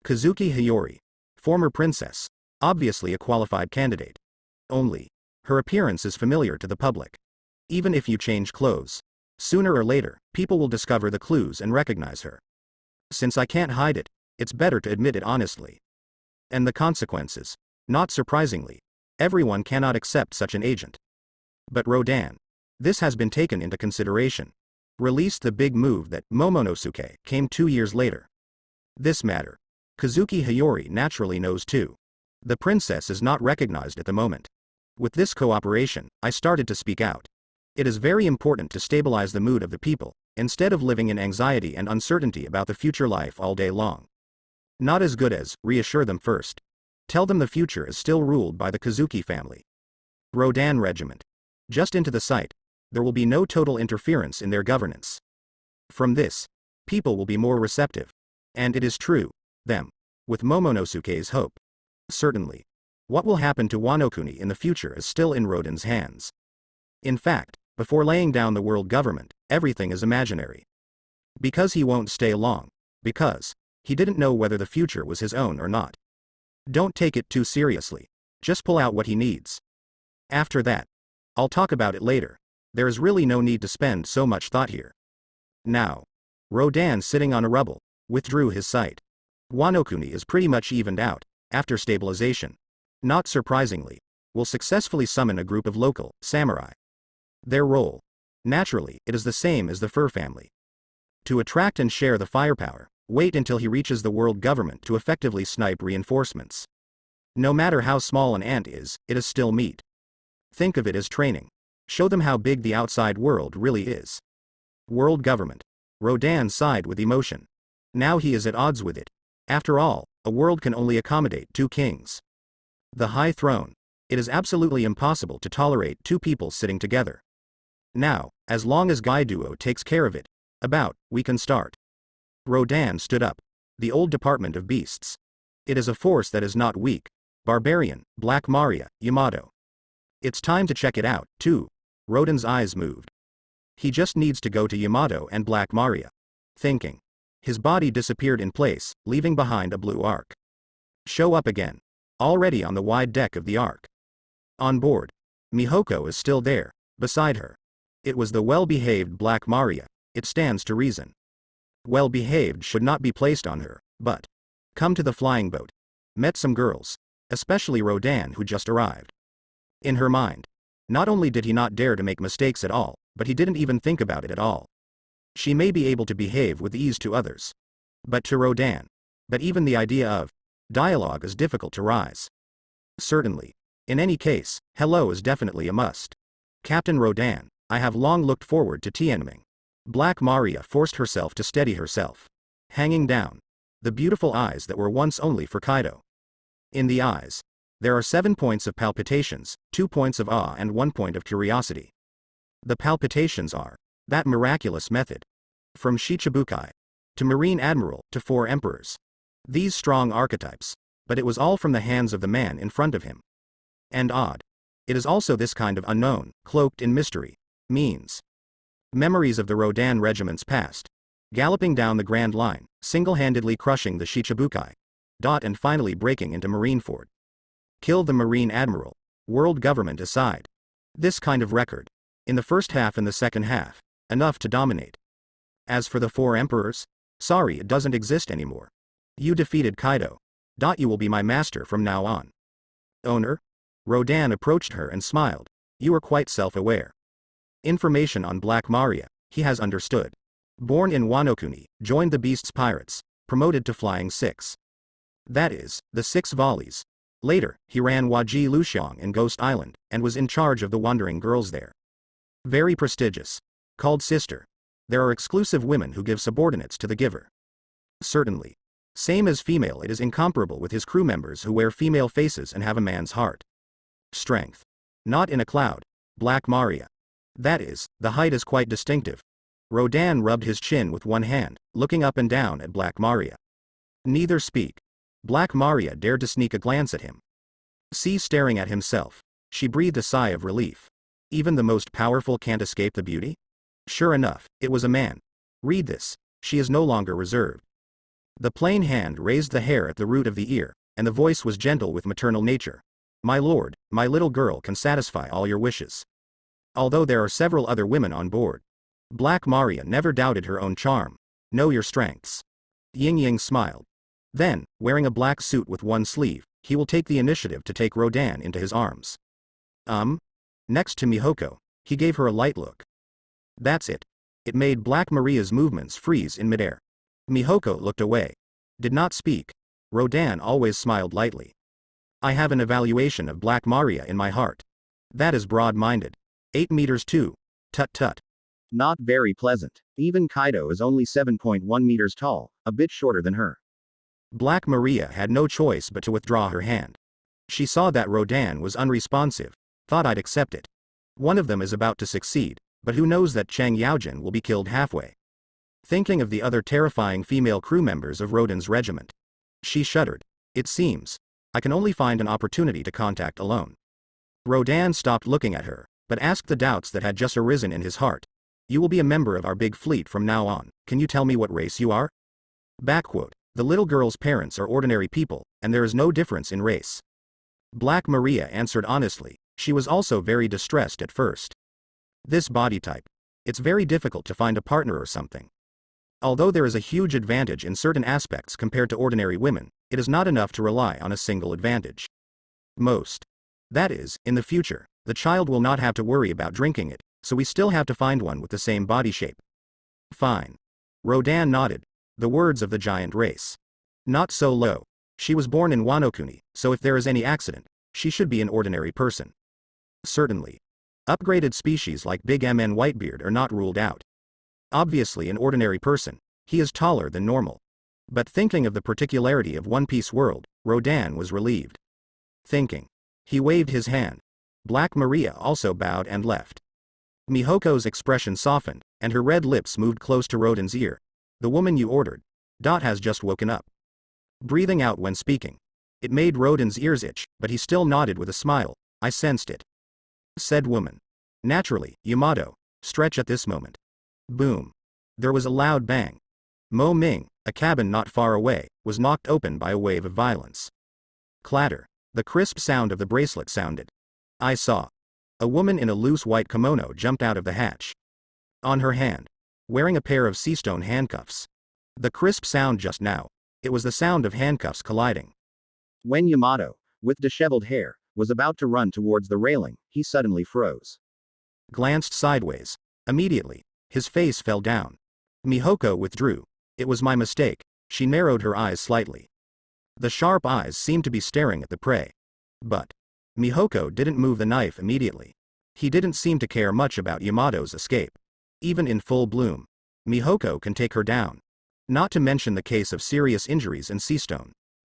Kazuki Hiyori. Former princess. Obviously a qualified candidate. Only, her appearance is familiar to the public. Even if you change clothes, sooner or later, people will discover the clues and recognize her. Since I can't hide it, it's better to admit it honestly. And the consequences. Not surprisingly, everyone cannot accept such an agent. But Rodan. This has been taken into consideration. Released the big move that Momonosuke came 2 years later. This matter. Kazuki Hiyori naturally knows too. The princess is not recognized at the moment. With this cooperation, I started to speak out. It is very important to stabilize the mood of the people, instead of living in anxiety and uncertainty about the future life all day long. Not as good as, reassure them first. Tell them the future is still ruled by the Kazuki family. Rodan Regiment. Just into the sight. There will be no total interference in their governance. From this, people will be more receptive. And it is true, them. With Momonosuke's hope. Certainly. What will happen to Wano-kuni in the future is still in Rodan's hands. In fact, before laying down the world government, everything is imaginary. Because he won't stay long. Because he didn't know whether the future was his own or not. Don't take it too seriously. Just pull out what he needs. After that, I'll talk about it later. There is really no need to spend so much thought here. Now, Rodan, sitting on a rubble, withdrew his sight. Wano-kuni is pretty much evened out, after stabilization. Not surprisingly, will successfully summon a group of local samurai. Their role. Naturally, it is the same as the fur family. To attract and share the firepower, wait until he reaches the world government to effectively snipe reinforcements. No matter how small an ant is, it is still meat. Think of it as training. Show them how big the outside world really is. World government. Rodan sighed with emotion. Now he is at odds with it. After all, a world can only accommodate 2 kings. The high throne. It is absolutely impossible to tolerate 2 people sitting together. Now, as long as Gaiduo takes care of it, we can start. Rodan stood up. The old Department of Beasts. It is a force that is not weak. Barbarian, Black Maria, Yamato. It's time to check it out, too. Rodan's eyes moved. He just needs to go to Yamato and Black Maria. Thinking. His body disappeared in place, leaving behind a blue arc. Show up again. Already on the wide deck of the ark. On board. Mihoko is still there, beside her. It was the well-behaved Black Maria, it stands to reason. Well-behaved should not be placed on her, but. Come to the flying boat. Met some girls. Especially Rodan, who just arrived. In her mind. Not only did he not dare to make mistakes at all, but he didn't even think about it at all. She may be able to behave with ease to others. But to Rodan. But even the idea of dialogue is difficult to rise. Certainly. In any case, hello is definitely a must. Captain Rodan, I have long looked forward to Tianming. Black Maria forced herself to steady herself. Hanging down. The beautiful eyes that were once only for Kaido. In the eyes. There are 7 points of palpitations, 2 points of awe and 1 point of curiosity. The palpitations are that miraculous method. From Shichibukai to Marine Admiral to 4 emperors. These strong archetypes. But it was all from the hands of the man in front of him. And odd. It is also this kind of unknown, cloaked in mystery, means. Memories of the Rodan regiment's past. Galloping down the Grand Line, single-handedly crushing the Shichibukai. And finally breaking into Marineford. Kill the Marine Admiral. World government aside. This kind of record. In the first half and the second half. Enough to dominate. As for the 4 emperors? Sorry, it doesn't exist anymore. You defeated Kaido. You will be my master from now on. Owner? Rodan approached her and smiled. You are quite self-aware. Information on Black Maria, he has understood. Born in Wano-kuni, joined the Beast's pirates, promoted to flying 6. That is, the 6 volleys. Later, he ran Waji Luxiang in Ghost Island, and was in charge of the wandering girls there. Very prestigious. Called sister. There are exclusive women who give subordinates to the giver. Certainly. Same as female, it is incomparable with his crew members who wear female faces and have a man's heart. Strength. Not in a cloud. Black Maria. That is, the height is quite distinctive. Rodan rubbed his chin with one hand, looking up and down at Black Maria. Neither speak. Black Maria dared to sneak a glance at him. See, staring at himself. She breathed a sigh of relief. Even the most powerful can't escape the beauty? Sure enough, it was a man. Read this. She is no longer reserved. The plain hand raised the hair at the root of the ear, and the voice was gentle with maternal nature. My lord, my little girl can satisfy all your wishes. Although there are several other women on board. Black Maria never doubted her own charm. Know your strengths. Ying Ying smiled. Then, wearing a black suit with one sleeve, he will take the initiative to take Rodan into his arms. Next to Mihoko, he gave her a light look. That's it. It made Black Maria's movements freeze in midair. Mihoko looked away. Did not speak. Rodan always smiled lightly. I have an evaluation of Black Maria in my heart. That is broad-minded. 8 meters too. Tut tut. Not very pleasant. Even Kaido is only 7.1 meters tall, a bit shorter than her. Black Maria had no choice but to withdraw her hand. She saw that Rodan was unresponsive. Thought I'd accept it. One of them is about to succeed, but who knows that Chang Yaojin will be killed halfway. Thinking of the other terrifying female crew members of Rodan's regiment. She shuddered. It seems. I can only find an opportunity to contact alone. Rodan stopped looking at her, but asked the doubts that had just arisen in his heart. You will be a member of our big fleet from now on. Can you tell me what race you are? Backquote. The little girl's parents are ordinary people, and there is no difference in race. Black Maria answered honestly. She was also very distressed at first. This body type. It's very difficult to find a partner or something. Although there is a huge advantage in certain aspects compared to ordinary women, it is not enough to rely on a single advantage. That is, in the future, the child will not have to worry about drinking it, so we still have to find one with the same body shape. Fine. Rodan nodded. The words of the giant race. Not so low. She was born in Wano-kuni, so if there is any accident, she should be an ordinary person. Certainly. Upgraded species like Big M and Whitebeard are not ruled out. Obviously an ordinary person, he is taller than normal. But thinking of the particularity of One Piece world, Rodan was relieved. Thinking. He waved his hand. Black Maria also bowed and left. Mihoko's expression softened, and her red lips moved close to Rodan's ear. The woman you ordered. Has just woken up. Breathing out when speaking. It made Rodan's ears itch, but he still nodded with a smile. I sensed it. Said woman. Naturally, Yamato. Stretch at this moment. Boom. There was a loud bang. Mo Ming, a cabin not far away, was knocked open by a wave of violence. Clatter. The crisp sound of the bracelet sounded. I saw. A woman in a loose white kimono jumped out of the hatch. On her hand. Wearing a pair of seastone handcuffs. The crisp sound just now. It was the sound of handcuffs colliding. When Yamato, with disheveled hair, was about to run towards the railing, he suddenly froze. Glanced sideways. Immediately, his face fell down. Mihoko withdrew. It was my mistake. She narrowed her eyes slightly. The sharp eyes seemed to be staring at the prey. But Mihoko didn't move the knife immediately. He didn't seem to care much about Yamato's escape. Even in full bloom, Mihoko can take her down. Not to mention the case of serious injuries in Seastone.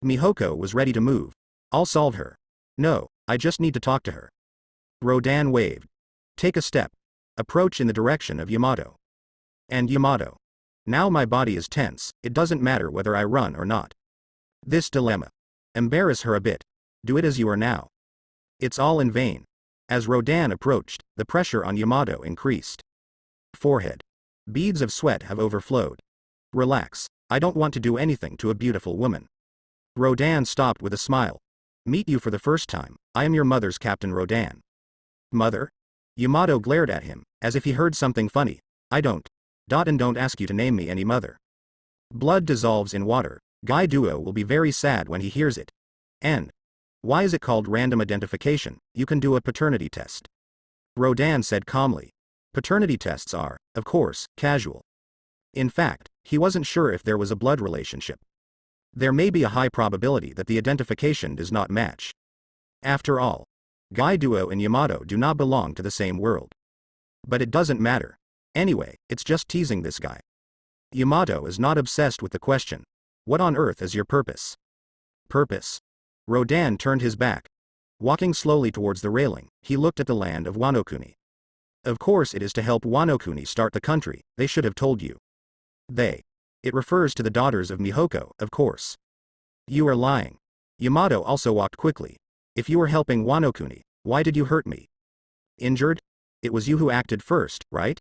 Mihoko was ready to move. I'll solve her. No, I just need to talk to her. Rodan waved. Take a step. Approach in the direction of Yamato. And Yamato. Now my body is tense, it doesn't matter whether I run or not. This dilemma. Embarrass her a bit. Do it as you are now. It's all in vain. As Rodan approached, the pressure on Yamato increased. Forehead. Beads of sweat have overflowed. Relax, I don't want to do anything to a beautiful woman. Rodan stopped with a smile. Meet you for the first time, I am your mother's Captain Rodan. Mother? Yamato glared at him, as if he heard something funny. I don't. And don't ask you to name me any mother. Blood dissolves in water. Guy Duo will be very sad when he hears it. And why is it called random identification? You can do a paternity test. Rodan said calmly. Paternity tests are, of course, casual. In fact, he wasn't sure if there was a blood relationship. There may be a high probability that the identification does not match. After all, Guy Duo and Yamato do not belong to the same world. But it doesn't matter. Anyway, it's just teasing this guy. Yamato is not obsessed with the question. What on earth is your purpose? Purpose? Rodan turned his back. Walking slowly towards the railing, he looked at the land of Wano-kuni. Of course it is to help Wano-kuni start the country, they should have told you. They. It refers to the daughters of Mihoko, of course. You are lying. Yamato also walked quickly. If you were helping Wano-kuni, why did you hurt me? Injured? It was you who acted first, right?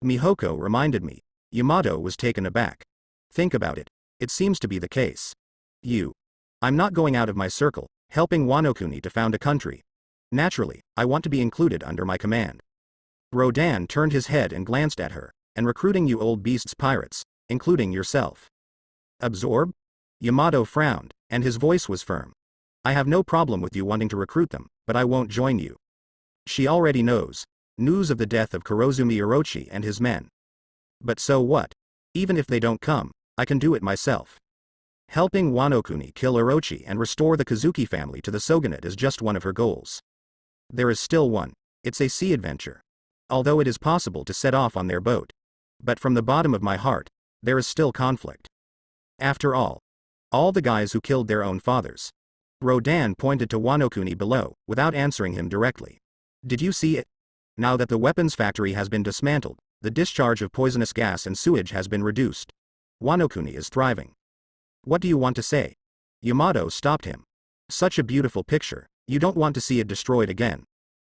Mihoko reminded me. Yamato was taken aback. Think about it. It seems to be the case. I'm not going out of my circle, helping Wano-kuni to found a country. Naturally, I want to be included under my command. Rodan turned his head and glanced at her, and recruiting you old beasts pirates, including yourself. Absorb? Yamato frowned, and his voice was firm. I have no problem with you wanting to recruit them, but I won't join you. She already knows. News of the death of Kurozumi Orochi and his men. But so what? Even if they don't come, I can do it myself. Helping Wano-kuni kill Orochi and restore the Kazuki family to the shogunate is just one of her goals. There is still one. It's a sea adventure. Although it is possible to set off on their boat. But from the bottom of my heart, there is still conflict. After all the guys who killed their own fathers. Rodan pointed to Wano-kuni below, without answering him directly. Did you see it? Now that the weapons factory has been dismantled, the discharge of poisonous gas and sewage has been reduced. Wano-kuni is thriving. What do you want to say? Yamato stopped him. Such a beautiful picture, you don't want to see it destroyed again.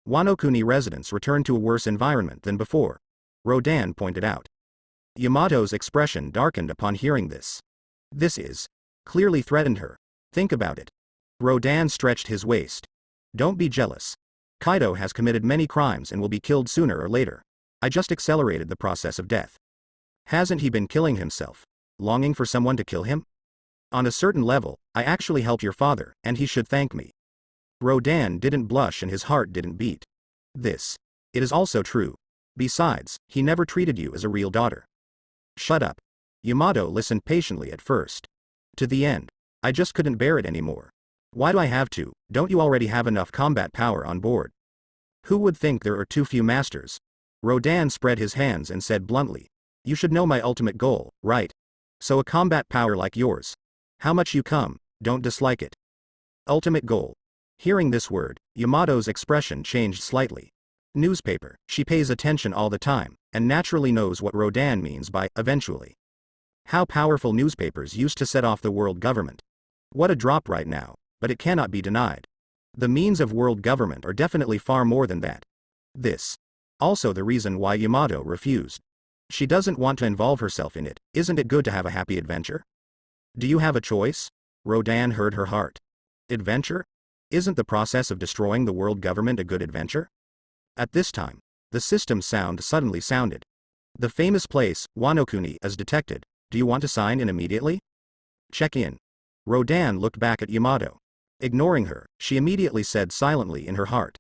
Wano-kuni residents returned to a worse environment than before. Rodan pointed out. Yamato's expression darkened upon hearing this. This clearly threatened her. Think about it. Rodan stretched his waist. Don't be jealous. Kaido has committed many crimes and will be killed sooner or later. I just accelerated the process of death. Hasn't he been killing himself? Longing for someone to kill him? On a certain level, I actually helped your father, and he should thank me. Rodan didn't blush and his heart didn't beat. It is also true. Besides, he never treated you as a real daughter. Shut up. Yamato listened patiently at first. To the end. I just couldn't bear it anymore. Why do I have to? Don't you already have enough combat power on board? Who would think there are too few masters? Rodan spread his hands and said bluntly. You should know my ultimate goal, right? So a combat power like yours. How much you don't dislike it. Ultimate goal. Hearing this word, Yamato's expression changed slightly. Newspaper, she pays attention all the time, and naturally knows what Rodan means by eventually. How powerful newspapers used to set off the world government. What a drop right now, but it cannot be denied. The means of world government are definitely far more than that. Also the reason why Yamato refused. She doesn't want to involve herself in it. Isn't it good to have a happy adventure? Do you have a choice? Rodan heard her heart. Adventure? Isn't the process of destroying the world government a good adventure? At this time, the system sound suddenly sounded. The famous place, Wano-kuni, is detected. Do you want to sign in immediately? Check in. Rodan looked back at Yamato. Ignoring her, she immediately said silently in her heart.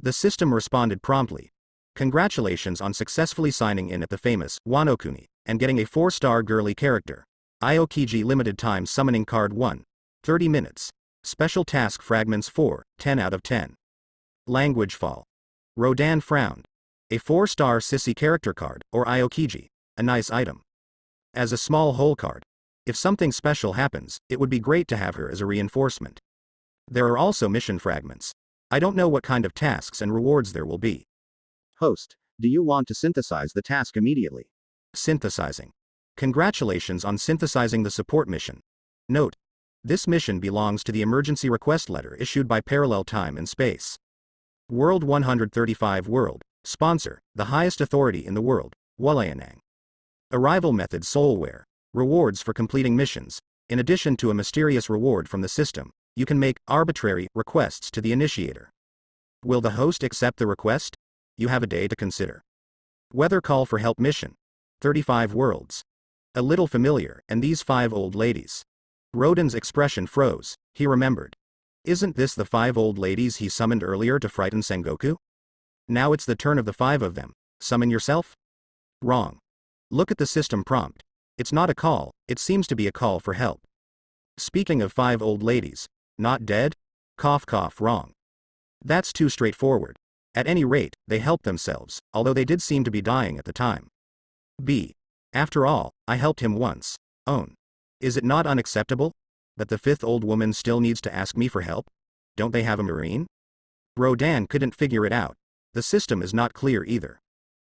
The system responded promptly. Congratulations on successfully signing in at the famous Wano-kuni, and getting a 4-star girly character. Aokiji limited time summoning card 1. 30 minutes. Special task fragments 4, 10 out of 10. Language fall. Rodan frowned. A 4-star sissy character card, or Aokiji. A nice item. As a small hole card. If something special happens, it would be great to have her as a reinforcement. There are also mission fragments. I don't know what kind of tasks and rewards there will be. Host, do you want to synthesize the task immediately? Synthesizing. Congratulations on synthesizing the support mission. Note. This mission belongs to the emergency request letter issued by Parallel Time and Space. World 135 World. Sponsor, the highest authority in the world, Walayanang. Arrival method Soulware. Rewards for completing missions. In addition to a mysterious reward from the system, you can make arbitrary requests to the initiator. Will the host accept the request? You have a day to consider. Weather call for help mission. 35 worlds. A little familiar, and these 5 old ladies. Rodan's expression froze. He remembered. Isn't this the 5 old ladies he summoned earlier to frighten Sengoku? Now it's the turn of the 5 of them. Summon yourself? Wrong. Look at the system prompt. It's not a call, it seems to be a call for help. Speaking of 5 old ladies. Not dead? Cough cough wrong. That's too straightforward. At any rate, they helped themselves, although they did seem to be dying at the time. After all, I helped him once. Own. Is it not unacceptable? That the 5th old woman still needs to ask me for help? Don't they have a marine? Rodan couldn't figure it out. The system is not clear either.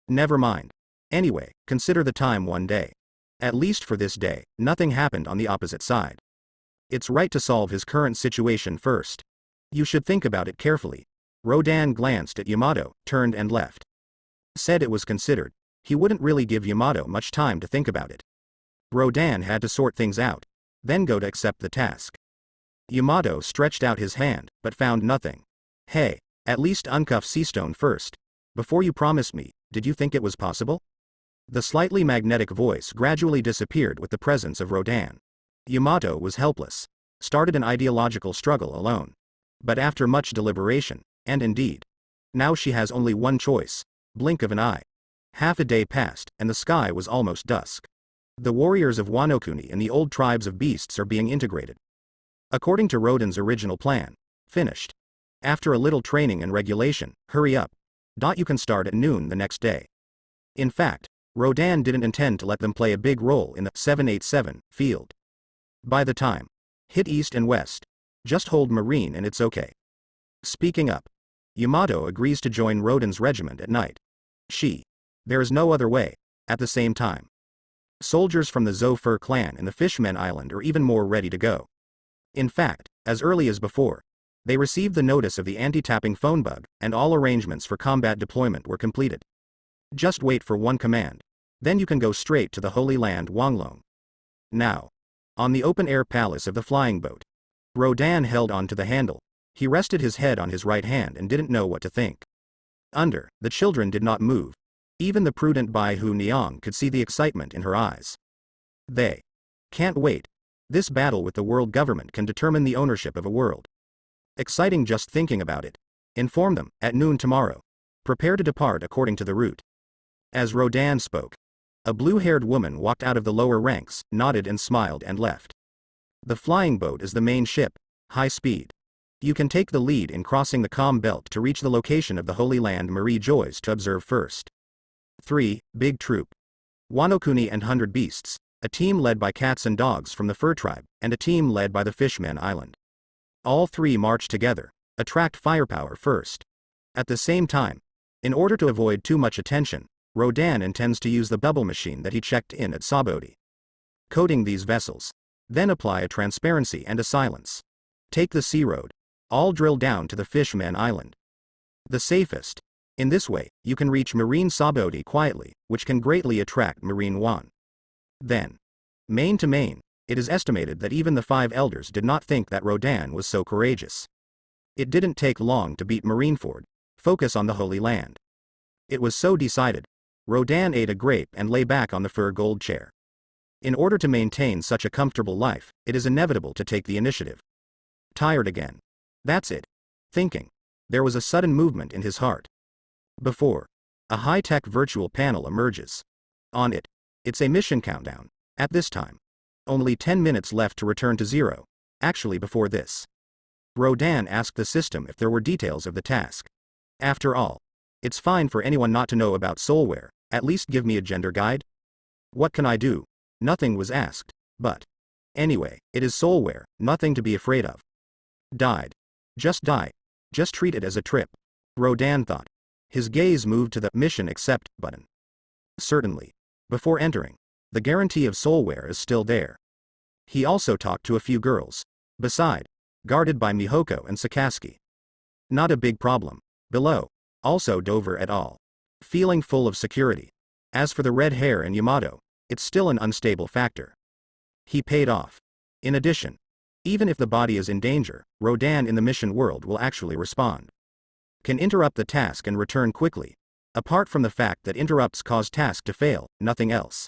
Never mind. Anyway, consider the time one day. At least for this day, nothing happened on the opposite side. It's right to solve his current situation first. You should think about it carefully. Rodan glanced at Yamato, turned and left. Said it was considered. He wouldn't really give Yamato much time to think about it. Rodan had to sort things out, then go to accept the task. Yamato stretched out his hand, but found nothing. Hey, at least uncuff Seastone first. Before you promised me, did you think it was possible? The slightly magnetic voice gradually disappeared with the presence of Rodan. Yamato was helpless. Started an ideological struggle alone. But after much deliberation, and indeed, now she has only one choice. Blink of an eye. Half a day passed, and the sky was almost dusk. The warriors of Wano-kuni and the old tribes of beasts are being integrated. According to Rodan's original plan. Finished. After a little training and regulation, hurry up. You can start at noon the next day. In fact, Rodan didn't intend to let them play a big role in the 787 field. By the time. Hit east and west. Just hold Marine and it's okay. Speaking up. Yamato agrees to join Rodan's regiment at night. There is no other way. At the same time. Soldiers from the Zofur clan and the Fishmen Island are even more ready to go. In fact, as early as before, they received the notice of the anti-tapping phone bug, and all arrangements for combat deployment were completed. Just wait for one command. Then you can go straight to the Holy Land Wanglong. Now. On the open-air palace of the flying boat. Rodan held on to the handle. He rested his head on his right hand and didn't know what to think. The children did not move. Even the prudent Bai Hu Niang could see the excitement in her eyes. They can't wait. This battle with the world government can determine the ownership of a world. Exciting just thinking about it. Inform them, at noon tomorrow. Prepare to depart according to the route. As Rodan spoke, a blue-haired woman walked out of the lower ranks, nodded and smiled and left. The flying boat is the main ship, high speed. You can take the lead in crossing the calm belt to reach the location of the Holy Land Marie Joys to observe first. 3. Big Troop. Wano-kuni and 100 Beasts, a team led by cats and dogs from the Fur Tribe, and a team led by the Fishmen Island. All three march together, attract firepower first. At the same time, in order to avoid too much attention, Rodan intends to use the bubble machine that he checked in at Sabodi. Coating these vessels. Then apply a transparency and a silence. Take the sea road. All drill down to the Fishmen Island. The safest. In this way, you can reach Marine Sabodi quietly, which can greatly attract Marine Wan. Then. Main to main, it is estimated that even the 5 elders did not think that Rodan was so courageous. It didn't take long to beat Marineford. Focus on the Holy Land. It was so decided. Rodan ate a grape and lay back on the fur gold chair. In order to maintain such a comfortable life, it is inevitable to take the initiative. Tired again. That's it. Thinking. There was a sudden movement in his heart. Before. A high-tech virtual panel emerges. On it. It's a mission countdown. At this time. Only 10 minutes left to return to zero. Actually before this. Rodan asked the system if there were details of the task. After all. It's fine for anyone not to know about soulware. At least give me a gender guide. What can I do? Nothing was asked. But. Anyway, it is soulware, nothing to be afraid of. Died. Just die. Just treat it as a trip. Rodan thought. His gaze moved to the Mission Accept button. Certainly. Before entering. The guarantee of soulware is still there. He also talked to a few girls. Beside. Guarded by Mihoko and Sakaski. Not a big problem. Below. Also Dover et al. Feeling full of security. As for the red hair and Yamato, it's still an unstable factor. He paid off. In addition, even if the body is in danger, Rodan in the mission world will actually respond. Can interrupt the task and return quickly. Apart from the fact that interrupts cause task to fail, nothing else.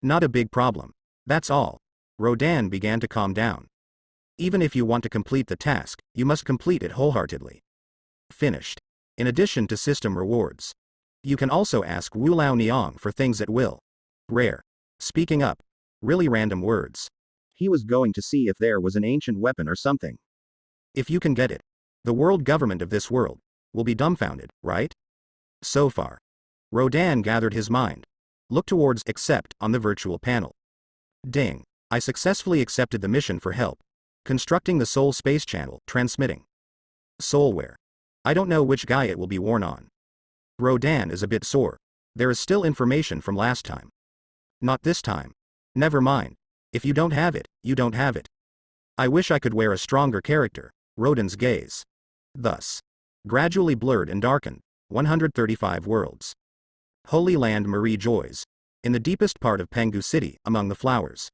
Not a big problem. That's all. Rodan began to calm down. Even if you want to complete the task, you must complete it wholeheartedly. Finished. In addition to system rewards. You can also ask Wu Lao Niang for things at will. Rare. Speaking up. Really random words. He was going to see if there was an ancient weapon or something. If you can get it. The world government of this world will be dumbfounded, right? So far. Rodan gathered his mind. Looked towards accept on the virtual panel. Ding. I successfully accepted the mission for help. Constructing the Soul Space Channel, transmitting. Soulware. I don't know which guy it will be worn on. Rodan is a bit sore. There is still information from last time. Not this time. Never mind. If you don't have it, you don't have it. I wish I could wear a stronger character. Rodan's gaze. Thus. Gradually blurred and darkened. 135 worlds. Holy Land Marie Joys. in the deepest part of Pengu City, among the flowers.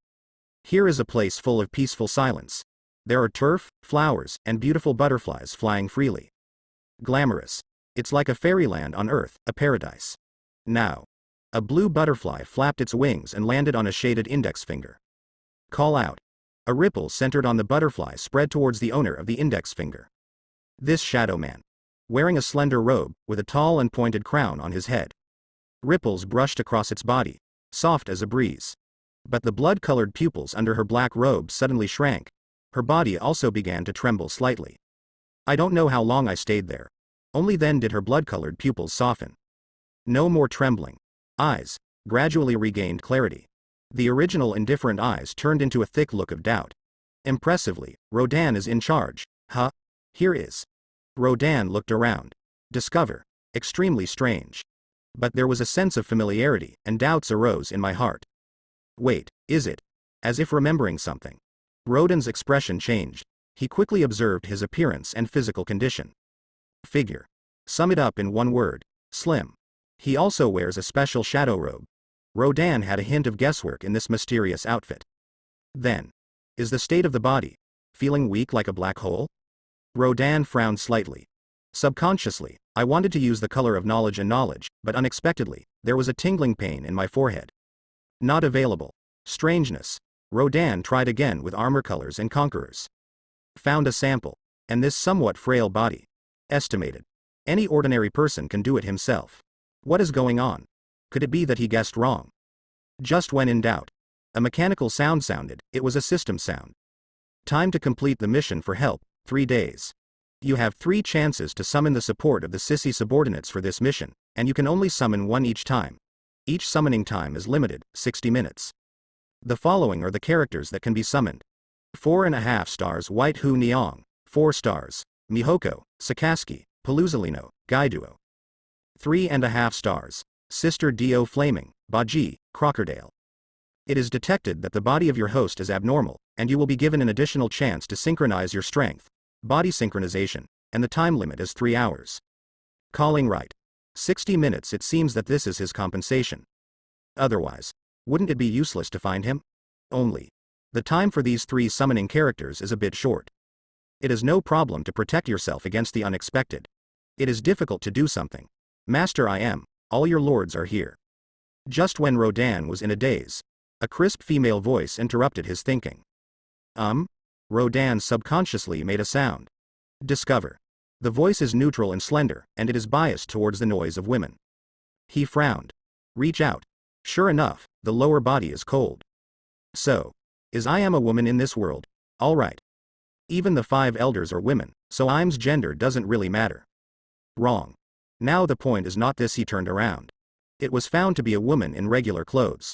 Here is a place full of peaceful silence. There are turf, flowers, and beautiful butterflies flying freely. Glamorous. It's like a fairyland on earth, a paradise. Now. A blue butterfly flapped its wings and landed on a shaded index finger. Call out. A ripple centered on the butterfly spread towards the owner of the index finger. This shadow man. Wearing a slender robe, with a tall and pointed crown on his head. Ripples brushed across its body, soft as a breeze. But the blood-colored pupils under her black robe suddenly shrank. Her body also began to tremble slightly. I don't know how long I stayed there. Only then did her blood-colored pupils soften. No more trembling. Eyes gradually regained clarity. The original indifferent eyes turned into a thick look of doubt. Impressively, Rodan is in charge. Huh? Here is. Rodan looked around. Discover. Extremely strange. But there was a sense of familiarity, and doubts arose in my heart. Wait, is it? As if remembering something. Rodan's expression changed. He quickly observed his appearance and physical condition. Figure. Sum it up in one word. Slim. He also wears a special shadow robe. Rodan had a hint of guesswork in this mysterious outfit. Then. Is the state of the body? Feeling weak like a black hole? Rodan frowned slightly. Subconsciously, I wanted to use the color of knowledge and knowledge, but unexpectedly, there was a tingling pain in my forehead. Not available. Strangeness. Rodan tried again with armor colors and conquerors. Found a sample. And this somewhat frail body. Estimated. Any ordinary person can do it himself. What is going on? Could it be that he guessed wrong? Just when in doubt. A mechanical sound sounded, it was a system sound. Time to complete the mission for help, 3 days. You have 3 chances to summon the support of the sissy subordinates for this mission, and you can only summon 1 each time. Each summoning time is limited, 60 minutes. The following are the characters that can be summoned. 4.5 stars White Hu Niang, 4 stars, Mihoko, Sakaski, Paluzalino, Gaiduo. 3.5 stars, Sister Dio Flaming, Baji, Crocodile. It is detected that the body of your host is abnormal, and you will be given an additional chance to synchronize your strength, body synchronization, and the time limit is 3 hours. Calling right. 60 minutes. It seems that this is his compensation. Otherwise, wouldn't it be useless to find him? Only. The time for these 3 summoning characters is a bit short. It is no problem to protect yourself against the unexpected. It is difficult to do something. Master, I am. All your lords are here. Just when Rodan was in a daze, a crisp female voice interrupted his thinking. Rodan subconsciously made a sound. Discover. The voice is neutral and slender, and it is biased towards the noise of women. He frowned. Reach out. Sure enough, the lower body is cold. So. I am a woman in this world. All right. Even the 5 elders are women, so Im's gender doesn't really matter. Wrong. Now the point is not this. He turned around. It was found to be a woman in regular clothes.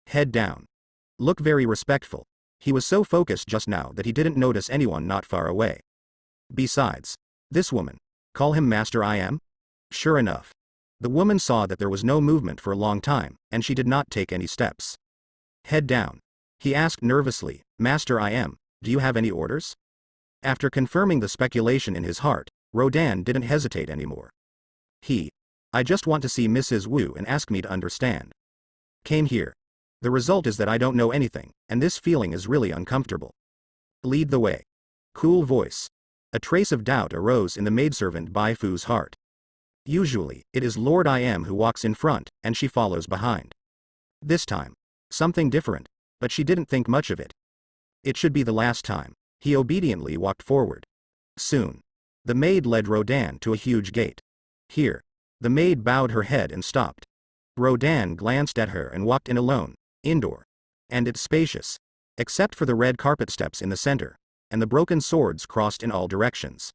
Head down. Look very respectful. He was so focused just now that he didn't notice anyone not far away. Besides, this woman. Call him Master I am? Sure enough. The woman saw that there was no movement for a long time, and she did not take any steps. Head down. He asked nervously, Master I am, do you have any orders? After confirming the speculation in his heart, Rodan didn't hesitate anymore. I just want to see Mrs. Wu and ask me to understand. Came here. The result is that I don't know anything, and this feeling is really uncomfortable. Lead the way. Cool voice. A trace of doubt arose in the maidservant Bai Fu's heart. Usually, it is Lord I am who walks in front, and she follows behind. This time. Something different, but she didn't think much of it. It should be the last time. He obediently walked forward. Soon. The maid led Rodan to a huge gate. Here. The maid bowed her head and stopped. Rodan glanced at her and walked in alone, indoor. And it's spacious. Except for the red carpet steps in the center, and the broken swords crossed in all directions.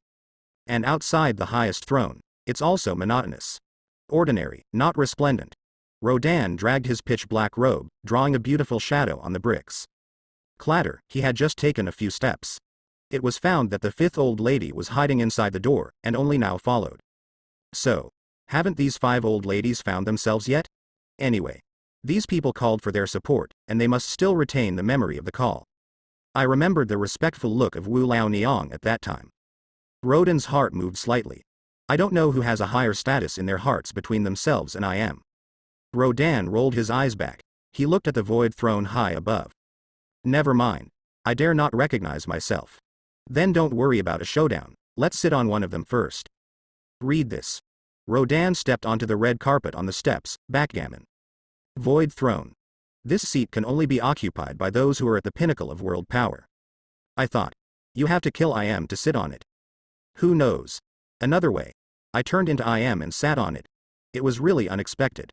And outside the highest throne, it's also monotonous. Ordinary, not resplendent. Rodan dragged his pitch-black robe, drawing a beautiful shadow on the bricks. Clatter, he had just taken a few steps. It was found that the 5th old lady was hiding inside the door, and only now followed. So. Haven't these 5 old ladies found themselves yet? Anyway. These people called for their support, and they must still retain the memory of the call. I remembered the respectful look of Wu Lao Niang at that time. Rodan's heart moved slightly. I don't know who has a higher status in their hearts between themselves and I am. Rodan rolled his eyes back. He looked at the void throne high above. Never mind. I dare not recognize myself. Then don't worry about a showdown. Let's sit on one of them first. Read this. Rodan stepped onto the red carpet on the steps. Backgammon. Void throne. This seat can only be occupied by those who are at the pinnacle of world power. I thought. You have to kill I am to sit on it. Who knows? Another way. I turned into I am and sat on it. It was really unexpected.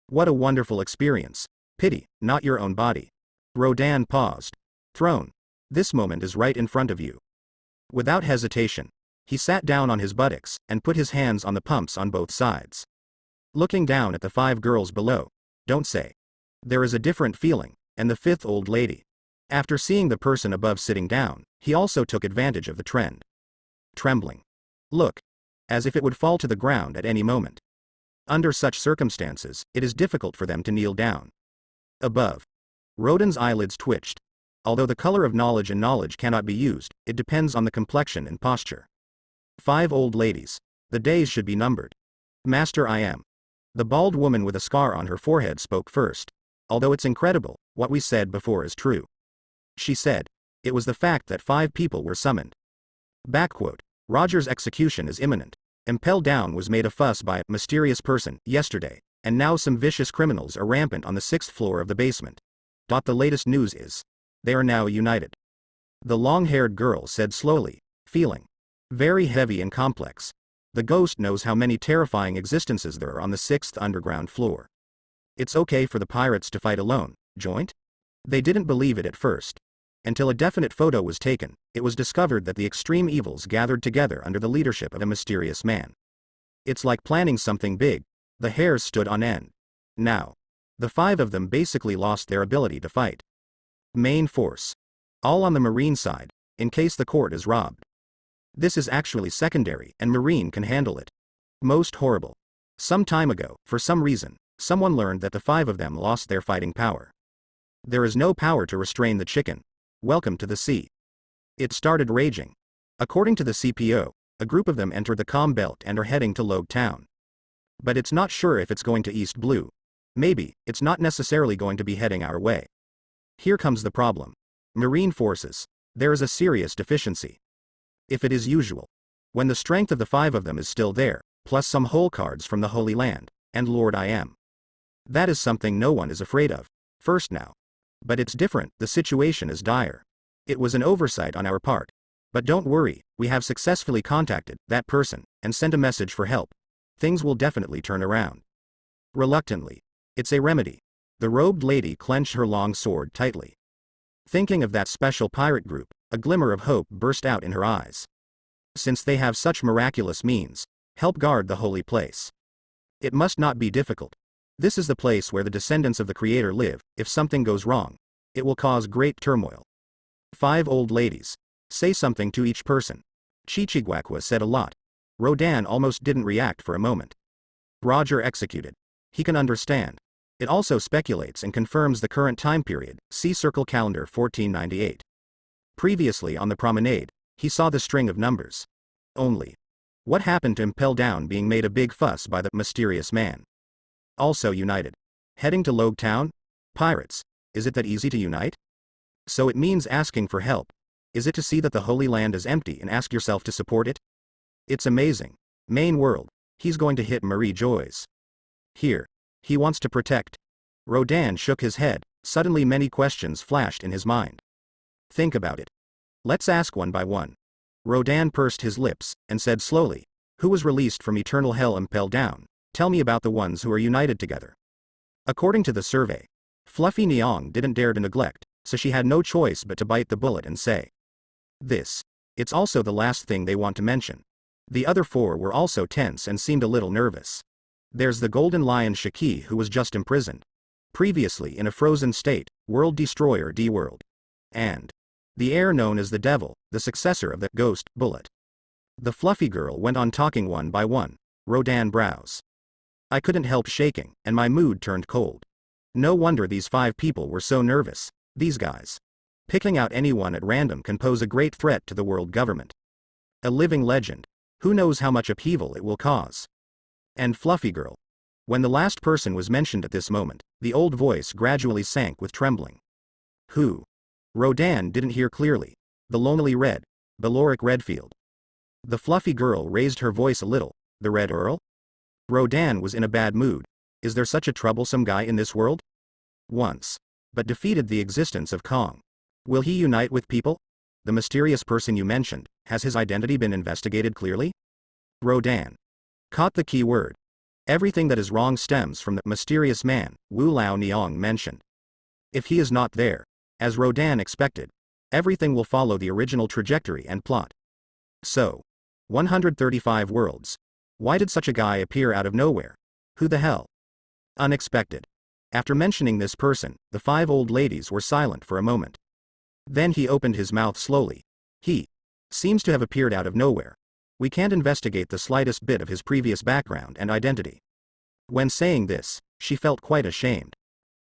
What a wonderful experience. Pity, not your own body. Rodan paused. Throne. This moment is right in front of you. Without hesitation, he sat down on his buttocks and put his hands on the pumps on both sides. Looking down at the 5 girls below. Don't say. There is a different feeling, and the 5th old lady. After seeing the person above sitting down, he also took advantage of the trend. Trembling. Look. As if it would fall to the ground at any moment. Under such circumstances, it is difficult for them to kneel down. Above. Rodan's eyelids twitched. Although the color of knowledge and knowledge cannot be used, it depends on the complexion and posture. 5 old ladies. The days should be numbered. Master I am. The bald woman with a scar on her forehead spoke first. Although it's incredible, what we said before is true. She said. It was the fact that 5 people were summoned. Backquote. Roger's execution is imminent. Impel Down was made a fuss by a mysterious person yesterday, and now some vicious criminals are rampant on the 6th floor of the basement. The latest news is. They are now united. The long-haired girl said slowly, feeling very heavy and complex. The ghost knows how many terrifying existences there are on the 6th underground floor. It's okay for the pirates to fight alone, joint? They didn't believe it at first. Until a definite photo was taken, it was discovered that the extreme evils gathered together under the leadership of a mysterious man. It's like planning something big. The hairs stood on end. Now. The 5 of them basically lost their ability to fight. Main force. All on the Marine side, in case the court is robbed. This is actually secondary, and Marine can handle it. Most horrible. Some time ago, for some reason, someone learned that the 5 of them lost their fighting power. There is no power to restrain the chicken. Welcome to the sea. It started raging. According to the CPO, a group of them entered the comm belt and are heading to Logue Town. But it's not sure if it's going to East Blue. Maybe, it's not necessarily going to be heading our way. Here comes the problem. Marine forces. There is a serious deficiency. If it is usual. When the strength of the 5 of them is still there, plus some whole cards from the Holy Land, and Lord I am. That is something no one is afraid of. First now. But it's different, the situation is dire. It was an oversight on our part. But don't worry, we have successfully contacted that person, and sent a message for help. Things will definitely turn around. Reluctantly. It's a remedy. The robed lady clenched her long sword tightly. Thinking of that special pirate group, a glimmer of hope burst out in her eyes. Since they have such miraculous means, help guard the holy place. It must not be difficult. This is the place where the descendants of the Creator live. If something goes wrong, it will cause great turmoil. 5 old ladies. Say something to each person. Chichiguacua said a lot. Rodan almost didn't react for a moment. Roger executed. He can understand. It also speculates and confirms the current time period, see Circle Calendar 1498. Previously on the promenade, he saw the string of numbers. Only. What happened to Impel Down being made a big fuss by the mysterious man? Also united. Heading to Logue Town? Pirates. Is it that easy to unite? So it means asking for help. Is it to see that the Holy Land is empty and ask yourself to support it? It's amazing. Main world. He's going to hit Marie Joyce. Here. He wants to protect. Rodan shook his head. Suddenly many questions flashed in his mind. Think about it. Let's ask one by one. Rodan pursed his lips, and said slowly, who was released from eternal hell Impel Down? Tell me about the ones who are united together. According to the survey, Fluffy Neong didn't dare to neglect, so she had no choice but to bite the bullet and say this. It's also the last thing they want to mention. The other 4 were also tense and seemed a little nervous. There's the Golden Lion Shaki who was just imprisoned. Previously in a frozen state, World Destroyer D-World. And the heir known as the Devil, the successor of the Ghost Bullet. The fluffy girl went on talking one by one. Rodan brows. I couldn't help shaking, and my mood turned cold. No wonder these 5 people were so nervous. These guys. Picking out anyone at random can pose a great threat to the world government. A living legend. Who knows how much upheaval it will cause? And Fluffy Girl. When the last person was mentioned at this moment, the old voice gradually sank with trembling. Who? Rodan didn't hear clearly. The lonely red. Beloric Redfield. The fluffy girl raised her voice a little. The Red Earl? Rodan was in a bad mood. Is there such a troublesome guy in this world? Once. But defeated the existence of Kong. Will he unite with people? The mysterious person you mentioned, has his identity been investigated clearly? Rodan. Caught the key word. Everything that is wrong stems from the mysterious man, Wu Lao Niang mentioned. If he is not there, as Rodan expected, everything will follow the original trajectory and plot. So. 135 worlds. Why did such a guy appear out of nowhere? Who the hell? Unexpected. After mentioning this person, the 5 old ladies were silent for a moment. Then he opened his mouth slowly. He seems to have appeared out of nowhere. We can't investigate the slightest bit of his previous background and identity. When saying this, she felt quite ashamed.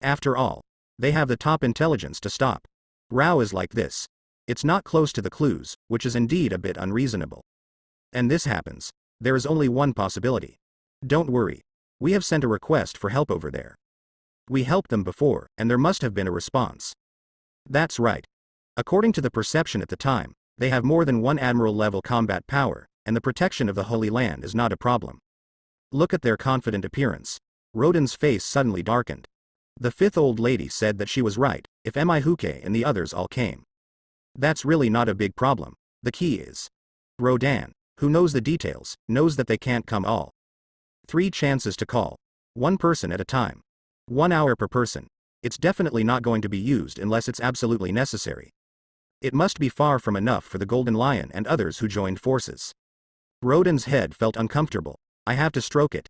After all, they have the top intelligence to stop. Rao is like this. It's not close to the clues, which is indeed a bit unreasonable. And this happens. There is only one possibility. Don't worry. We have sent a request for help over there. We helped them before, and there must have been a response. That's right. According to the perception at the time, they have more than 1 admiral-level combat power, and the protection of the Holy Land is not a problem. Look at their confident appearance. Rodan's face suddenly darkened. The 5th old lady said that she was right, if Mihuke and the others all came. That's really not a big problem. The key is. Rodan, who knows the details, knows that they can't come all. 3 chances to call. 1 person at a time. 1 hour per person. It's definitely not going to be used unless it's absolutely necessary. It must be far from enough for the Golden Lion and others who joined forces. Rodan's head felt uncomfortable. I have to stroke it.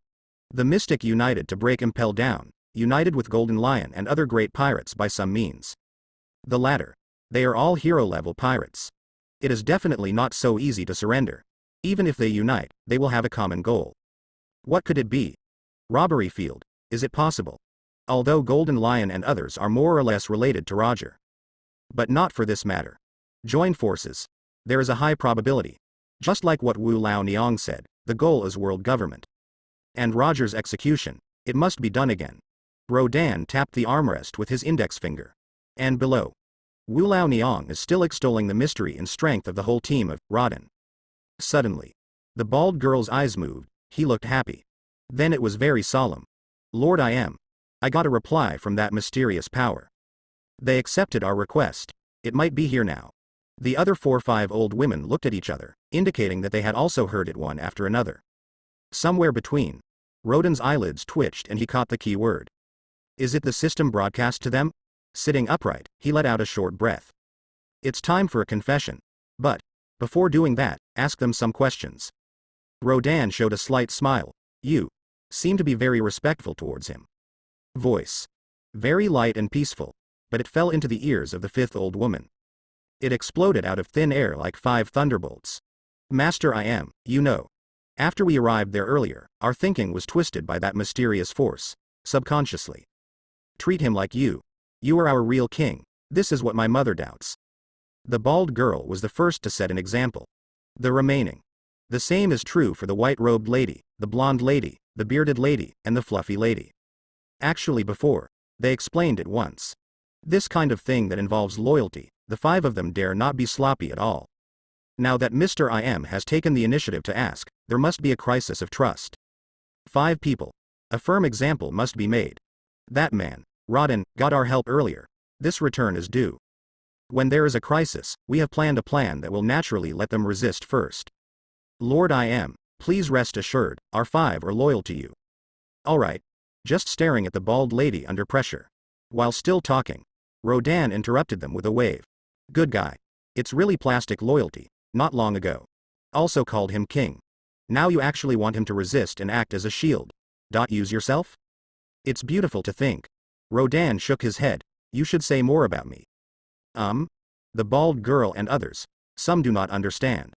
The mystic united to break Impel down, united with Golden Lion and other great pirates by some means. The latter. They are all hero-level pirates. It is definitely not so easy to surrender. Even if they unite, they will have a common goal. What could it be? Robbery field. Is it possible? Although Golden Lion and others are more or less related to Roger. But not for this matter. Join forces. There is a high probability. Just like what Wu Lao Niang said, the goal is world government. And Roger's execution, it must be done again. Rodan tapped the armrest with his index finger. And below. Wu Lao Niang is still extolling the mystery and strength of the whole team of Rodan. Suddenly. The bald girl's eyes moved, he looked happy. Then it was very solemn. Lord I got a reply from that mysterious power. They accepted our request. It might be here now. The other 4-5 old women looked at each other, indicating that they had also heard it one after another. Somewhere between. Rodan's eyelids twitched and he caught the key word. Is it the system broadcast to them? Sitting upright, he let out a short breath. It's time for a confession. But, before doing that, ask them some questions. Rodan showed a slight smile. You seem to be very respectful towards him. Voice. Very light and peaceful, but it fell into the ears of the 5th old woman. It exploded out of thin air like 5 thunderbolts. Master you know. After we arrived there earlier, our thinking was twisted by that mysterious force, subconsciously. Treat him like you. You are our real king. This is what my mother doubts. The bald girl was the first to set an example. The remaining. The same is true for the white-robed lady, the blonde lady, the bearded lady, and the fluffy lady. Actually before, they explained it once. This kind of thing that involves loyalty, the 5 of them dare not be sloppy at all. Now that Mr. has taken the initiative to ask, there must be a crisis of trust. 5 people. A firm example must be made. That man, Rodan, got our help earlier. This return is due. When there is a crisis, we have planned a plan that will naturally let them resist first. Lord please rest assured, our 5 are loyal to you. Alright. Just staring at the bald lady under pressure. While still talking, Rodan interrupted them with a wave. Good guy. It's really plastic loyalty, not long ago. Also called him king. Now you actually want him to resist and act as a shield. Use yourself? It's beautiful to think. Rodan shook his head. You should say more about me. The bald girl and others. Some do not understand.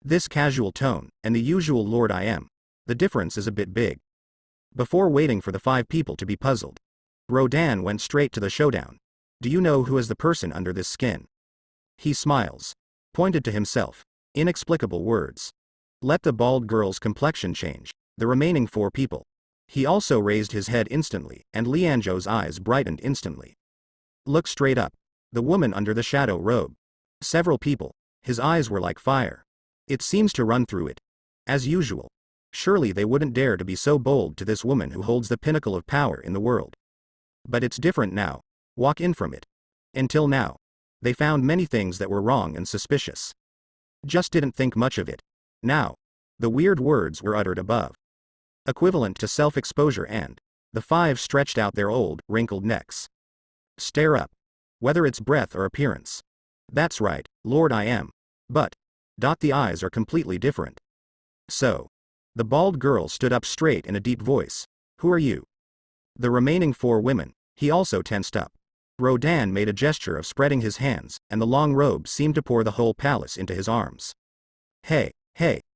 This casual tone, and the usual Lord the difference is a bit big. Before waiting for the 5 people to be puzzled, Rodan went straight to the showdown. Do you know who is the person under this skin? He smiles. Pointed to himself. Inexplicable words. Let the bald girl's complexion change. The remaining 4 people. He also raised his head instantly, and Lianzhou's eyes brightened instantly. Look straight up. The woman under the shadow robe. Several people. His eyes were like fire. It seems to run through it. As usual. Surely they wouldn't dare to be so bold to this woman who holds the pinnacle of power in the world. But it's different now. Walk in from it. Until now. They found many things that were wrong and suspicious. Just didn't think much of it. Now. The weird words were uttered above. Equivalent to self-exposure, and the five stretched out their old, wrinkled necks. Stare up. Whether it's breath or appearance. That's right, Lord I am. But. The eyes are completely different. So. The bald girl stood up straight in a deep voice. Who are you? The remaining four women. He also tensed up. Rodan made a gesture of spreading his hands, and the long robe seemed to pour the whole palace into his arms. Hey,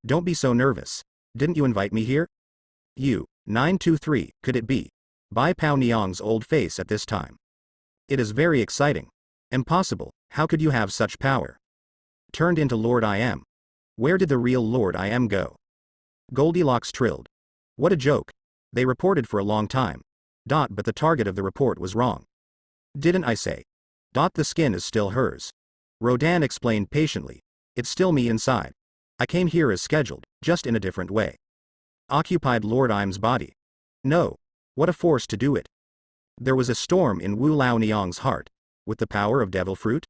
don't be so nervous. Didn't you invite me here? You, 923, could it be? Bai Pao Niang's old face at this time. It is very exciting. Impossible, how could you have such power? Turned into Lord I Am. Where did the real Lord I Am go? Goldilocks trilled. What a joke. They reported for a long time. But the target of the report was wrong. Didn't I say? The skin is still hers. Rodan explained patiently. It's still me inside. I came here as scheduled, just in a different way. Occupied Lord Im's body. No. What a force to do it. There was a storm in Wu Lao Niang's heart. With the power of devil fruit?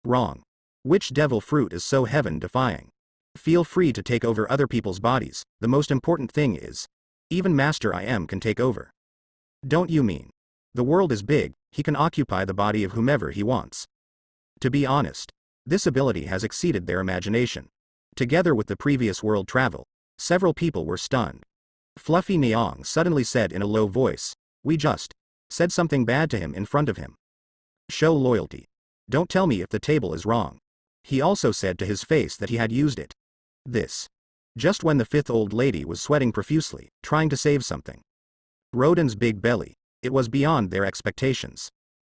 Wrong. Which devil fruit is so heaven-defying? Feel free to take over other people's bodies, the most important thing is, even Master I Am can take over. Don't you mean? The world is big, he can occupy the body of whomever he wants. To be honest, this ability has exceeded their imagination. Together with the previous world travel, several people were stunned. Fluffy Niang suddenly said in a low voice, we just said something bad to him in front of him. Show loyalty. Don't tell me if the table is wrong. He also said to his face that he had used it. This. Just when the fifth old lady was sweating profusely, trying to save something. Rodan's big belly. It was beyond their expectations.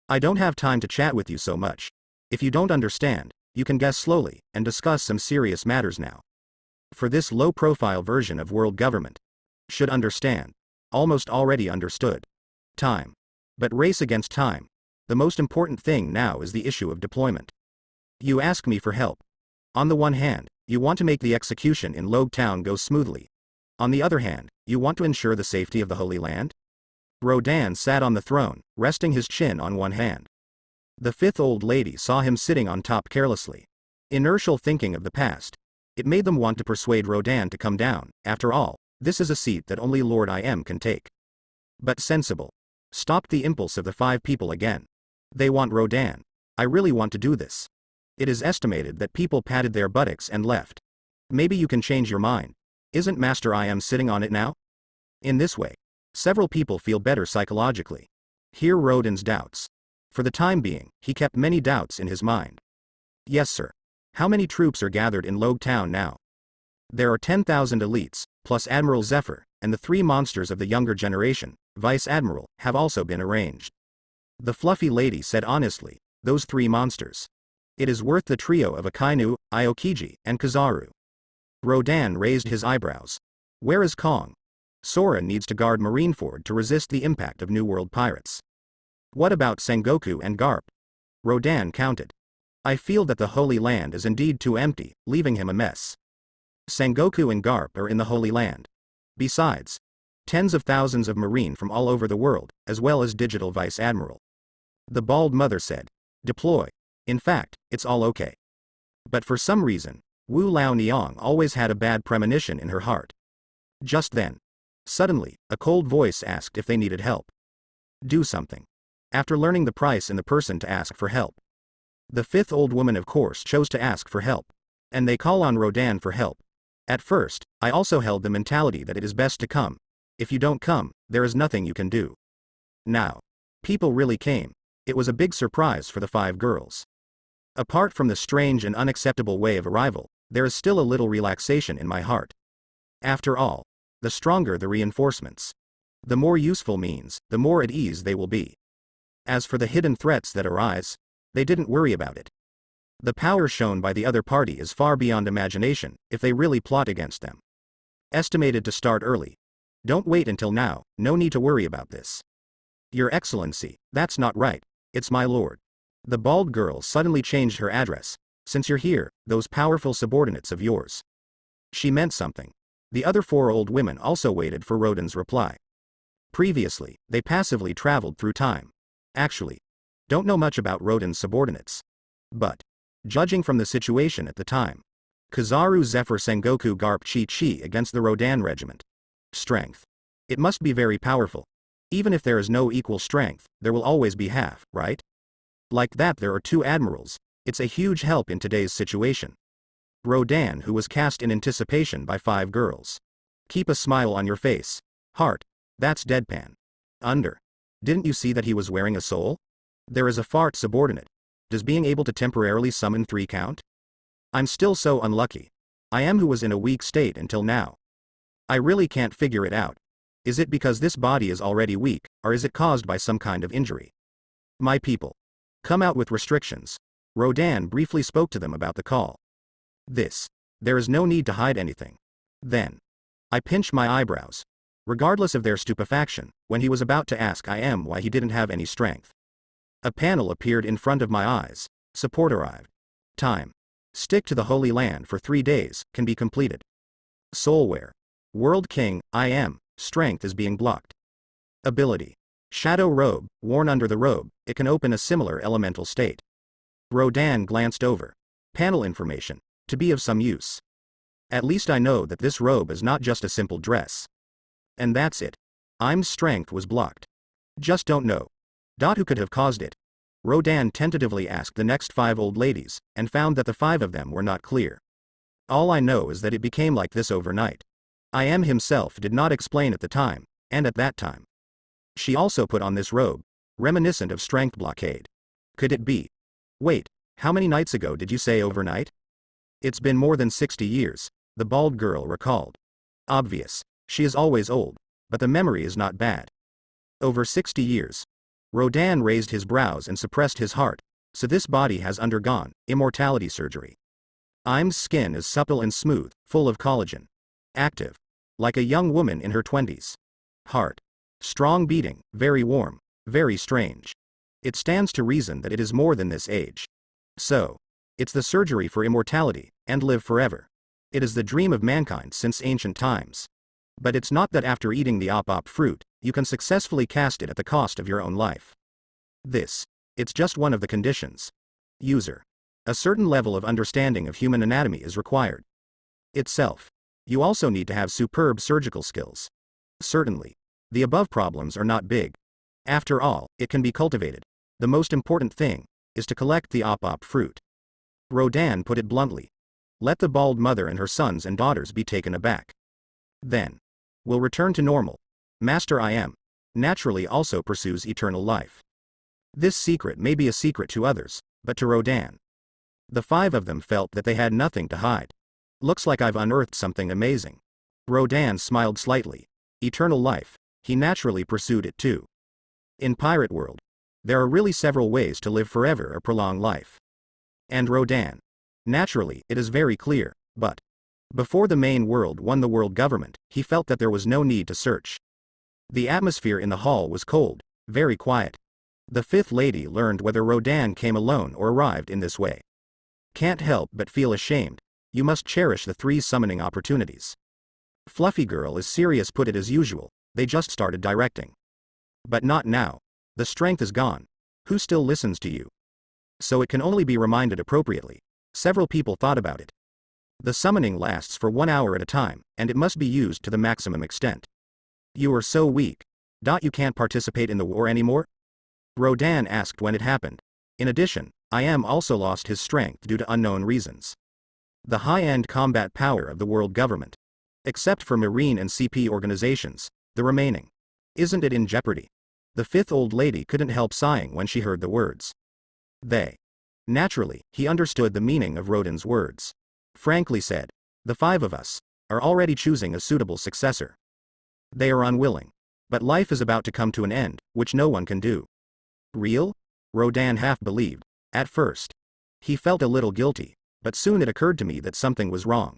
I don't have time to chat with you so much. If you don't understand, you can guess slowly, and discuss some serious matters now. For this low-profile version of world government. Should understand. Almost already understood. Time. But race against time. The most important thing now is the issue of deployment. You ask me for help. On the one hand, you want to make the execution in Logue Town go smoothly. On the other hand, you want to ensure the safety of the Holy Land? Rodan sat on the throne, resting his chin on one hand. The fifth old lady saw him sitting on top carelessly. Inertial thinking of the past. It made them want to persuade Rodan to come down. After all, this is a seat that only Lord I Am can take. But sensible. Stopped the impulse of the five people again. They want Rodan. I really want to do this. It is estimated that people patted their buttocks and left. Maybe you can change your mind. Isn't Master I Am sitting on it now? In this way, several people feel better psychologically. Here Rodan's doubts. For the time being, he kept many doubts in his mind. Yes, sir. How many troops are gathered in Logue Town now? There are 10,000 elites, plus Admiral Zephyr, and the three monsters of the younger generation, Vice Admiral, have also been arranged. The fluffy lady said honestly, those three monsters. It is worth the trio of Akainu, Aokiji, and Kizaru. Rodan raised his eyebrows. Where is Kong? Sora needs to guard Marineford to resist the impact of New World pirates. What about Sengoku and Garp? Rodan counted. I feel that the Holy Land is indeed too empty, leaving him a mess. Sengoku and Garp are in the Holy Land. Besides, tens of thousands of Marine from all over the world, as well as Digital Vice Admiral. The bald mother said. Deploy. In fact, it's all okay. But for some reason, Wu Lao Niang always had a bad premonition in her heart. Just then. Suddenly, a cold voice asked if they needed help. Do something. After learning the price and the person to ask for help. The fifth old woman of course chose to ask for help. And they call on Rodan for help. At first, I also held the mentality that it is best to come. If you don't come, there is nothing you can do. Now. People really came. It was a big surprise for the five girls. Apart from the strange and unacceptable way of arrival, there is still a little relaxation in my heart. After all, the stronger the reinforcements. The more useful means, the more at ease they will be. As for the hidden threats that arise, they didn't worry about it. The power shown by the other party is far beyond imagination, if they really plot against them. Estimated to start early. Don't wait until now, no need to worry about this. Your Excellency, that's not right. It's my lord. The bald girl suddenly changed her address. Since you're here, those powerful subordinates of yours. She meant something. The other 4 old women also waited for Rodin's reply. Previously, they passively traveled through time. Actually, don't know much about Rodin's subordinates. But, judging from the situation at the time, Kizaru Zephyr Sengoku Garp Chi Chi against the Rodan regiment. Strength. It must be very powerful. Even if there is no equal strength, there will always be half, right? Like that there are 2 admirals. It's a huge help in today's situation. Rodan, who was cast in anticipation by 5 girls. Keep a smile on your face. Heart. That's deadpan. Didn't you see that he was wearing a soul? There is a fart subordinate. Does being able to temporarily summon 3 count? I'm still so unlucky. I am who was in a weak state until now. I really can't figure it out. Is it because this body is already weak, or is it caused by some kind of injury? My people. Come out with restrictions. Rodan briefly spoke to them about the call. There is no need to hide anything. Then. I pinched my eyebrows. Regardless of their stupefaction, when he was about to ask I am why he didn't have any strength. A panel appeared in front of my eyes. Support arrived. Time. Stick to the Holy Land for 3 days, can be completed. Soulware. World King, I am, strength is being blocked. Ability. Shadow Robe, worn under the robe, it can open a similar elemental state. Rodan glanced over. Panel information, to be of some use. At least I know that this robe is not just a simple dress. And that's it. I'm strength was blocked. Just don't know. Who could have caused it? Rodan tentatively asked the next 5 old ladies, and found that the 5 of them were not clear. All I know is that it became like this overnight. I am himself did not explain at the time, and at that time. She also put on this robe, reminiscent of strength blockade. Could it be? Wait, how many nights ago did you say overnight? It's been more than 60 years, the bald girl recalled. Obvious, she is always old, but the memory is not bad. Over 60 years. Rodan raised his brows and suppressed his heart, so this body has undergone immortality surgery. I'm skin is supple and smooth, full of collagen. Active. Like a young woman in her 20s. Heart. Strong beating, very warm, very strange. It stands to reason that it is more than this age. So, it's the surgery for immortality, and live forever. It is the dream of mankind since ancient times. But it's not that after eating the op fruit, you can successfully cast it at the cost of your own life. It's just one of the conditions. User. A certain level of understanding of human anatomy is required. Itself. You also need to have superb surgical skills. Certainly. The above problems are not big. After all, it can be cultivated. The most important thing is to collect the op fruit. Rodan put it bluntly. Let the bald mother and her sons and daughters be taken aback. Then. We'll return to normal. Master I am. Naturally also pursues eternal life. This secret may be a secret to others, but to Rodan. The 5 of them felt that they had nothing to hide. Looks like I've unearthed something amazing. Rodan smiled slightly. Eternal life. He naturally pursued it too. In Pirate World, there are really several ways to live forever or prolong life. And Rodan. Naturally, it is very clear, but before the main world won the world government, he felt that there was no need to search. The atmosphere in the hall was cold, very quiet. The 5th lady learned whether Rodan came alone or arrived in this way. Can't help but feel ashamed. You must cherish the 3 summoning opportunities. Fluffy Girl is serious, put it as usual, they just started directing. But not now. The strength is gone. Who still listens to you? So it can only be reminded appropriately. Several people thought about it. The summoning lasts for 1 hour at a time, and it must be used to the maximum extent. You are so weak. You can't participate in the war anymore? Rodan asked when it happened. In addition, I am also lost his strength due to unknown reasons. The high-end combat power of the world government. Except for Marine and CP organizations, the remaining. Isn't it in jeopardy? The 5th old lady couldn't help sighing when she heard the words. They. Naturally, he understood the meaning of Rodan's words. Frankly said, the 5 of us are already choosing a suitable successor. They are unwilling. But life is about to come to an end, which no one can do. Real? Rodan half believed. At first. He felt a little guilty, but soon it occurred to me that something was wrong.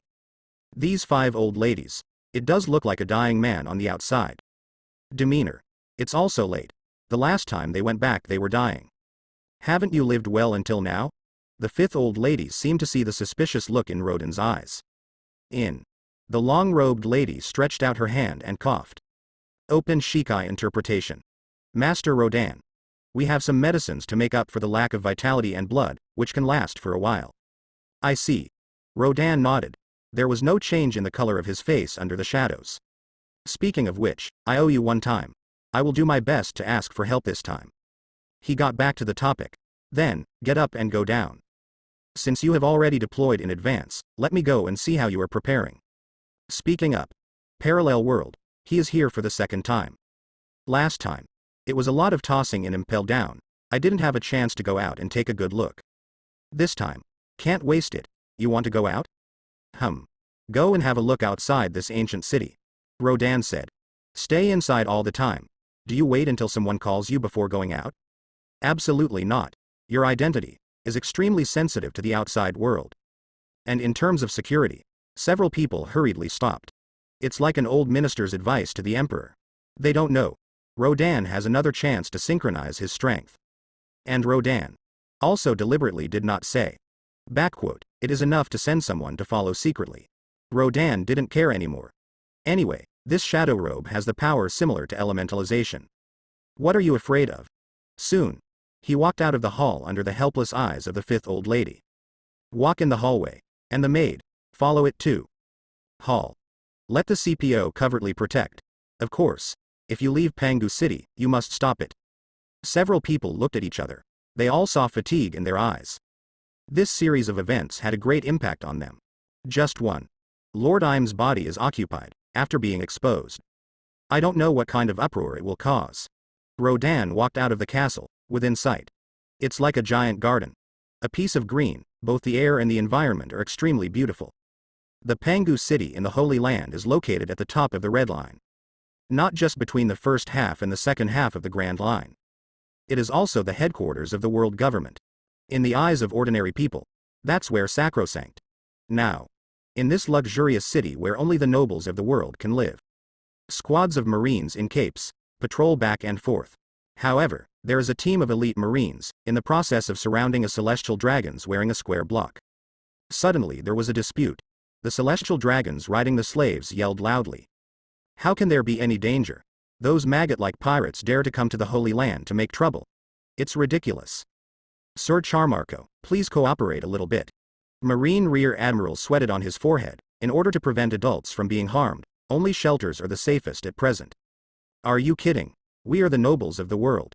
These 5 old ladies. It does look like a dying man on the outside. Demeanor. It's also late. The last time they went back they were dying. Haven't you lived well until now? The fifth old lady seemed to see the suspicious look in Rodin's eyes. The long-robed lady stretched out her hand and coughed. Open Shikai interpretation. Master Rodin. We have some medicines to make up for the lack of vitality and blood, which can last for a while. I see. Rodin nodded. There was no change in the color of his face under the shadows. Speaking of which, I owe you one time. I will do my best to ask for help this time. He got back to the topic. Then, get up and go down. Since you have already deployed in advance, let me go and see how you are preparing. Speaking up. Parallel world. He is here for the second time. Last time. It was a lot of tossing and impel down. I didn't have a chance to go out and take a good look. This time. Can't waste it. You want to go out? Go and have a look outside this ancient city. Rodin said. Stay inside all the time. Do you wait until someone calls you before going out? Absolutely not. Your identity is extremely sensitive to the outside world. And in terms of security, several people hurriedly stopped. It's like an old minister's advice to the emperor. They don't know. Rodin has another chance to synchronize his strength. And Rodin also deliberately did not say. It is enough to send someone to follow secretly. Rodin didn't care anymore. Anyway, this shadow robe has the power similar to elementalization. What are you afraid of? Soon. He walked out of the hall under the helpless eyes of the fifth old lady. Walk in the hallway. And the maid. Follow it too. Hall. Let the CPO covertly protect. Of course. If you leave Pangu City, you must stop it. Several people looked at each other. They all saw fatigue in their eyes. This series of events had a great impact on them. Just one. Lord Im's body is occupied, after being exposed. I don't know what kind of uproar it will cause. Rodin walked out of the castle, within sight. It's like a giant garden. A piece of green, both the air and the environment are extremely beautiful. The Pangu City in the Holy Land is located at the top of the Red Line. Not just between the first half and the second half of the Grand Line. It is also the headquarters of the world government. In the eyes of ordinary people, that's where sacrosanct. Now. In this luxurious city where only the nobles of the world can live. Squads of Marines in capes patrol back and forth. However, there is a team of elite Marines, in the process of surrounding a celestial dragons wearing a square block. Suddenly there was a dispute. The celestial dragons riding the slaves yelled loudly. How can there be any danger? Those maggot-like pirates dare to come to the Holy Land to make trouble. It's ridiculous. Sir Charmarco, please cooperate a little bit. Marine Rear Admiral sweated on his forehead. In order to prevent adults from being harmed, only shelters are the safest at present. Are you kidding? We are the nobles of the world.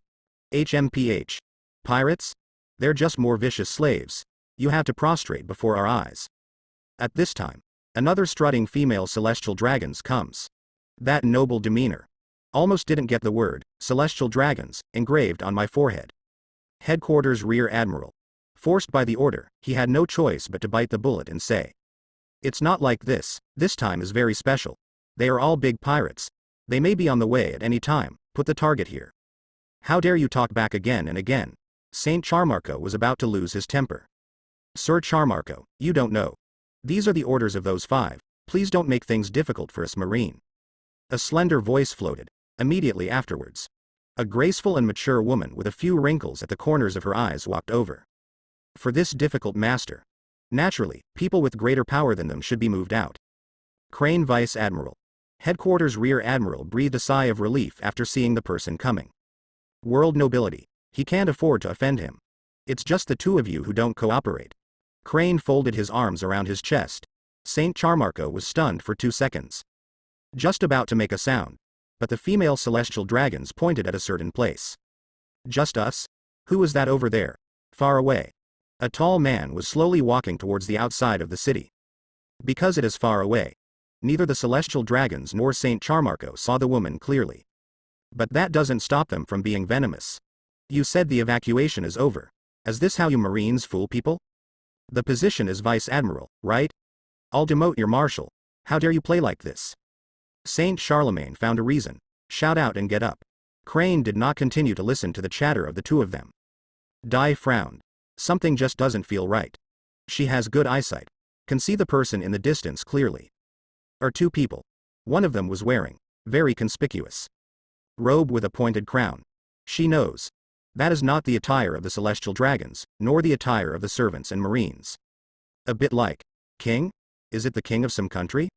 HMPH. Pirates? They're just more vicious slaves. You have to prostrate before our eyes. At this time, another strutting female celestial dragons comes. That noble demeanor. Almost didn't get the word, celestial dragons, engraved on my forehead. Headquarters Rear Admiral. Forced by the order, he had no choice but to bite the bullet and say. It's not like this time is very special. They are all big pirates. They may be on the way at any time, put the target here. How dare you talk back again and again? Saint Charmarco was about to lose his temper. Sir Charmarco, you don't know. These are the orders of those 5, please don't make things difficult for us Marine. A slender voice floated, immediately afterwards. A graceful and mature woman with a few wrinkles at the corners of her eyes walked over. For this difficult master. Naturally, people with greater power than them should be moved out. Crane Vice Admiral. Headquarters Rear Admiral breathed a sigh of relief after seeing the person coming. World nobility. He can't afford to offend him. It's just the two of you who don't cooperate. Crane folded his arms around his chest. Saint Charmarco was stunned for 2 seconds. Just about to make a sound. But the female celestial dragons pointed at a certain place. Just us? Who was that over there? Far away. A tall man was slowly walking towards the outside of the city. Because it is far away. Neither the celestial dragons nor Saint Charmarco saw the woman clearly. But that doesn't stop them from being venomous. You said the evacuation is over. Is this how you Marines fool people? The position is Vice Admiral, right? I'll demote your Marshal. How dare you play like this? Saint Charlemagne found a reason. Shout out and get up. Crane did not continue to listen to the chatter of the two of them. Dai frowned. Something just doesn't feel right. She has good eyesight. Can see the person in the distance clearly. Are 2 people. One of them was wearing, very conspicuous, robe with a pointed crown. She knows. That is not the attire of the celestial dragons, nor the attire of the servants and marines. A bit like, king? Is it the king of some country?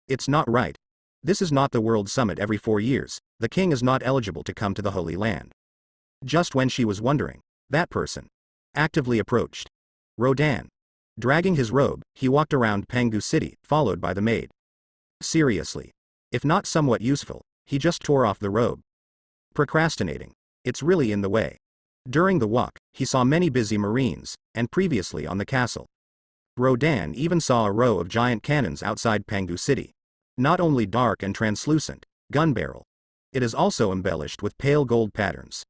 It's not right. This is not the World Summit every 4 years, the king is not eligible to come to the Holy Land. Just when she was wondering, that person actively approached Rodan. Dragging his robe, he walked around Pengu City, followed by the maid. Seriously. If not somewhat useful, he just tore off the robe. Procrastinating. It's really in the way. During the walk, he saw many busy marines, and previously on the castle. Rodan even saw a row of giant cannons outside Pengu City. Not only dark and translucent, gun barrel. It is also embellished with pale gold patterns.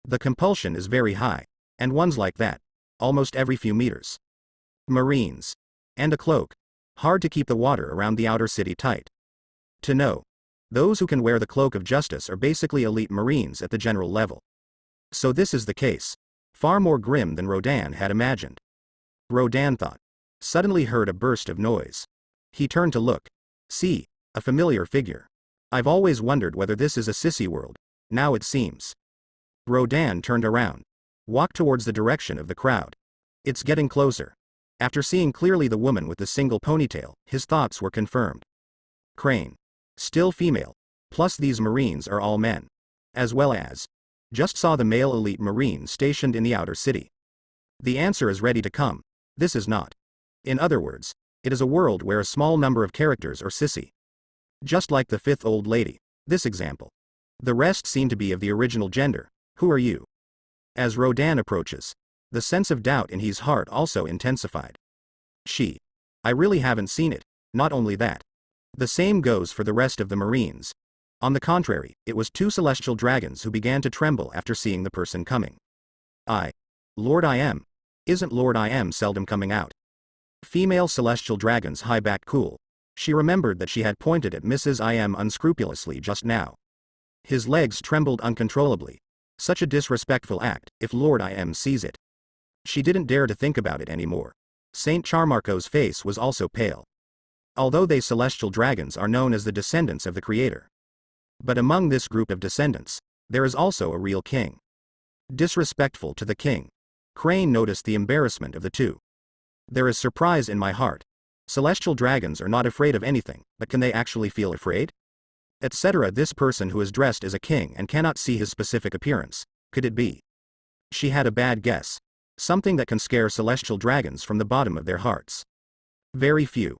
The compulsion is very high, and ones like that, almost every few meters. Marines. And a cloak. Hard to keep the water around the outer city tight. To know. Those who can wear the cloak of justice are basically elite marines at the general level. So this is the case. Far more grim than Rodan had imagined. Rodan thought. Suddenly heard a burst of noise. He turned to look. See, a familiar figure. I've always wondered whether this is a sissy world. Now it seems. Rodan turned around. Walked towards the direction of the crowd. It's getting closer. After seeing clearly the woman with the single ponytail, his thoughts were confirmed. Crane. Still female. Plus these marines are all men. As well as. Just saw the male elite marine stationed in the outer city. The answer is ready to come. This is not. In other words, it is a world where a small number of characters are sissy. Just like the fifth old lady. This example. The rest seem to be of the original gender. Who are you? As Rodan approaches, the sense of doubt in his heart also intensified. She. I really haven't seen it. Not only that. The same goes for the rest of the marines. On the contrary, it was 2 celestial dragons who began to tremble after seeing the person coming. Lord I am. Isn't Lord I am seldom coming out? Female celestial dragons high back cool. She remembered that she had pointed at Mrs. I am unscrupulously just now. His legs trembled uncontrollably. Such a disrespectful act, if Lord I am sees it. She didn't dare to think about it anymore. Saint Charmarco's face was also pale. Although they celestial dragons are known as the descendants of the Creator. But among this group of descendants, there is also a real king. Disrespectful to the king. Crane noticed the embarrassment of the two. There is surprise in my heart. Celestial dragons are not afraid of anything, but can they actually feel afraid? Etc. This person who is dressed as a king and cannot see his specific appearance, could it be? She had a bad guess. Something that can scare celestial dragons from the bottom of their hearts. Very few.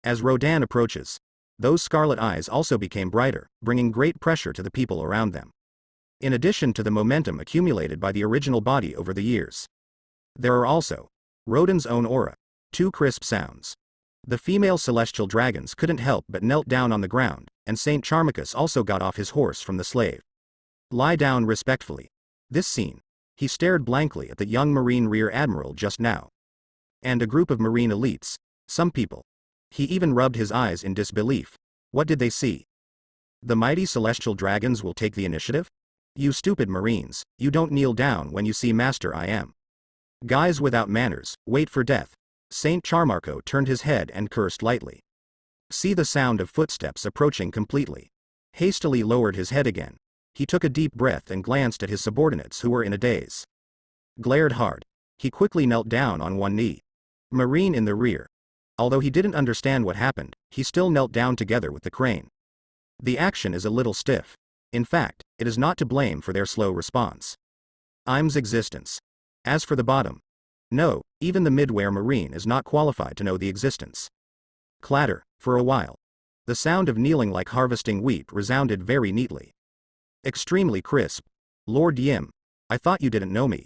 As Rodan approaches, those scarlet eyes also became brighter, bringing great pressure to the people around them. In addition to the momentum accumulated by the original body over the years. There are also Rodan's own aura. 2 crisp sounds. The female celestial dragons couldn't help but knelt down on the ground, and Saint Charmacus also got off his horse from the slave. Lie down respectfully. This scene. He stared blankly at the young Marine Rear Admiral just now. And a group of Marine elites. Some people. He even rubbed his eyes in disbelief. What did they see? The mighty celestial dragons will take the initiative? You stupid Marines, you don't kneel down when you see Master I am. Guys without manners, wait for death. Saint Charmarco turned his head and cursed lightly. See the sound of footsteps approaching completely. Hastily lowered his head again. He took a deep breath and glanced at his subordinates who were in a daze. Glared hard. He quickly knelt down on one knee. Marine in the rear. Although he didn't understand what happened, he still knelt down together with the crane. The action is a little stiff. In fact, it is not to blame for their slow response. IM's existence. As for the bottom. No, even the midwear Marine is not qualified to know the existence. Clatter, for a while. The sound of kneeling like harvesting wheat resounded very neatly. Extremely crisp. Lord Yim, I thought you didn't know me.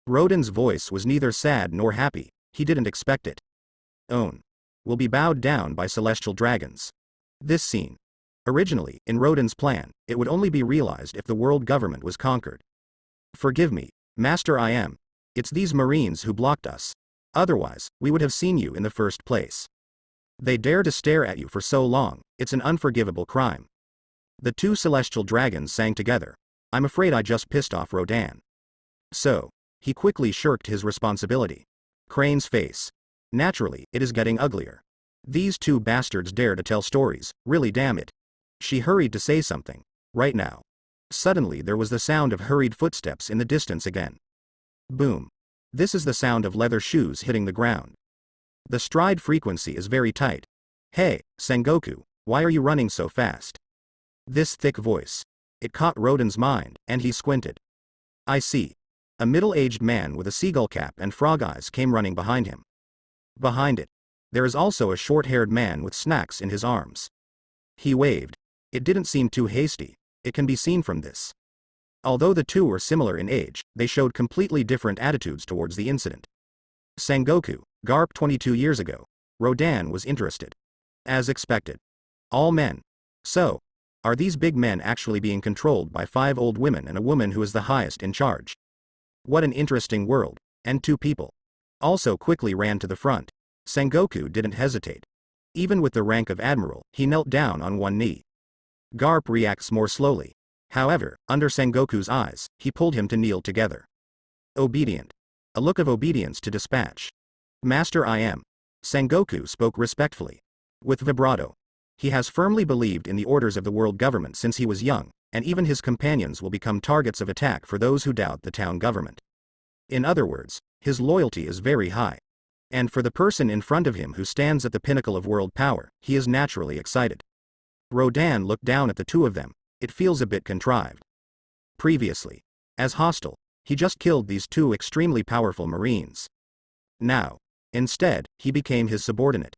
Rodan's voice was neither sad nor happy, he didn't expect it. Own. Will be bowed down by celestial dragons. This scene. Originally, in Rodan's plan, it would only be realized if the world government was conquered. Forgive me, Master I am. It's these Marines who blocked us. Otherwise, we would have seen you in the first place. They dare to stare at you for so long, it's an unforgivable crime. The 2 celestial dragons sang together. I'm afraid I just pissed off Rodan. So, he quickly shirked his responsibility. Crane's face. Naturally, it is getting uglier. These 2 bastards dare to tell stories, really damn it. She hurried to say something. Right now. Suddenly there was the sound of hurried footsteps in the distance again. Boom. This is the sound of leather shoes hitting the ground. The stride frequency is very tight. Hey, Sengoku, why are you running so fast? This thick voice. It caught Rodan's mind, and he squinted. I see. A middle-aged man with a seagull cap and frog eyes came running behind him. Behind it, there is also a short-haired man with snacks in his arms. He waved. It didn't seem too hasty. It can be seen from this. Although the two were similar in age, they showed completely different attitudes towards the incident. Sengoku, Garp 22 years ago. Rodan was interested. As expected. All men. So, are these big men actually being controlled by 5 old women and a woman who is the highest in charge? What an interesting world, and 2 people. Also quickly ran to the front. Sengoku didn't hesitate. Even with the rank of admiral, he knelt down on one knee. Garp reacts more slowly. However, under Sengoku's eyes, he pulled him to kneel together. Obedient. A look of obedience to dispatch. Master I am. Sengoku spoke respectfully. With vibrato. He has firmly believed in the orders of the world government since he was young, and even his companions will become targets of attack for those who doubt the town government. In other words, his loyalty is very high. And for the person in front of him who stands at the pinnacle of world power, he is naturally excited. Rodan looked down at the two of them. It feels a bit contrived. Previously, as hostile, he just killed these 2 extremely powerful marines. Now, instead, he became his subordinate.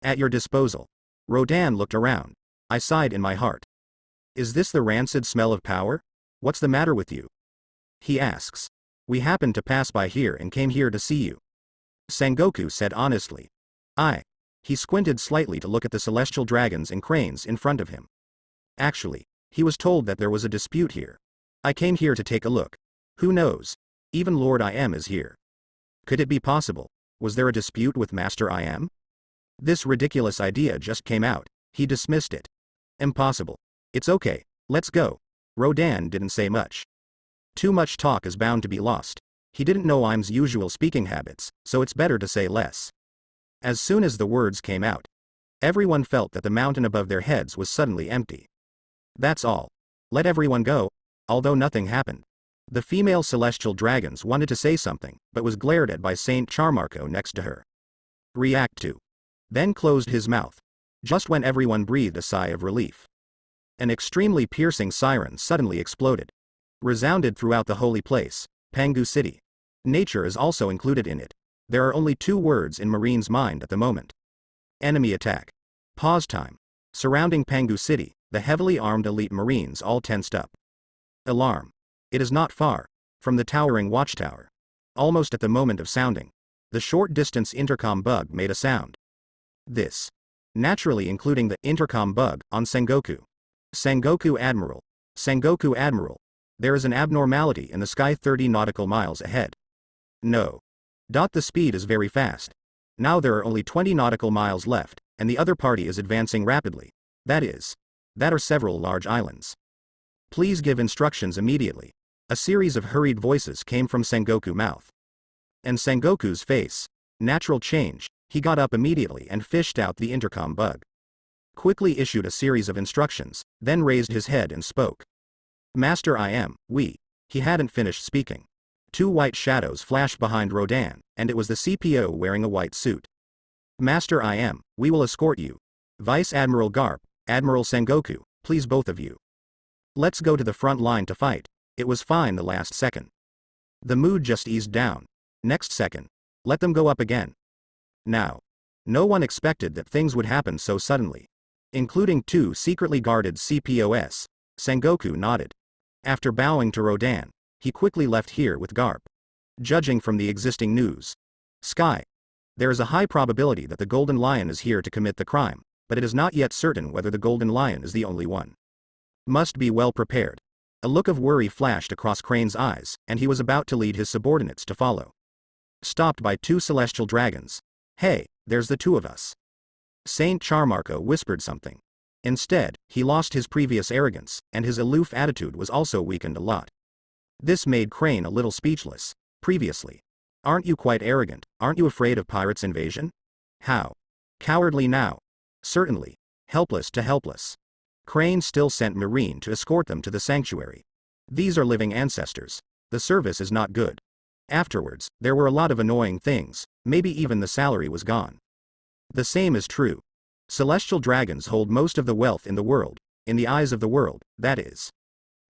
At your disposal. Rodan looked around. I sighed in my heart. Is this the rancid smell of power? What's the matter with you? He asks. We happened to pass by here and came here to see you. Sengoku said honestly. He squinted slightly to look at the celestial dragons and cranes in front of him. Actually, he was told that there was a dispute here. I came here to take a look. Who knows? Even Lord I Am is here. Could it be possible? Was there a dispute with Master I Am? This ridiculous idea just came out. He dismissed it. Impossible. It's okay, let's go. Rodan didn't say much. Too much talk is bound to be lost. He didn't know Im's usual speaking habits, so it's better to say less. As soon as the words came out, everyone felt that the mountain above their heads was suddenly empty. That's all. Let everyone go. Although nothing happened. The female celestial dragons wanted to say something, but was glared at by Saint Charmarco next to her. React to. Then closed his mouth. Just when everyone breathed a sigh of relief. An extremely piercing siren suddenly exploded. Resounded throughout the holy place, Pangu City. Nature is also included in it. There are only 2 words in Marine's mind at the moment. Enemy attack. Pause time. Surrounding Pangu City, the heavily armed elite Marines all tensed up. Alarm. It is not far from the towering watchtower. Almost at the moment of sounding, the short-distance intercom bug made a sound. This. Naturally including the intercom bug on Sengoku. Sengoku Admiral. Sengoku Admiral. There is an abnormality in the sky 30 nautical miles ahead. No. The speed is very fast. Now there are only 20 nautical miles left, and the other party is advancing rapidly. That are several large islands. Please give instructions immediately. A series of hurried voices came from Sengoku's mouth. And Sengoku's face. Natural change. He got up immediately and fished out the intercom bug. Quickly issued a series of instructions, then raised his head and spoke. Master I Am, we. He hadn't finished speaking. 2 white shadows flashed behind Rodan, and it was the CPO wearing a white suit. Master I Am, we will escort you. Vice Admiral Garp, Admiral Sengoku, please both of you. Let's go to the front line to fight. It was fine the last second. The mood just eased down. Next second. Let them go up again. Now. No one expected that things would happen so suddenly. Including 2 secretly guarded CPOs. Sengoku nodded. After bowing to Rodan, he quickly left here with Garp. Judging from the existing news. Sky. There is a high probability that the Golden Lion is here to commit the crime, but it is not yet certain whether the Golden Lion is the only one. Must be well prepared. A look of worry flashed across Crane's eyes, and he was about to lead his subordinates to follow. Stopped by 2 celestial dragons. Hey, there's the 2 of us. Saint Charmarco whispered something. Instead, he lost his previous arrogance, and his aloof attitude was also weakened a lot. This made Crane a little speechless. Previously. Aren't you quite arrogant? Aren't you afraid of pirates' invasion? How? Cowardly now. Certainly. Helpless to helpless. Crane still sent Marine to escort them to the sanctuary. These are living ancestors. The service is not good. Afterwards, there were a lot of annoying things, maybe even the salary was gone. The same is true. Celestial dragons hold most of the wealth in the world, in the eyes of the world, that is.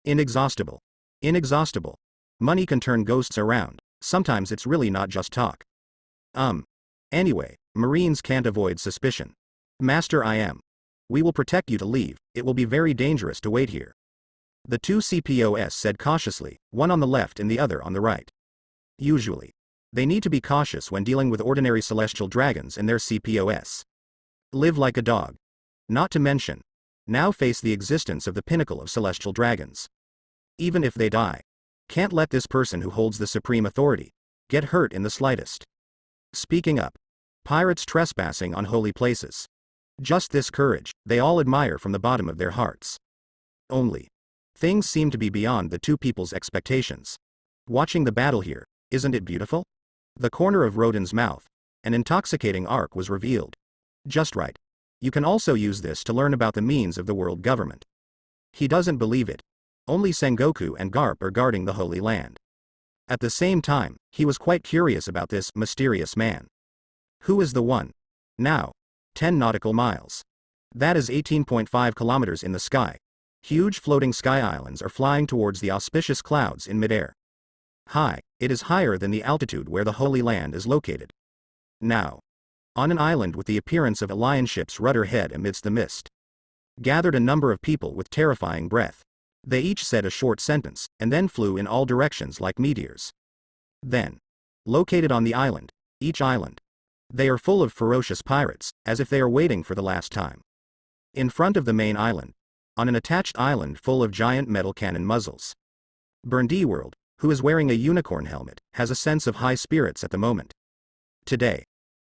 Inexhaustible. Inexhaustible. Money can turn ghosts around, sometimes it's really not just talk. Anyway, Marines can't avoid suspicion. Master, we will protect you to leave, it will be very dangerous to wait here. The two CPOS said cautiously, one on the left and the other on the right. Usually. They need to be cautious when dealing with ordinary celestial dragons and their CPOS. Live like a dog. Not to mention, now face the existence of the pinnacle of celestial dragons. Even if they die, can't let this person who holds the supreme authority get hurt in the slightest. Speaking up. Pirates trespassing on holy places. Just this courage, they all admire from the bottom of their hearts. Only. Things seem to be beyond the two people's expectations. Watching the battle here, isn't it beautiful? The corner of Rodin's mouth, an intoxicating arc was revealed. Just right. You can also use this to learn about the means of the world government. He doesn't believe it. Only Sengoku and Garp are guarding the Holy Land. At the same time, he was quite curious about this mysterious man. Who is the one? Now. 10 nautical miles. That is 18.5 kilometers in the sky. Huge floating sky islands are flying towards the auspicious clouds in midair. High, it is higher than the altitude where the Holy Land is located. Now. On an island with the appearance of a lion ship's rudder head amidst the mist. Gathered a number of people with terrifying breath. They each said a short sentence, and then flew in all directions like meteors. Then. Located on the island, each island. They are full of ferocious pirates, as if they are waiting for the last time. In front of the main island. On an attached island full of giant metal cannon muzzles. Burndy World, who is wearing a unicorn helmet, has a sense of high spirits at the moment. Today.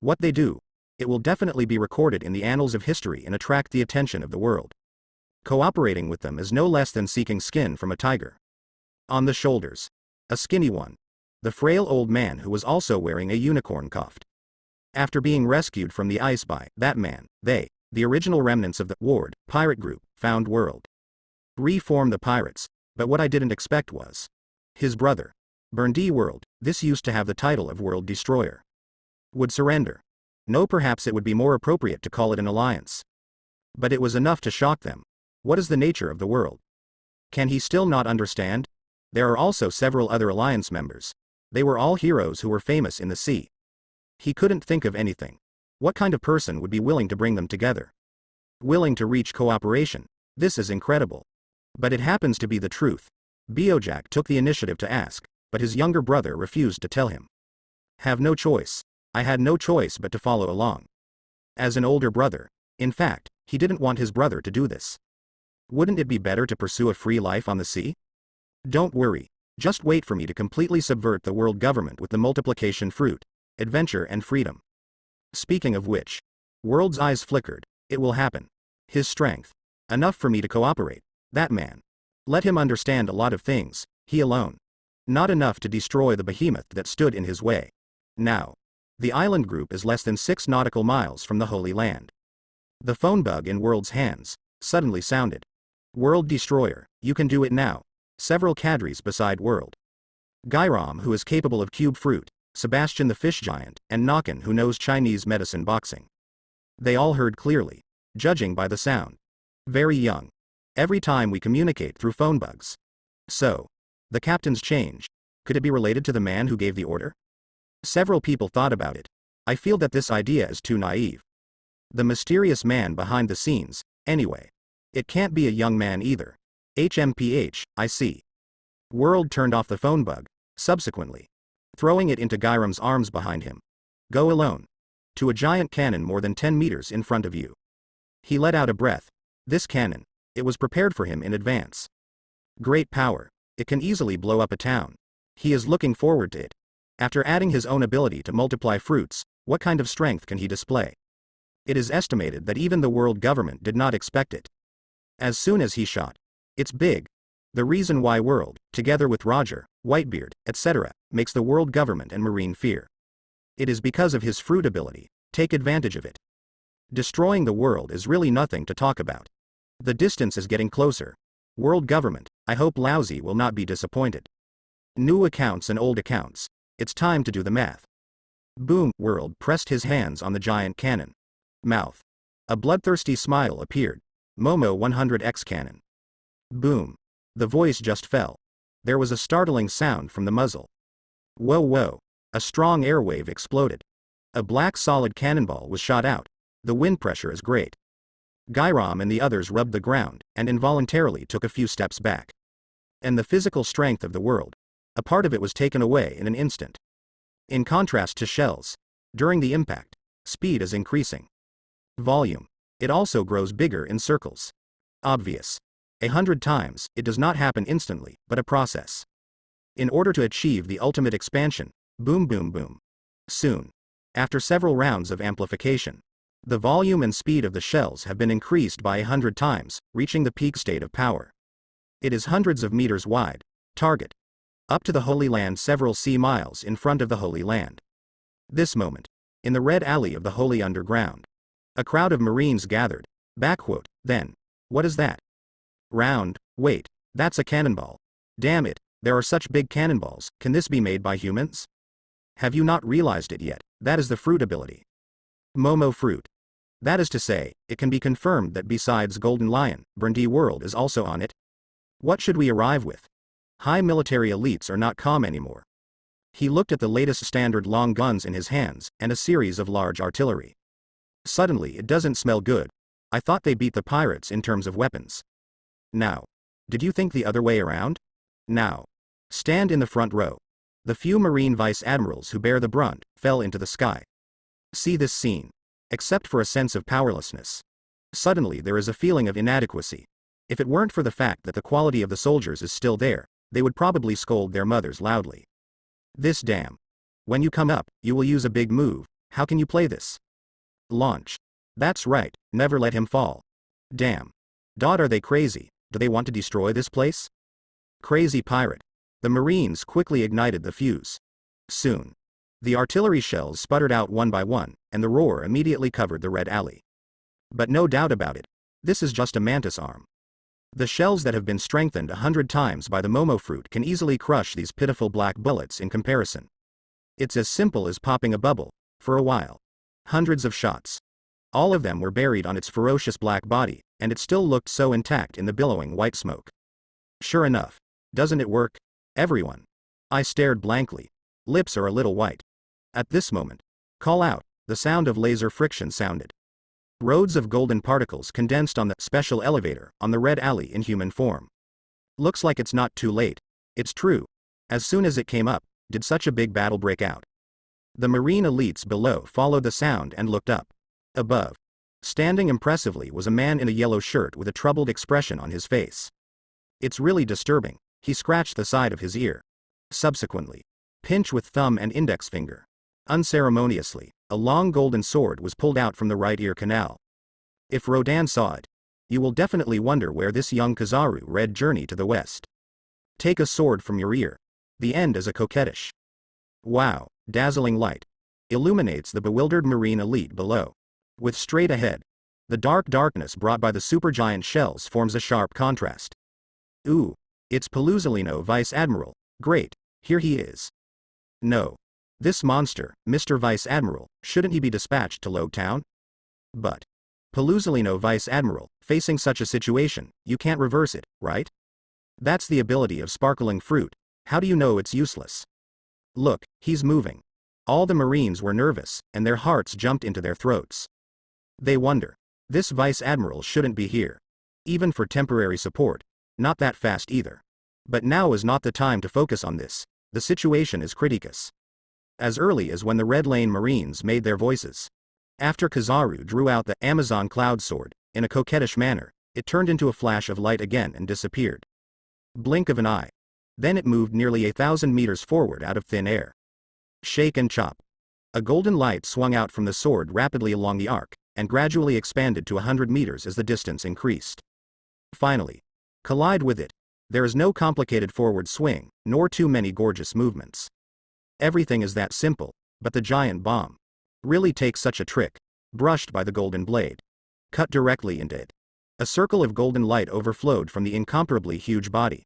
What they do, it will definitely be recorded in the annals of history and attract the attention of the world. Cooperating with them is no less than seeking skin from a tiger. On the shoulders. A skinny one. The frail old man who was also wearing a unicorn coffed. After being rescued from the ice by that man, they, the original remnants of the Ward pirate group, found world. Reform the pirates, but what I didn't expect was his brother. Burndy World, this used to have the title of World Destroyer. Would surrender. No, perhaps it would be more appropriate to call it an alliance. But it was enough to shock them. What is the nature of the world? Can he still not understand? There are also several other alliance members. They were all heroes who were famous in the sea. He couldn't think of anything. What kind of person would be willing to bring them together? Willing to reach cooperation. This is incredible. But it happens to be the truth. Bojack took the initiative to ask, but his younger brother refused to tell him. Have no choice. I had no choice but to follow along. As an older brother, in fact, he didn't want his brother to do this. Wouldn't it be better to pursue a free life on the sea? Don't worry. Just wait for me to completely subvert the world government with the multiplication fruit, adventure and freedom. Speaking of which, World's eyes flickered. It will happen. His strength. Enough for me to cooperate. That man. Let him understand a lot of things, he alone. Not enough to destroy the behemoth that stood in his way. Now. The island group is less than 6 nautical miles from the Holy Land. The phone bug in World's hands suddenly sounded. World Destroyer, you can do it now. Several cadres beside World. Gairam, who is capable of cube fruit, Sebastian the fish giant, and Nakan, who knows Chinese medicine boxing. They all heard clearly, judging by the sound. Very young. Every time we communicate through phone bugs. So. The captain's change. Could it be related to the man who gave the order? Several people thought about it. I feel that this idea is too naive. The mysterious man behind the scenes, anyway. It can't be a young man either. HMPH, I see. World turned off the phone bug, subsequently. Throwing it into Gairam's arms behind him. Go alone. To a giant cannon more than 10 meters in front of you. He let out a breath. This cannon. It was prepared for him in advance. Great power. It can easily blow up a town. He is looking forward to it. After adding his own ability to multiply fruits, what kind of strength can he display? It is estimated that even the world government did not expect it. As soon as he shot. It's big. The reason why World, together with Roger, Whitebeard, etc., makes the world government and Marine fear. It is because of his fruit ability. Take advantage of it. Destroying the world is really nothing to talk about. The distance is getting closer. World government, I hope Lousy will not be disappointed. New accounts and old accounts. It's time to do the math. Boom, World pressed his hands on the giant cannon. Mouth. A bloodthirsty smile appeared. Momo 100x cannon. Boom. The voice just fell. There was a startling sound from the muzzle. Whoa whoa. A strong airwave exploded. A black solid cannonball was shot out. The wind pressure is great. Gairam and the others rubbed the ground, and involuntarily took a few steps back. And the physical strength of the world. A part of it was taken away in an instant. In contrast to shells, during the impact, speed is increasing. Volume. It also grows bigger in circles. Obvious. 100 times, it does not happen instantly, but a process. In order to achieve the ultimate expansion, boom boom boom. Soon. After several rounds of amplification, the volume and speed of the shells have been increased by 100 times, reaching the peak state of power. It is hundreds of meters wide. Target. Up to the Holy Land, several sea miles in front of the Holy Land. This moment. In the Red Alley of the Holy Underground. A crowd of Marines gathered. Backquote, then. What is that? Round, wait, that's a cannonball. Damn it, there are such big cannonballs, can this be made by humans? Have you not realized it yet? That is the fruit ability. Momo fruit. That is to say, it can be confirmed that besides Golden Lion, Brandy World is also on it. What should we arrive with? High military elites are not calm anymore. He looked at the latest standard long guns in his hands, and a series of large artillery. Suddenly it doesn't smell good. I thought they beat the pirates in terms of weapons. Now. Did you think the other way around? Now. Stand in the front row. The few Marine Vice Admirals who bear the brunt, fell into the sky. See this scene. Except for a sense of powerlessness. Suddenly there is a feeling of inadequacy. If it weren't for the fact that the quality of the soldiers is still there, they would probably scold their mothers loudly. This damn. When you come up, you will use a big move. How can you play this? Launch. That's right, never let him fall. Damn. Dot, are they crazy? Do they want to destroy this place? Crazy pirate. The Marines quickly ignited the fuse. Soon. The artillery shells sputtered out one by one, and the roar immediately covered the Red Alley. But no doubt about it. This is just a mantis arm. The shells that have been strengthened 100 times by the Momo fruit can easily crush these pitiful black bullets in comparison. It's as simple as popping a bubble, for a while. Hundreds of shots. All of them were buried on its ferocious black body, and it still looked so intact in the billowing white smoke. Sure enough. Doesn't it work? Everyone. I stared blankly. Lips are a little white. At this moment. Call out. The sound of laser friction sounded. Roads of golden particles condensed on the special elevator on the Red Alley in human form. Looks like it's not too late. It's true. As soon as it came up, did such a big battle break out. The Marine elites below followed the sound and looked up. Above. Standing impressively was a man in a yellow shirt with a troubled expression on his face. It's really disturbing. He scratched the side of his ear. Subsequently. Pinch with thumb and index finger. Unceremoniously, a long golden sword was pulled out from the right ear canal. If Rodan saw it, you will definitely wonder where this young Kizaru read Journey to the West. Take a sword from your ear. The end is a coquettish. Wow, dazzling light. Illuminates the bewildered Marine elite below. With straight ahead. The dark darkness brought by the supergiant shells forms a sharp contrast. Ooh, it's Pelusalino Vice Admiral. Great, here he is. No. This monster, Mr. Vice Admiral, shouldn't he be dispatched to Logue Town? But. Pelusalino Vice Admiral, facing such a situation, you can't reverse it, right? That's the ability of sparkling fruit. How do you know it's useless? Look, he's moving. All the Marines were nervous, and their hearts jumped into their throats. They wonder. This Vice Admiral shouldn't be here. Even for temporary support. Not that fast either. But now is not the time to focus on this. The situation is criticus. As early as when the Red Lane Marines made their voices. After Kizaru drew out the Amazon Cloud Sword, in a coquettish manner, it turned into a flash of light again and disappeared. Blink of an eye. Then it moved nearly 1,000 meters forward out of thin air. Shake and chop. A golden light swung out from the sword rapidly along the arc, and gradually expanded to 100 meters as the distance increased. Finally. Collide with it. There is no complicated forward swing, nor too many gorgeous movements. Everything is that simple, but the giant bomb really takes such a trick, brushed by the golden blade. Cut directly into it. A circle of golden light overflowed from the incomparably huge body.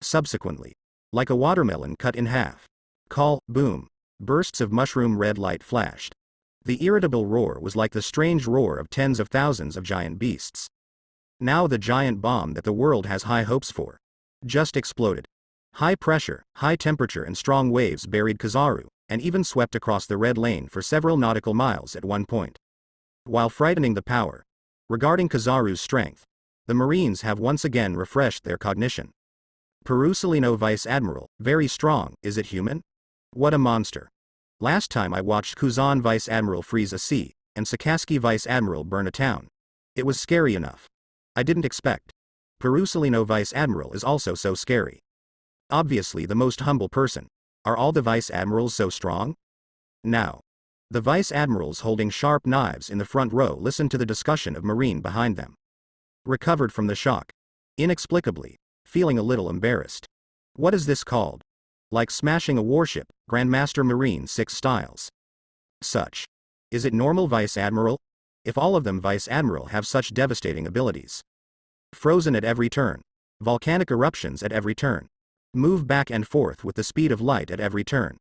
Subsequently, like a watermelon cut in half. Call, boom. Bursts of mushroom red light flashed. The irritable roar was like the strange roar of tens of thousands of giant beasts. Now the giant bomb that the world has high hopes for just exploded. High pressure, high temperature and strong waves buried Kizaru, and even swept across the red lane for several nautical miles at one point. While frightening the power, regarding Kizaru's strength, the Marines have once again refreshed their cognition. Perusalino Vice Admiral, very strong, is it human? What a monster. Last time I watched Kuzan Vice Admiral freeze a sea, and Sakaski Vice Admiral burn a town. It was scary enough. I didn't expect. Perusalino Vice Admiral is also so scary. Obviously the most humble person. Are all the Vice Admirals so strong? Now. The Vice Admirals holding sharp knives in the front row listened to the discussion of Marine behind them. Recovered from the shock. Inexplicably. Feeling a little embarrassed. What is this called? Like smashing a warship, Grandmaster Marine 6 styles. Such. Is it normal Vice Admiral? If all of them Vice Admiral have such devastating abilities. Frozen at every turn. Volcanic eruptions at every turn. Move back and forth with the speed of light at every turn.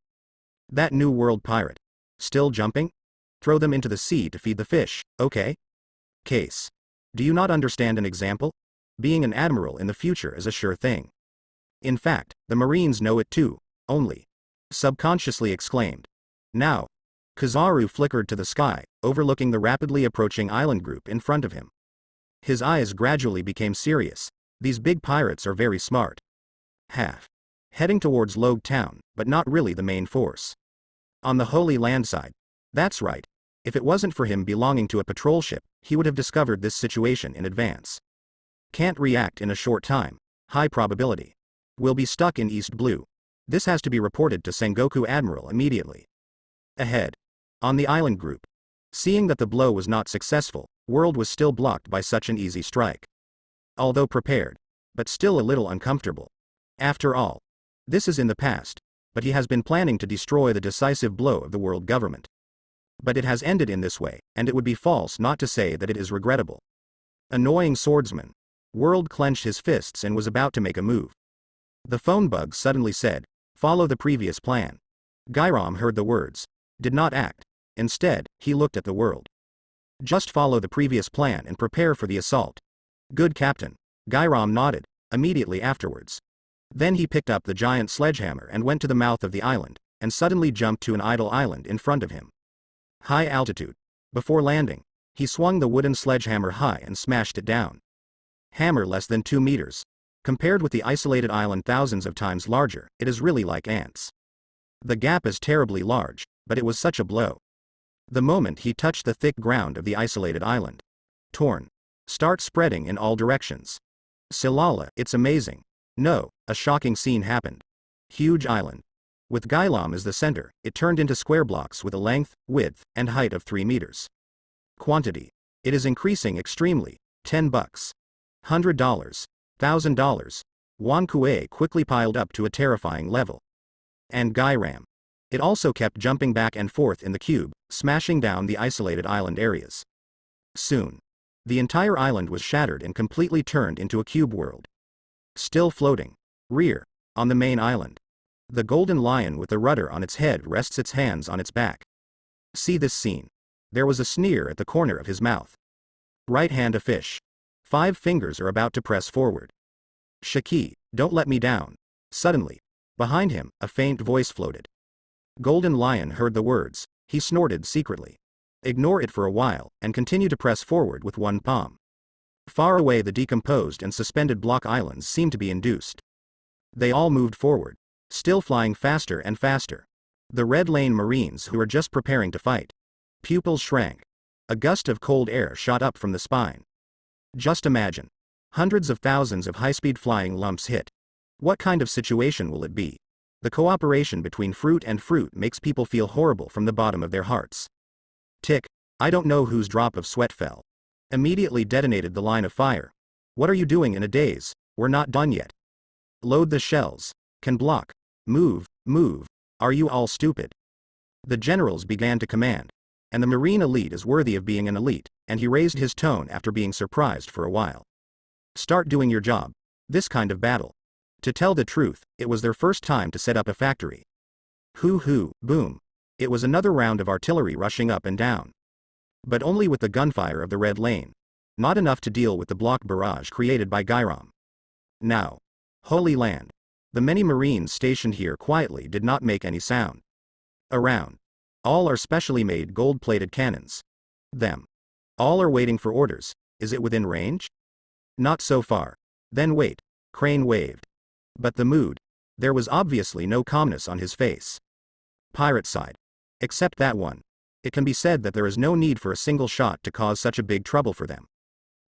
That new world pirate. Still jumping? Throw them into the sea to feed the fish, okay? Case. Do you not understand an example? Being an admiral in the future is a sure thing. In fact, the Marines know it too, only. Subconsciously exclaimed. Now. Kizaru flickered to the sky, overlooking the rapidly approaching island group in front of him. His eyes gradually became serious. These big pirates are very smart. Heading towards Logue Town, but not really the main force. On the Holy Land side. That's right. If it wasn't for him belonging to a patrol ship, he would have discovered this situation in advance. Can't react in a short time. High probability. Will be stuck in East Blue. This has to be reported to Sengoku Admiral immediately. Ahead. On the island group. Seeing that the blow was not successful, World was still blocked by such an easy strike. Although prepared. But still a little uncomfortable. After all. This is in the past. But he has been planning to destroy the decisive blow of the world government. But it has ended in this way, and it would be false not to say that it is regrettable. Annoying swordsman. World clenched his fists and was about to make a move. The phone bug suddenly said, "Follow the previous plan." Gairam heard the words. Did not act. Instead, he looked at the world. Just follow the previous plan and prepare for the assault. Good Captain. Gairam nodded, immediately afterwards. Then he picked up the giant sledgehammer and went to the mouth of the island, and suddenly jumped to an idle island in front of him. High altitude. Before landing, he swung the wooden sledgehammer high and smashed it down. Hammer less than 2 meters. Compared with the isolated island thousands of times larger, it is really like ants. The gap is terribly large, but it was such a blow. The moment he touched the thick ground of the isolated island. Torn. Start spreading in all directions. Silala, it's amazing. No, a shocking scene happened. Huge island. With Gailam as the center, it turned into square blocks with a length, width, and height of 3 meters. Quantity. It is increasing extremely. $10. $100. $1,000. Wan Kuei quickly piled up to a terrifying level. And Gairam. It also kept jumping back and forth in the cube, smashing down the isolated island areas. Soon. The entire island was shattered and completely turned into a cube world. Still floating. Rear. On the main island. The golden lion with the rudder on its head rests its hands on its back. See this scene. There was a sneer at the corner of his mouth. Right hand a fish. 5 fingers are about to press forward. Shaki, don't let me down. Suddenly. Behind him, a faint voice floated. Golden Lion heard the words. He snorted secretly. Ignore it for a while, and continue to press forward with one palm. Far away the decomposed and suspended block islands seemed to be induced. They all moved forward. Still flying faster and faster. The Red Lane Marines who were just preparing to fight. Pupils shrank. A gust of cold air shot up from the spine. Just imagine. Hundreds of thousands of high-speed flying lumps hit. What kind of situation will it be? The cooperation between fruit and fruit makes people feel horrible from the bottom of their hearts. Tick. I don't know whose drop of sweat fell. Immediately detonated the line of fire. What are you doing in a daze? We're not done yet. Load the shells. Can block. Move, move. Are you all stupid? The generals began to command. and the Marine elite is worthy of being an elite, and he raised his tone after being surprised for a while. Start doing your job. This kind of battle. To tell the truth, it was their first time to set up a factory. Hoo, boom. It was another round of artillery rushing up and down. But only with the gunfire of the Red Lane. Not enough to deal with the block barrage created by Gyrom. Now. Holy Land. The many Marines stationed here quietly did not make any sound. Around. All are specially made gold-plated cannons. Them. All are waiting for orders. Is it within range? Not so far. Then wait. Crane waved. But the mood. There was obviously no calmness on his face. Pirate side. Except that one. It can be said that there is no need for a single shot to cause such a big trouble for them.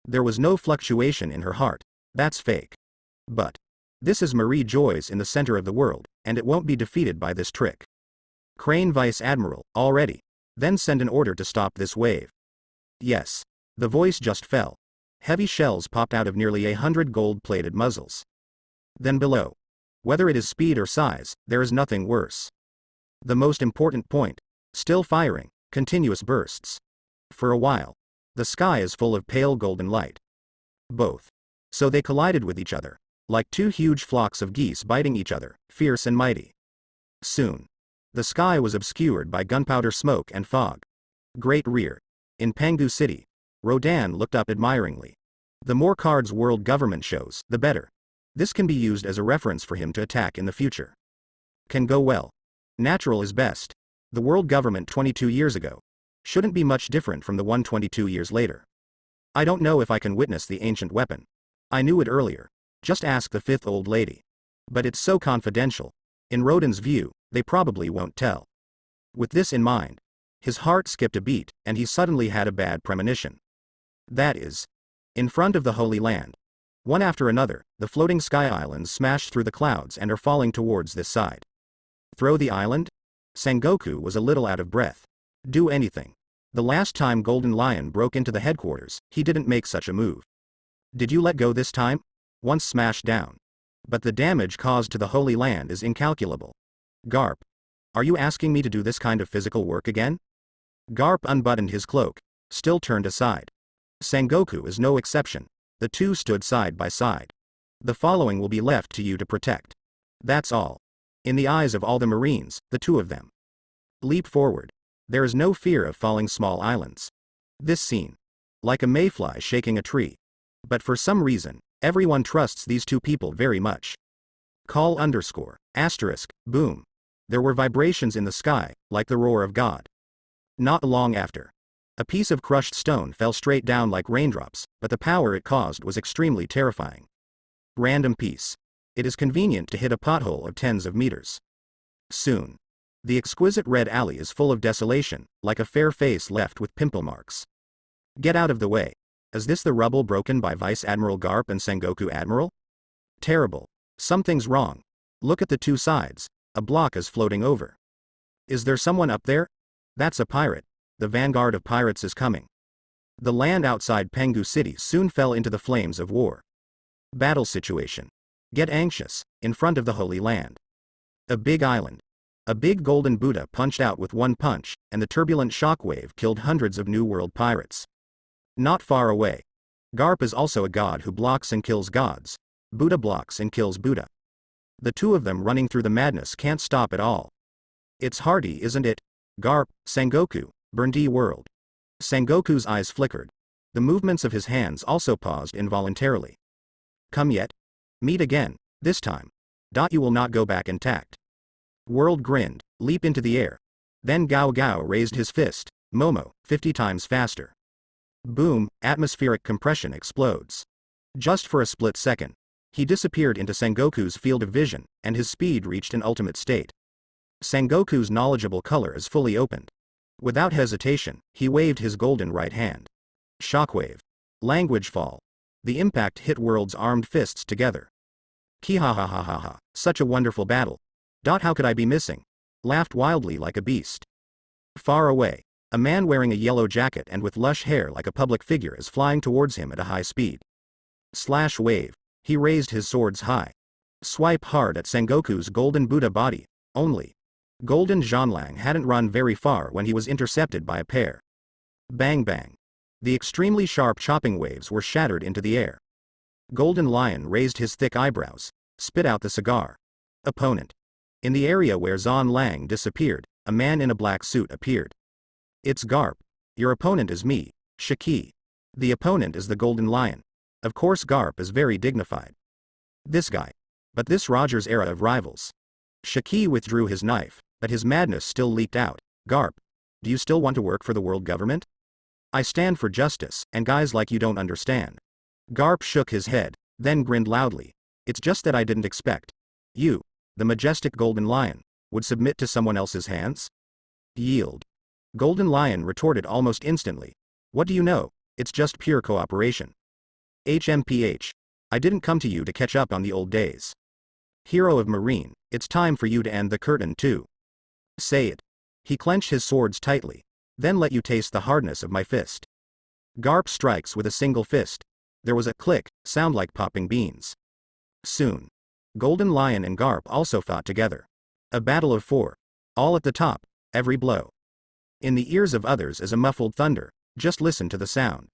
There was no fluctuation in her heart. That's fake. But. This is Marie Joyce in the center of the world, and it won't be defeated by this trick. Crane Vice Admiral, already. Then send an order to stop this wave. Yes. The voice just fell. Heavy shells popped out of nearly 100 gold-plated muzzles. Then below. Whether it is speed or size, there is nothing worse. The most important point. Still firing, continuous bursts. For a while. The sky is full of pale golden light. Both. So they collided with each other. Like two huge flocks of geese biting each other, fierce and mighty. Soon. The sky was obscured by gunpowder smoke and fog. Great rear. In Pangu City. Rodan looked up admiringly. The more cards world government shows, the better. This can be used as a reference for him to attack in the future. Can go well. Natural is best. The world government 22 years ago. Shouldn't be much different from the one 22 years later. I don't know if I can witness the ancient weapon. I knew it earlier. Just ask the fifth old lady. But it's so confidential. In Rodan's view, they probably won't tell. With this in mind, his heart skipped a beat, and he suddenly had a bad premonition. That is. In front of the Holy Land. One after another, the floating sky islands smash through the clouds and are falling towards this side. Throw the island? Sengoku was a little out of breath. Do anything. The last time Golden Lion broke into the headquarters, he didn't make such a move. Did you let go this time? Once smashed down. But the damage caused to the Holy Land is incalculable. Garp. Are you asking me to do this kind of physical work again? Garp unbuttoned his cloak, still turned aside. Sengoku is no exception. The two stood side by side. The following will be left to you to protect. That's all. In the eyes of all the Marines, the two of them. Leap forward. There is no fear of falling small islands. This scene. Like a mayfly shaking a tree. But for some reason, everyone trusts these two people very much. Call _**, boom. There were vibrations in the sky, like the roar of God. Not long after. A piece of crushed stone fell straight down like raindrops, but the power it caused was extremely terrifying. Random piece. It is convenient to hit a pothole of tens of meters. Soon. The exquisite red alley is full of desolation, like a fair face left with pimple marks. Get out of the way. Is this the rubble broken by Vice Admiral Garp and Sengoku Admiral? Terrible. Something's wrong. Look at the two sides. A block is floating over. Is there someone up there? That's a pirate. The vanguard of pirates is coming. The land outside Pangu City soon fell into the flames of war. Battle situation. Get anxious, in front of the Holy Land. A big island. A big golden Buddha punched out with one punch, and the turbulent shockwave killed hundreds of New World pirates. Not far away. Garp is also a god who blocks and kills gods. Buddha blocks and kills Buddha. The two of them running through the madness can't stop at all. It's hardy, isn't it? Garp, Sengoku, Burndi world. Sengoku's eyes flickered. The movements of his hands also paused involuntarily. Come yet? Meet again, this time. You will not go back intact. World grinned, leap into the air. Then Gao Gao raised his fist, Momo, 50 times faster. Boom, atmospheric compression explodes. Just for a split second. He disappeared into Sengoku's field of vision, and his speed reached an ultimate state. Sengoku's knowledgeable color is fully opened. Without hesitation, he waved his golden right hand. Shockwave. Language fall. The impact hit World's armed fists together. Kihahahaha, such a wonderful battle. How could I be missing? Laughed wildly like a beast. Far away, a man wearing a yellow jacket and with lush hair like a public figure is flying towards him at a high speed. Slash wave. He raised his swords high. Swipe hard at Sengoku's golden Buddha body, only. Golden Zhanlang hadn't run very far when he was intercepted by a pair. Bang bang. The extremely sharp chopping waves were shattered into the air. Golden Lion raised his thick eyebrows, spit out the cigar. Opponent. In the area where Zhan Lang disappeared, a man in a black suit appeared. It's Garp. Your opponent is me, Shiki. The opponent is the Golden Lion. Of course Garp is very dignified. This guy. But this Roger's era of rivals. Shiki withdrew his knife, but his madness still leaked out. Garp. Do you still want to work for the world government? I stand for justice, and guys like you don't understand. Garp shook his head, then grinned loudly. It's just that I didn't expect. You, the majestic Golden Lion, would submit to someone else's hands? Yield. Golden Lion retorted almost instantly. What do you know? It's just pure cooperation. HMPH. I didn't come to you to catch up on the old days. Hero of Marine, it's time for you to end the curtain too. Say it. He clenched his swords tightly, then let you taste the hardness of my fist. Garp strikes with a single fist. There was a click, sound like popping beans. Soon. Golden Lion and Garp also fought together. A battle of four. All at the top, every blow. In the ears of others is a muffled thunder, just listen to the sound.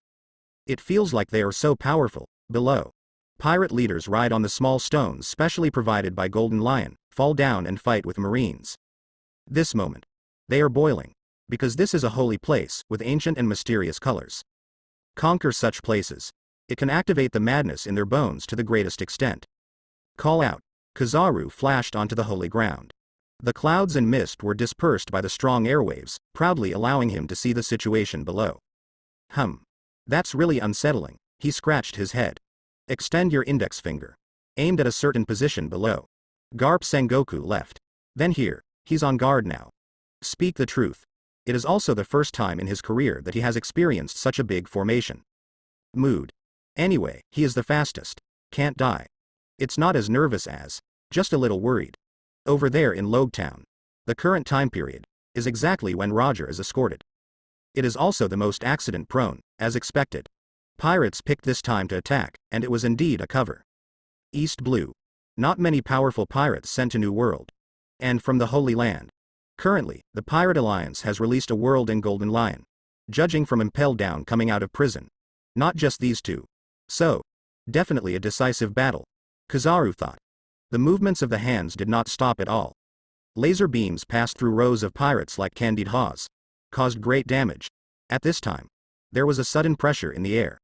It feels like they are so powerful. Below. Pirate leaders ride on the small stones specially provided by Golden Lion, fall down and fight with Marines. This moment. They are boiling. Because this is a holy place, with ancient and mysterious colors. Conquer such places. It can activate the madness in their bones to the greatest extent. Call out. Kizaru flashed onto the holy ground. The clouds and mist were dispersed by the strong airwaves, proudly allowing him to see the situation below. That's really unsettling. He scratched his head. Extend your index finger. Aimed at a certain position below. Garp Sengoku left. Then here, he's on guard now. Speak the truth. It is also the first time in his career that he has experienced such a big formation. Mood. Anyway, he is the fastest. Can't die. It's not as nervous as, just a little worried. Over there in Logetown. The current time period is exactly when Roger is escorted. It is also the most accident-prone, as expected. Pirates picked this time to attack, and it was indeed a cover. East Blue. Not many powerful pirates sent to New World. And from the Holy Land. Currently, the Pirate Alliance has released a world in Golden Lion. Judging from Impelled Down coming out of prison. Not just these two. So. Definitely a decisive battle. Kizaru thought. The movements of the hands did not stop at all. Laser beams passed through rows of pirates like candied haws. Caused great damage. At this time. There was a sudden pressure in the air.